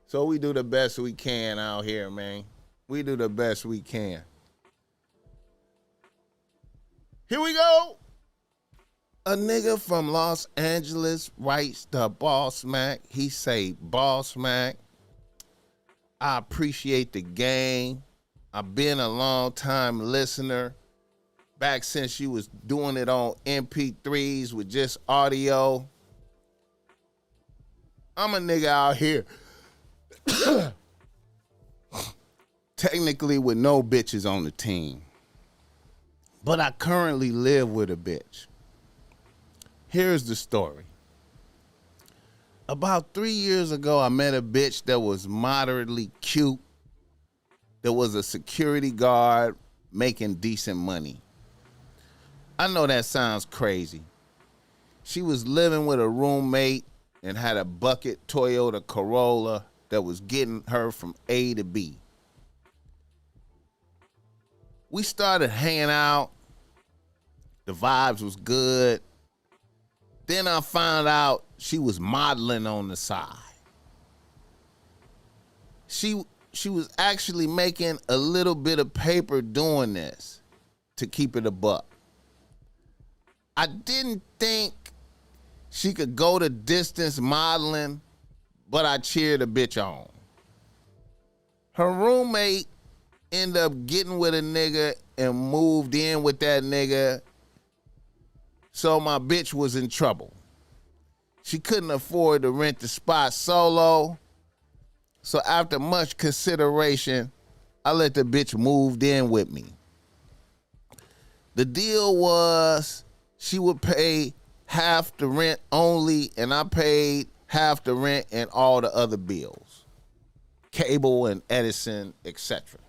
So we do the best we can out here, man. We do the best we can. Here we go. A nigga from Los Angeles writes to BossMack. He say, BossMack, I appreciate the game. I've been a long time listener. Back since you was doing it on MP3s with just audio. I'm a nigga out here. Technically with no bitches on the team. But I currently live with a bitch. Here's the story. About 3 years ago, I met a bitch that was moderately cute. That was a security guard making decent money. I know that sounds crazy. She was living with a roommate and had a bucket Toyota Corolla that was getting her from A to B. We started hanging out. The vibes was good. Then I found out she was modeling on the side. She was actually making a little bit of paper doing this, to keep it a buck. I didn't think she could go the distance modeling, but I cheered a bitch on. Her roommate ended up getting with a nigga and moved in with that nigga. So my bitch was in trouble. She couldn't afford to rent the spot solo. So after much consideration, I let the bitch move in with me. The deal was she would pay half the rent only, and I paid half the rent and all the other bills. Cable and Edison, etc.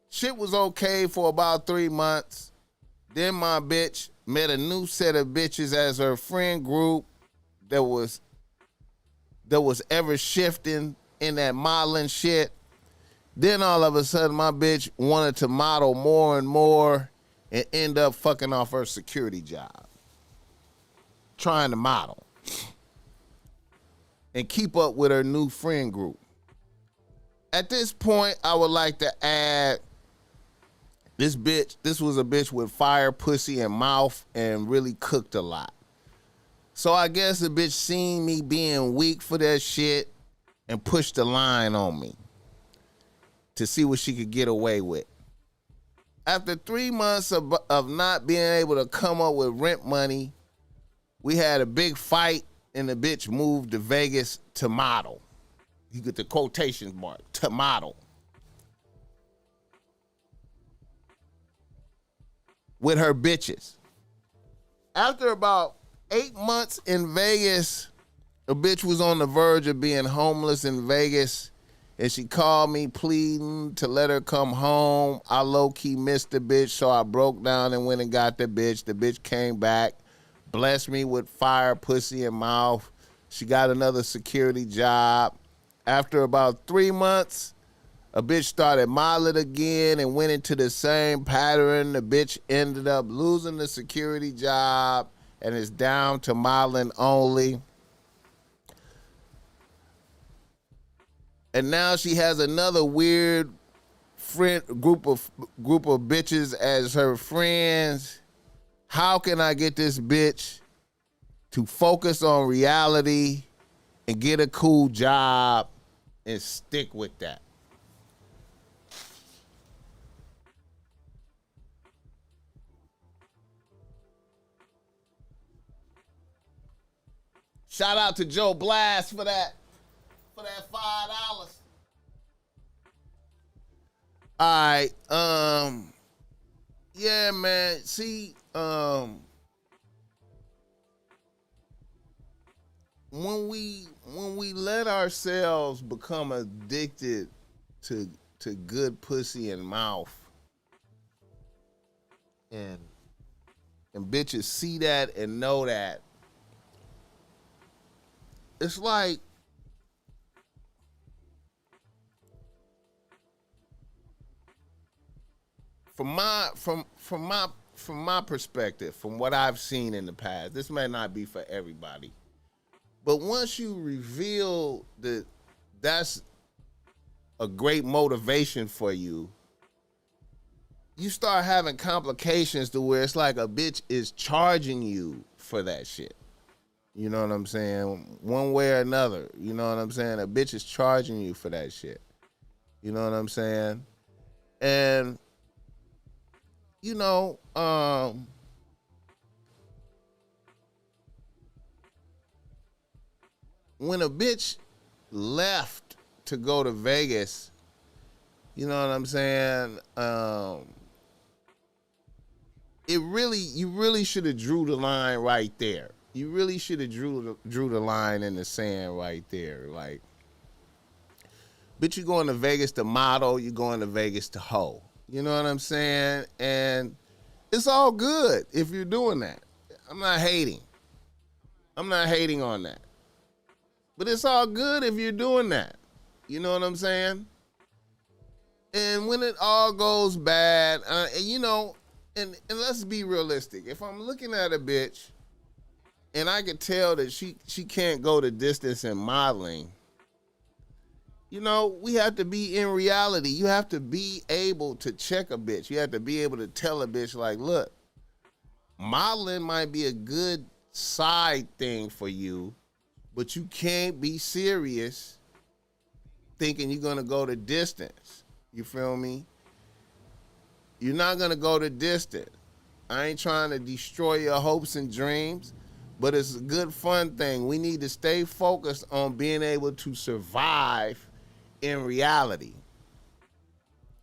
Shit was okay for about 3 months. Then my bitch met a new set of bitches as her friend group that was ever shifting in that modeling shit. Then all of a sudden my bitch wanted to model more and more and end up fucking off her security job. Trying to model. And keep up with her new friend group. At this point, I would like to add this was a bitch with fire, pussy, and mouth and really cooked a lot. So I guess the bitch seen me being weak for that shit and pushed the line on me to see what she could get away with. After 3 months of not being able to come up with rent money, we had a big fight and the bitch moved to Vegas to model. You get the quotation mark, to model. With her bitches. After about 8 months in Vegas, the bitch was on the verge of being homeless in Vegas, and she called me pleading to let her come home. I low-key missed the bitch, so I broke down and went and got the bitch. The bitch came back, blessed me with fire, pussy, and mouth. She got another security job. After about 3 months, A bitch started modeling again and went into the same pattern. The bitch ended up losing the security job and is down to modeling only. And now she has another weird group of bitches as her friends. How can I get this bitch to focus on reality and get a cool job and stick with that? Shout out to Joe Blast for that $5. All right, yeah, man. See, when we let ourselves become addicted to good pussy and mouth, and bitches see that and know that, it's like from my perspective, from what I've seen in the past, this may not be for everybody, but once you reveal that that's a great motivation for you, you start having complications to where it's like a bitch is charging you for that shit. You know what I'm saying? One way or another. You know what I'm saying? A bitch is charging you for that shit. You know what I'm saying? And, you know, when a bitch left to go to Vegas, you know what I'm saying? You really should have drew the line right there. You really should have drew the line in the sand right there. Like, bitch, you going to Vegas to model, you going to Vegas to hoe. You know what I'm saying? And it's all good if you're doing that. I'm not hating. I'm not hating on that. But it's all good if you're doing that. You know what I'm saying? And when it all goes bad, and you know, and let's be realistic. If I'm looking at a bitch and I can tell that she can't go the distance in modeling, you know, we have to be in reality. You have to be able to check a bitch. You have to be able to tell a bitch, like, look, modeling might be a good side thing for you, but you can't be serious thinking you're going to go the distance. You feel me? You're not going to go the distance. I ain't trying to destroy your hopes and dreams, but it's a good fun thing. We need to stay focused on being able to survive in reality.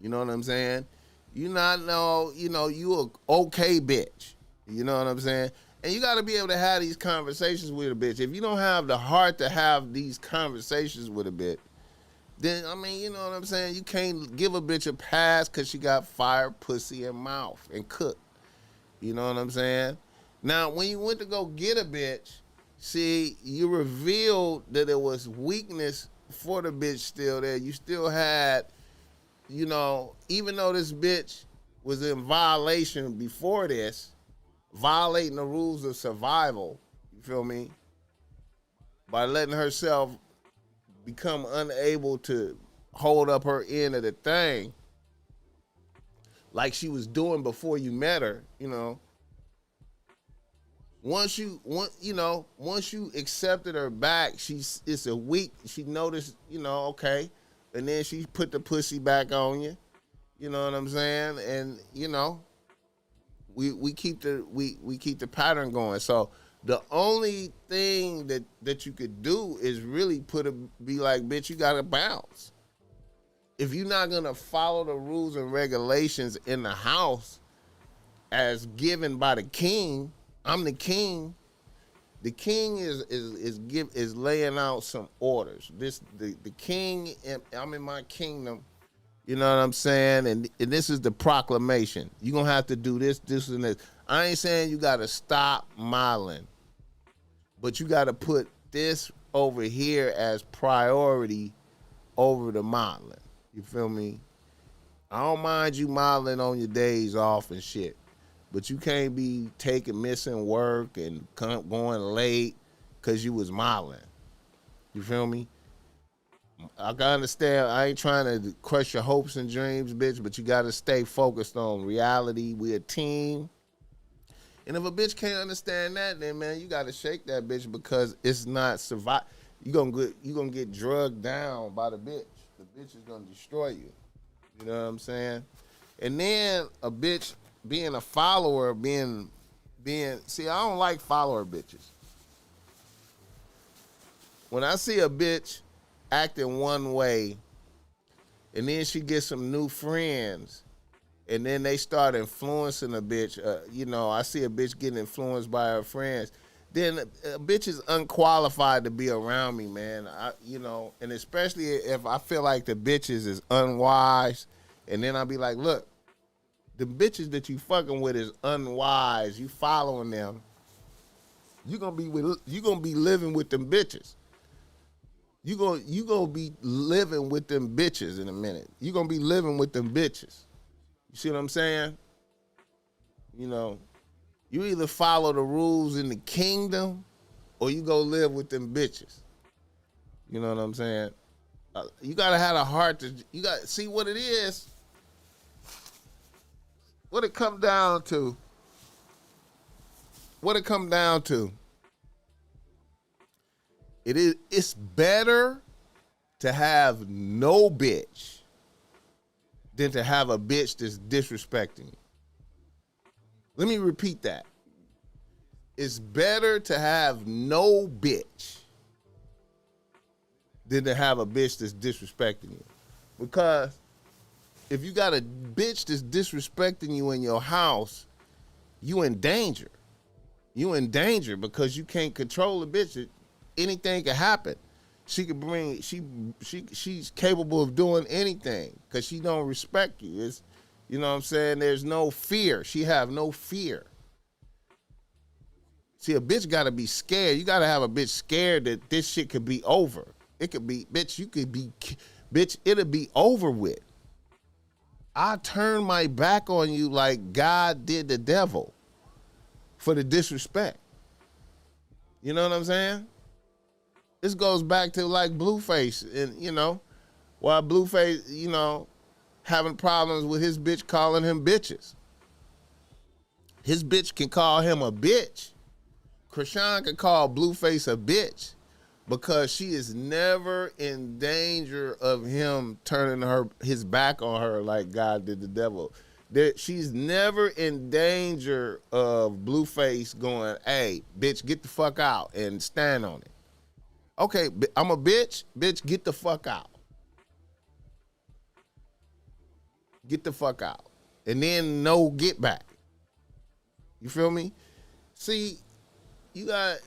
You know what I'm saying? You not know, you know, you a okay bitch. You know what I'm saying? And you got to be able to have these conversations with a bitch. If you don't have the heart to have these conversations with a bitch, then, I mean, you know what I'm saying? You can't give a bitch a pass because she got fire, pussy, and mouth and cook. You know what I'm saying? Now, when you went to go get a bitch, see, you revealed that there was weakness for the bitch still there. You still had, you know, even though this bitch was in violation before this, violating the rules of survival, you feel me? By letting herself become unable to hold up her end of the thing like she was doing before you met her, you know. Once you accepted her back, she noticed, you know, okay, and then she put the pussy back on you. You know what I'm saying? And you know, we keep the pattern going. So the only thing that you could do is really be like, bitch, you gotta bounce. If you're not gonna follow the rules and regulations in the house as given by the king, I'm the king. The king is laying out some orders. The king, I'm in my kingdom. You know what I'm saying? And this is the proclamation. You're gonna have to do this, and this. I ain't saying you gotta stop modeling, but you gotta put this over here as priority over the modeling. You feel me? I don't mind you modeling on your days off and shit, but you can't be missing work and going late because you was modeling. You feel me? I can understand. I ain't trying to crush your hopes and dreams, bitch, but you got to stay focused on reality. We a team. And if a bitch can't understand that, then, man, you got to shake that bitch because it's not survive. You gonna get drugged down by the bitch. The bitch is going to destroy you. You know what I'm saying? And then a bitch being a follower, see, I don't like follower bitches. When I see a bitch acting one way, and then she gets some new friends, and then they start influencing a bitch, I see a bitch getting influenced by her friends, then a bitch is unqualified to be around me, man. And especially if I feel like the bitches is unwise, and then I'll be like, look, the bitches that you fucking with is unwise. You following them. You gonna be living with them bitches. You gonna be living with them bitches in a minute. You gonna be living with them bitches. You see what I'm saying? You either follow the rules in the kingdom, or you go live with them bitches. You know what I'm saying? You gotta have a heart to. You got see what it is. What it come down to? It's better to have no bitch than to have a bitch that's disrespecting you. Let me repeat that. It's better to have no bitch than to have a bitch that's disrespecting you. Because if you got a bitch that's disrespecting you in your house, you in danger. You in danger because you can't control a bitch. Anything can happen. She could bring. She's capable of doing anything because she don't respect you. It's, you know what I'm saying. There's no fear. She have no fear. See, a bitch got to be scared. You got to have a bitch scared that this shit could be over. It could be, bitch. You could be, bitch. It'll be over with. I turn my back on you like God did the devil for the disrespect. You know what I'm saying? This goes back to like Blueface and, while Blueface, having problems with his bitch calling him bitches. His bitch can call him a bitch. Chrisean can call Blueface a bitch because she is never in danger of him turning his back on her like God did the devil. She's never in danger of Blueface going, hey, bitch, get the fuck out and stand on it. Okay, I'm a bitch. Bitch, get the fuck out. Get the fuck out. And then no get back. You feel me? See, you gotta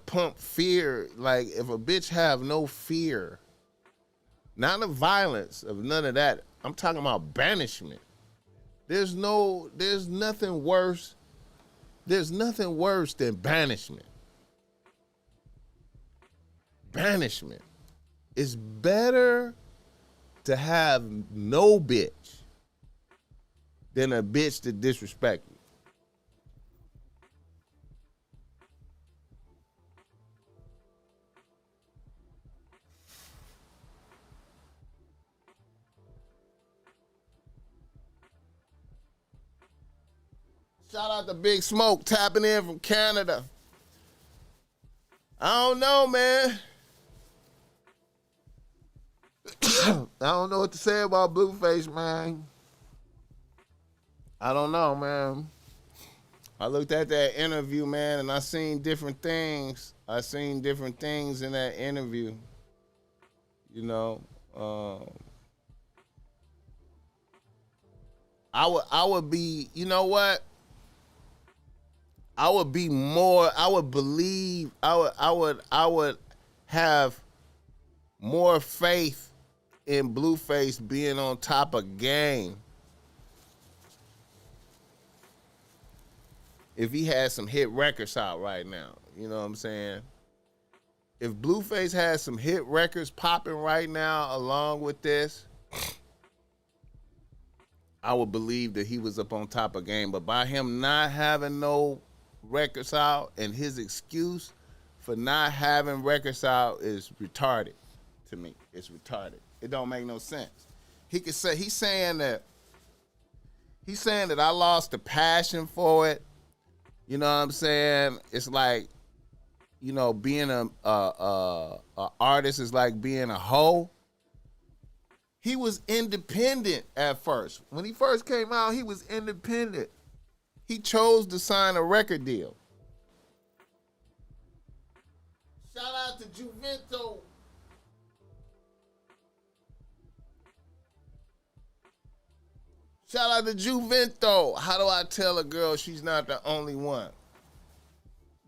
pump fear. Like if a bitch have no fear, not of violence, of none of that. I'm talking about banishment. There's nothing worse. There's nothing worse than banishment. Banishment. It's better to have no bitch than a bitch that disrespect you. Shout out to Big Smoke tapping in from Canada. I don't know, man. I don't know what to say about Blueface, man. I don't know, man. I looked at that interview, man, and I seen different things. I seen different things in that interview. I would be, you know what? I would be more, I would believe, I would have more faith in Blueface being on top of game if he had some hit records out right now. You know what I'm saying? if Blueface has some hit records popping right now along with this, I would believe that he was up on top of game. But by him not having no records out, and his excuse for not having records out is retarded to me. It's retarded. It don't make no sense. He could say he's saying that I lost the passion for it. You know what I'm saying? It's like, you know, being a artist is like being a hoe. He was independent at first. When he first came out, he was independent. He chose to sign a record deal. Shout out to Juvento. Shout out to Juvento. How do I tell a girl she's not the only one?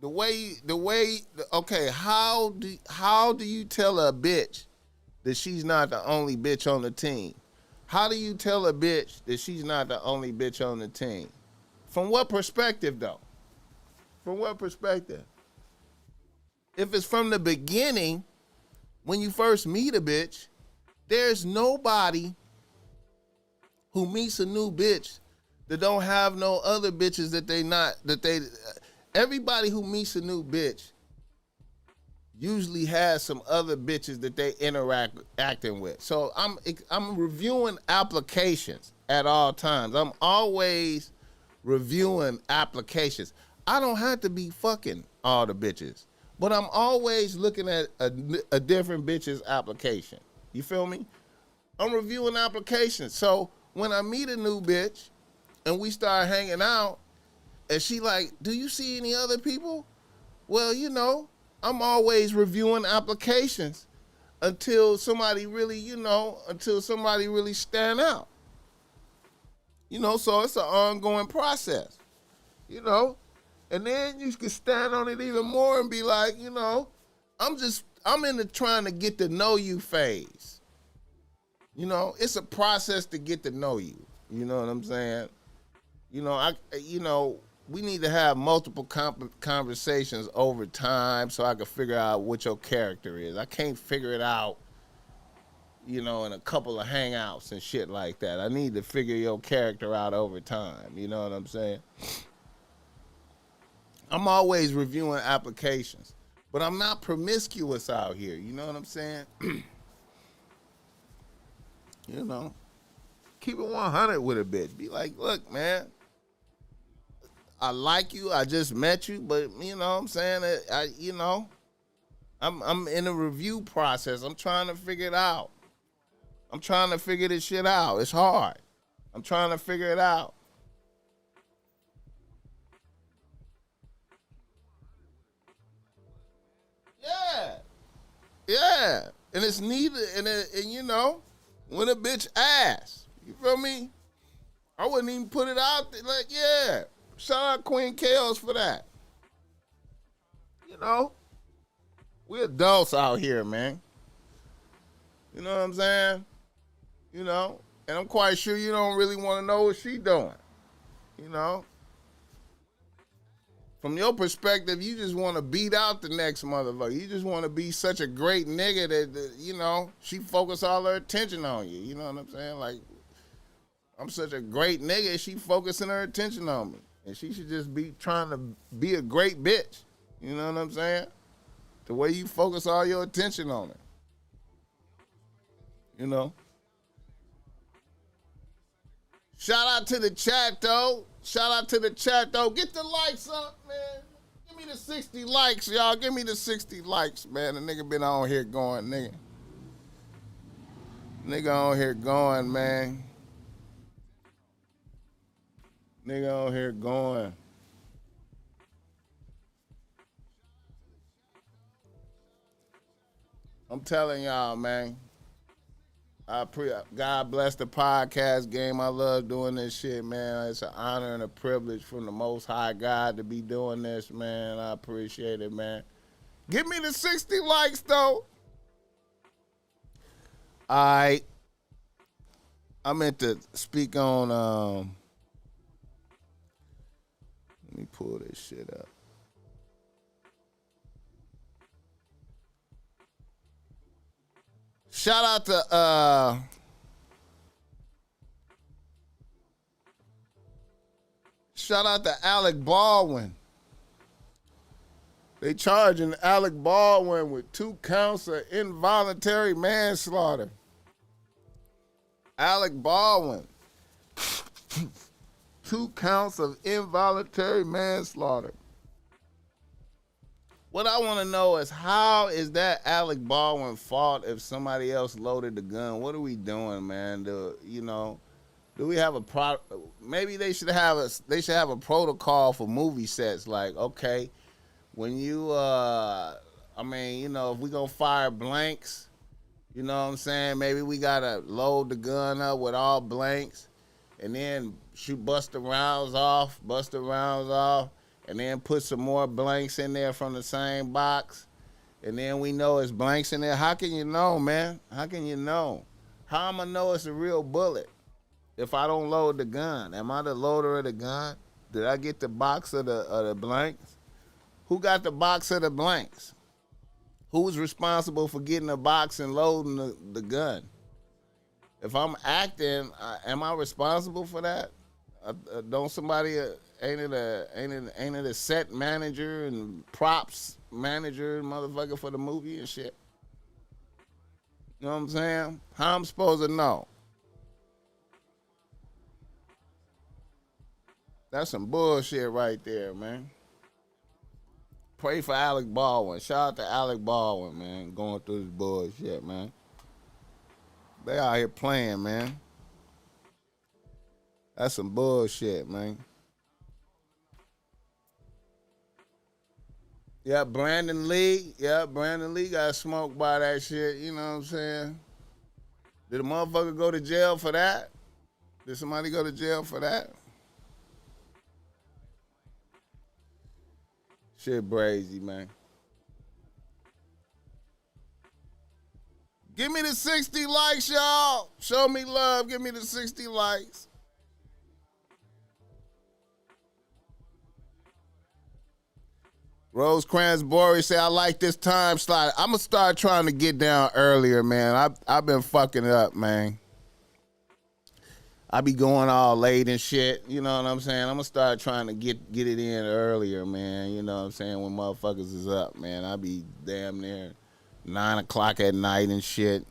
Okay, how do you tell a bitch that she's not the only bitch on the team? How do you tell a bitch that she's not the only bitch on the team? From what perspective, though? From what perspective? If it's from the beginning, when you first meet a bitch, there's nobody who meets a new bitch that don't have no other bitches everybody who meets a new bitch usually has some other bitches that they acting with. So I'm reviewing applications at all times. I'm always reviewing applications. I don't have to be fucking all the bitches, but I'm always looking at a different bitch's application. You feel me? I'm reviewing applications. So when I meet a new bitch and we start hanging out, and she like, do you see any other people? Well, you know, I'm always reviewing applications until somebody really stand out. You know, so it's an ongoing process, you know? And then you can stand on it even more and be like, you know, I'm in the trying to get to know you phase. You know, it's a process to get to know you. You know what I'm saying? You know, we need to have multiple conversations over time so I can figure out what your character is. I can't figure it out, you know, in a couple of hangouts and shit like that. I need to figure your character out over time. You know what I'm saying? I'm always reviewing applications, but I'm not promiscuous out here. You know what I'm saying? You know, keep it 100 with a bitch. Be like, look, man, I like you. I just met you, but you know what I'm saying? I'm in a review process. I'm trying to figure it out. I'm trying to figure this shit out. It's hard. I'm trying to figure it out. Yeah. And it's needed. And you know, when a bitch asks, you feel me? I wouldn't even put it out there. Like, yeah. Shout out Queen Chaos for that. You know, we adults out here, man. You know what I'm saying? You know, and I'm quite sure you don't really want to know what she doing. You know? From your perspective, you just want to beat out the next motherfucker. You just want to be such a great nigga that, you know, she focus all her attention on you. You know what I'm saying? Like, I'm such a great nigga, she focusing her attention on me. And she should just be trying to be a great bitch. You know what I'm saying? The way you focus all your attention on her. You know? Shout out to the chat, though. Get the likes up, man. Give me the 60 likes, y'all. Give me the 60 likes, man. The nigga been on here going, nigga. Nigga on here going, man. Nigga on here going. I'm telling y'all, man. God bless the podcast game. I love doing this shit, man. It's an honor and a privilege from the Most High God to be doing this, man. I appreciate it, man. Give me the 60 likes, though. I meant to speak on let me pull this shit up. Shout out to Alec Baldwin. They charging Alec Baldwin with 2 counts of involuntary manslaughter. Alec Baldwin. 2 counts of involuntary manslaughter. What I want to know is, how is that Alec Baldwin's fault if somebody else loaded the gun? What are we doing, man? Do we have a maybe they should have a protocol for movie sets, like, okay, when you if we gonna fire blanks, you know what I'm saying? Maybe we gotta load the gun up with all blanks and then bust the rounds off, and then put some more blanks in there from the same box. And then we know it's blanks in there. How can you know, man? How can you know? How am I know it's a real bullet if I don't load the gun? Am I the loader of the gun? Did I get the box of the blanks? Who got the box of the blanks? Who's responsible for getting the box and loading the gun? If I'm acting, am I responsible for that? Don't somebody ain't it a set manager and props manager and motherfucker for the movie and shit? You know what I'm saying? How I'm supposed to know? That's some bullshit right there, man. Pray for Alec Baldwin. Shout out to Alec Baldwin, man, going through this bullshit, man. They out here playing, man. That's some bullshit, man. Yeah, Brandon Lee got smoked by that shit, you know what I'm saying? Did a motherfucker go to jail for that? Did somebody go to jail for that? Shit brazy, man. Give me the 60 likes, y'all. Show me love. Give me the 60 likes. Rosecrans Bory say, I like this time slot. I'm going to start trying to get down earlier, man. I've been fucking up, man. I be going all late and shit. You know what I'm saying? I'm going to start trying to get it in earlier, man. You know what I'm saying? When motherfuckers is up, man. I be damn near 9 o'clock at night and shit.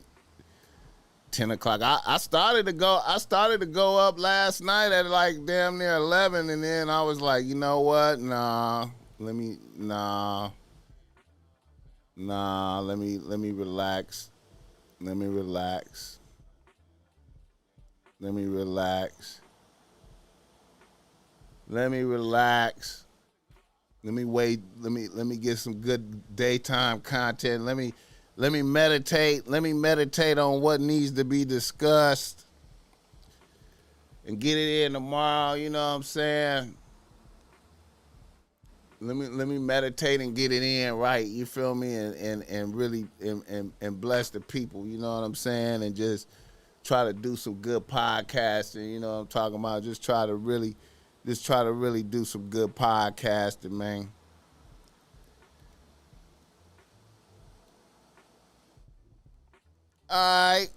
10 o'clock. I started to go up last night at like damn near 11, and then I was like, you know what? Nah. Let me relax. Let me relax. Let me wait. Let me get some good daytime content. Let me meditate. Let me meditate on what needs to be discussed and get it in tomorrow. You know what I'm saying? Let me meditate and get it in right. You feel me? And really and bless the people. You know what I'm saying? And just try to do some good podcasting. You know what I'm talking about? Just try to really do some good podcasting, man. All right.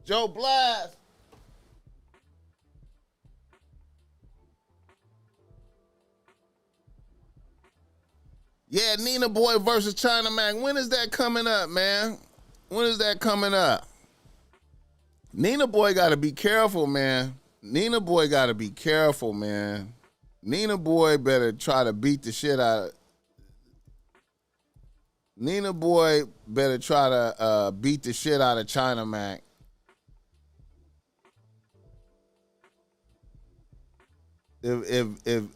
Joe Blast. Yeah, Nina Boy versus China Man. When is that coming up, man? When is that coming up? Nina Boy got to be careful, man. Nina Boy better try to beat the shit out of... Nina Boy better try to beat the shit out of China Mac. If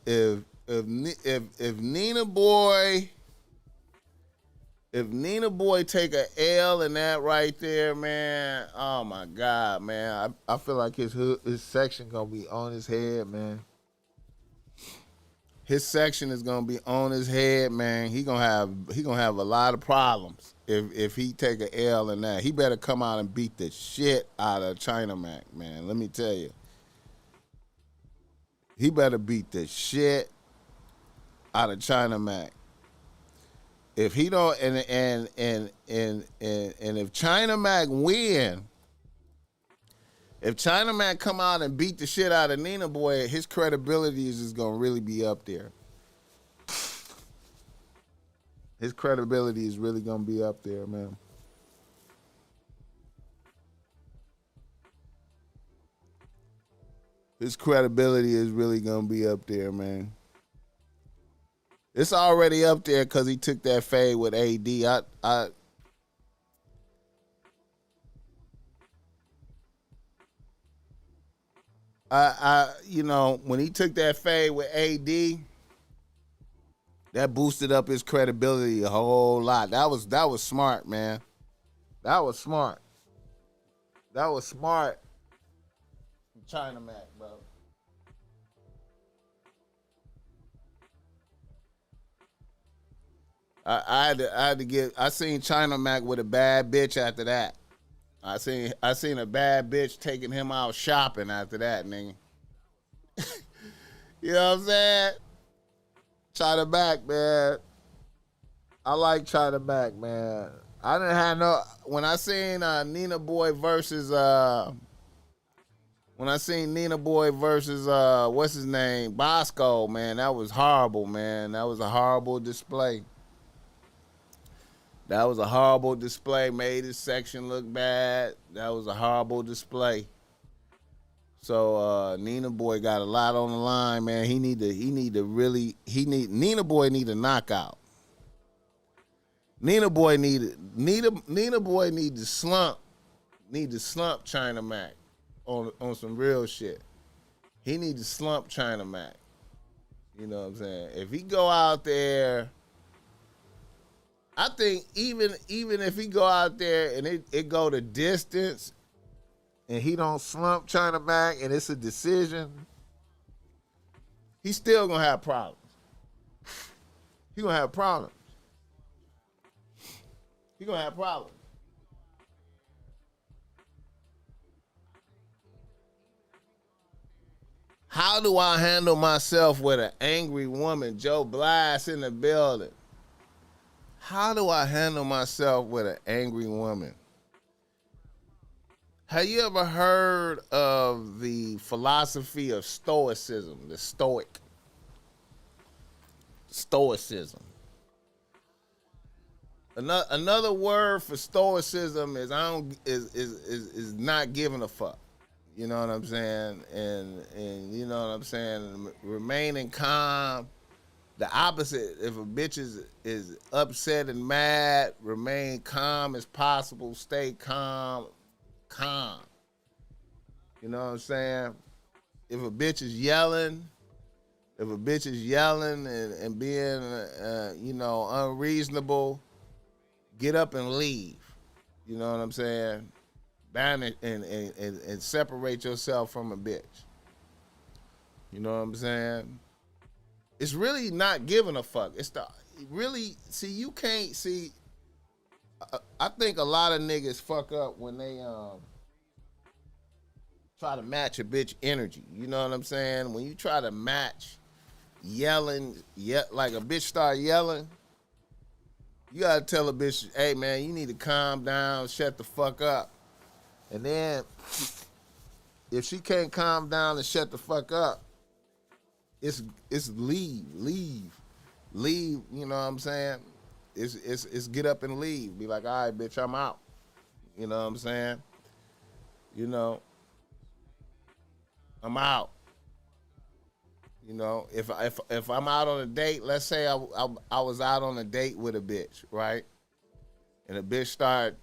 Nina Boy take a L in that right there, man, oh my God, man, I feel like his section gonna be on his head, man. His section is gonna be on his head, man. He gonna have a lot of problems. if he take an L in that. He better come out and beat the shit out of China Mac, man. Let me tell you. He better beat the shit out of China Mac. If he don't, and if China Mac win, if China Mac come out and beat the shit out of Nina Boy, his credibility is just gonna really be up there. His credibility is really gonna be up there, man. His credibility is really gonna be up there, man. It's already up there because he took that fade with AD. You know, when he took that fade with AD, that boosted up his credibility a whole lot. That was smart, man. That was smart. That was smart. China Mac, bro. I had to get. I seen China Mac with a bad bitch after that. I seen a bad bitch taking him out shopping after that, nigga. You know what I'm saying? China Mac, man. I like China Mac, man. I didn't have no. When I seen Nina Boy versus what's his name, Bosco, man, that was horrible, man. That was a horrible display. That was a horrible display. Made his section look bad. That was a horrible display. So Nina Boy got a lot on the line, man. Nina Boy need a knockout. Nina Boy need to slump China Mac on some real shit. He need to slump China Mac. You know what I'm saying? If he go out there, I think even if he go out there and it go the distance and he don't slump China Mac and it's a decision, he's still gonna have problems. He gonna have problems. He gonna have problems. How do I handle myself with an angry woman? Joe Blast in the building. How do I handle myself with an angry woman? Have you ever heard of the philosophy of stoicism, the stoicism? Another word for stoicism is is not giving a fuck. You know what I'm saying? And you know what I'm saying? Remaining calm. The opposite, if a bitch is upset and mad, remain calm as possible. Stay calm. You know what I'm saying? If a bitch is yelling and being, unreasonable, get up and leave. You know what I'm saying? Ban it and separate yourself from a bitch. You know what I'm saying? It's really not giving a fuck. It's you can't see. I think a lot of niggas fuck up when they try to match a bitch energy. You know what I'm saying? When you try to match yelling, like a bitch start yelling, you gotta tell a bitch, hey man, you need to calm down, shut the fuck up. And then if she can't calm down and shut the fuck up, it's leave. You know what I'm saying? It's get up and leave. Be like, all right, bitch, I'm out. You know what I'm saying? You know, I'm out. You know, if I'm out on a date, let's say I was out on a date with a bitch, right? And the bitch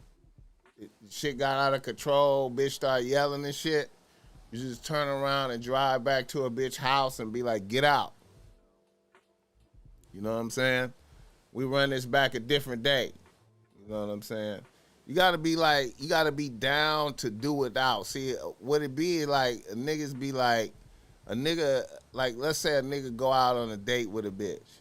shit got out of control, bitch started yelling and shit. You just turn around and drive back to a bitch house and be like, get out. You know what I'm saying? We run this back a different day. You know what I'm saying? You gotta be down to do without. See, what it be like, let's say a nigga go out on a date with a bitch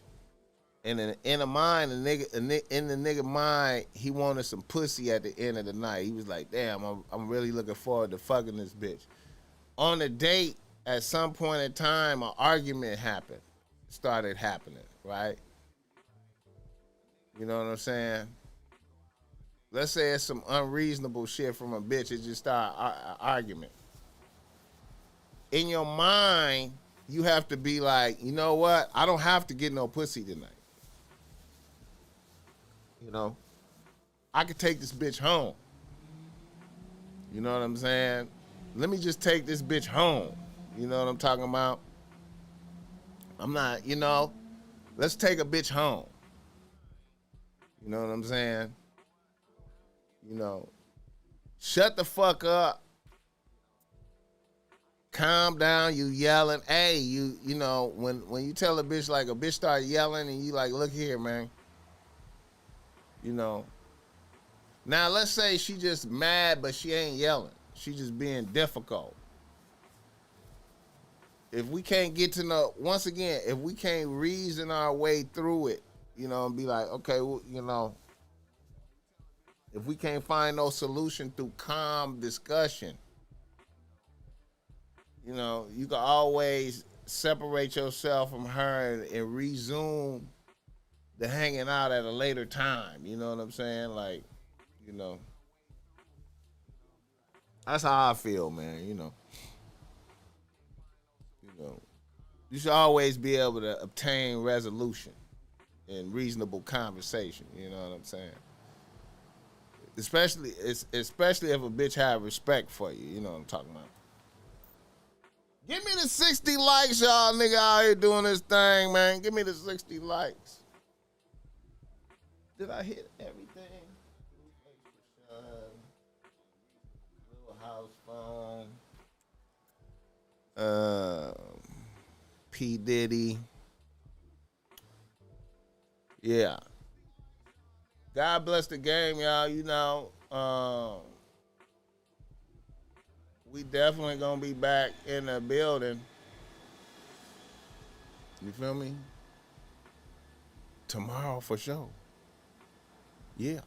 And in the mind, in the nigga mind, he wanted some pussy at the end of the night. He was like, damn, I'm really looking forward to fucking this bitch. On the date, at some point in time, an argument started happening, right? You know what I'm saying? Let's say it's some unreasonable shit from a bitch. It just started an argument. In your mind, you have to be like, you know what? I don't have to get no pussy tonight. You know? I could take this bitch home. You know what I'm saying? Let me just take this bitch home. You know what I'm talking about? I'm not, you know, let's take a bitch home. You know what I'm saying? You know, shut the fuck up. Calm down, you yelling. Hey, you know, when you tell a bitch, like a bitch start yelling and you like, look here, man. You know. Now let's say she just mad, but she ain't yelling. She just being difficult. If we can't get to know, once again, if we can't reason our way through it, you know, and be like, okay, well, you know, if we can't find no solution through calm discussion, you know, you can always separate yourself from her and resume the hanging out at a later time. You know what I'm saying? Like, you know, that's how I feel, man. You know, you should always be able to obtain resolution and reasonable conversation. You know what I'm saying? Especially if a bitch have respect for you. You know what I'm talking about? Give me the 60 likes, y'all nigga out here doing this thing, man. Give me the 60 likes. Did I hit everything? Little Housephone. P. Diddy. Yeah. God bless the game, y'all. You know, we definitely gonna be back in the building. You feel me? Tomorrow for sure. Yeah.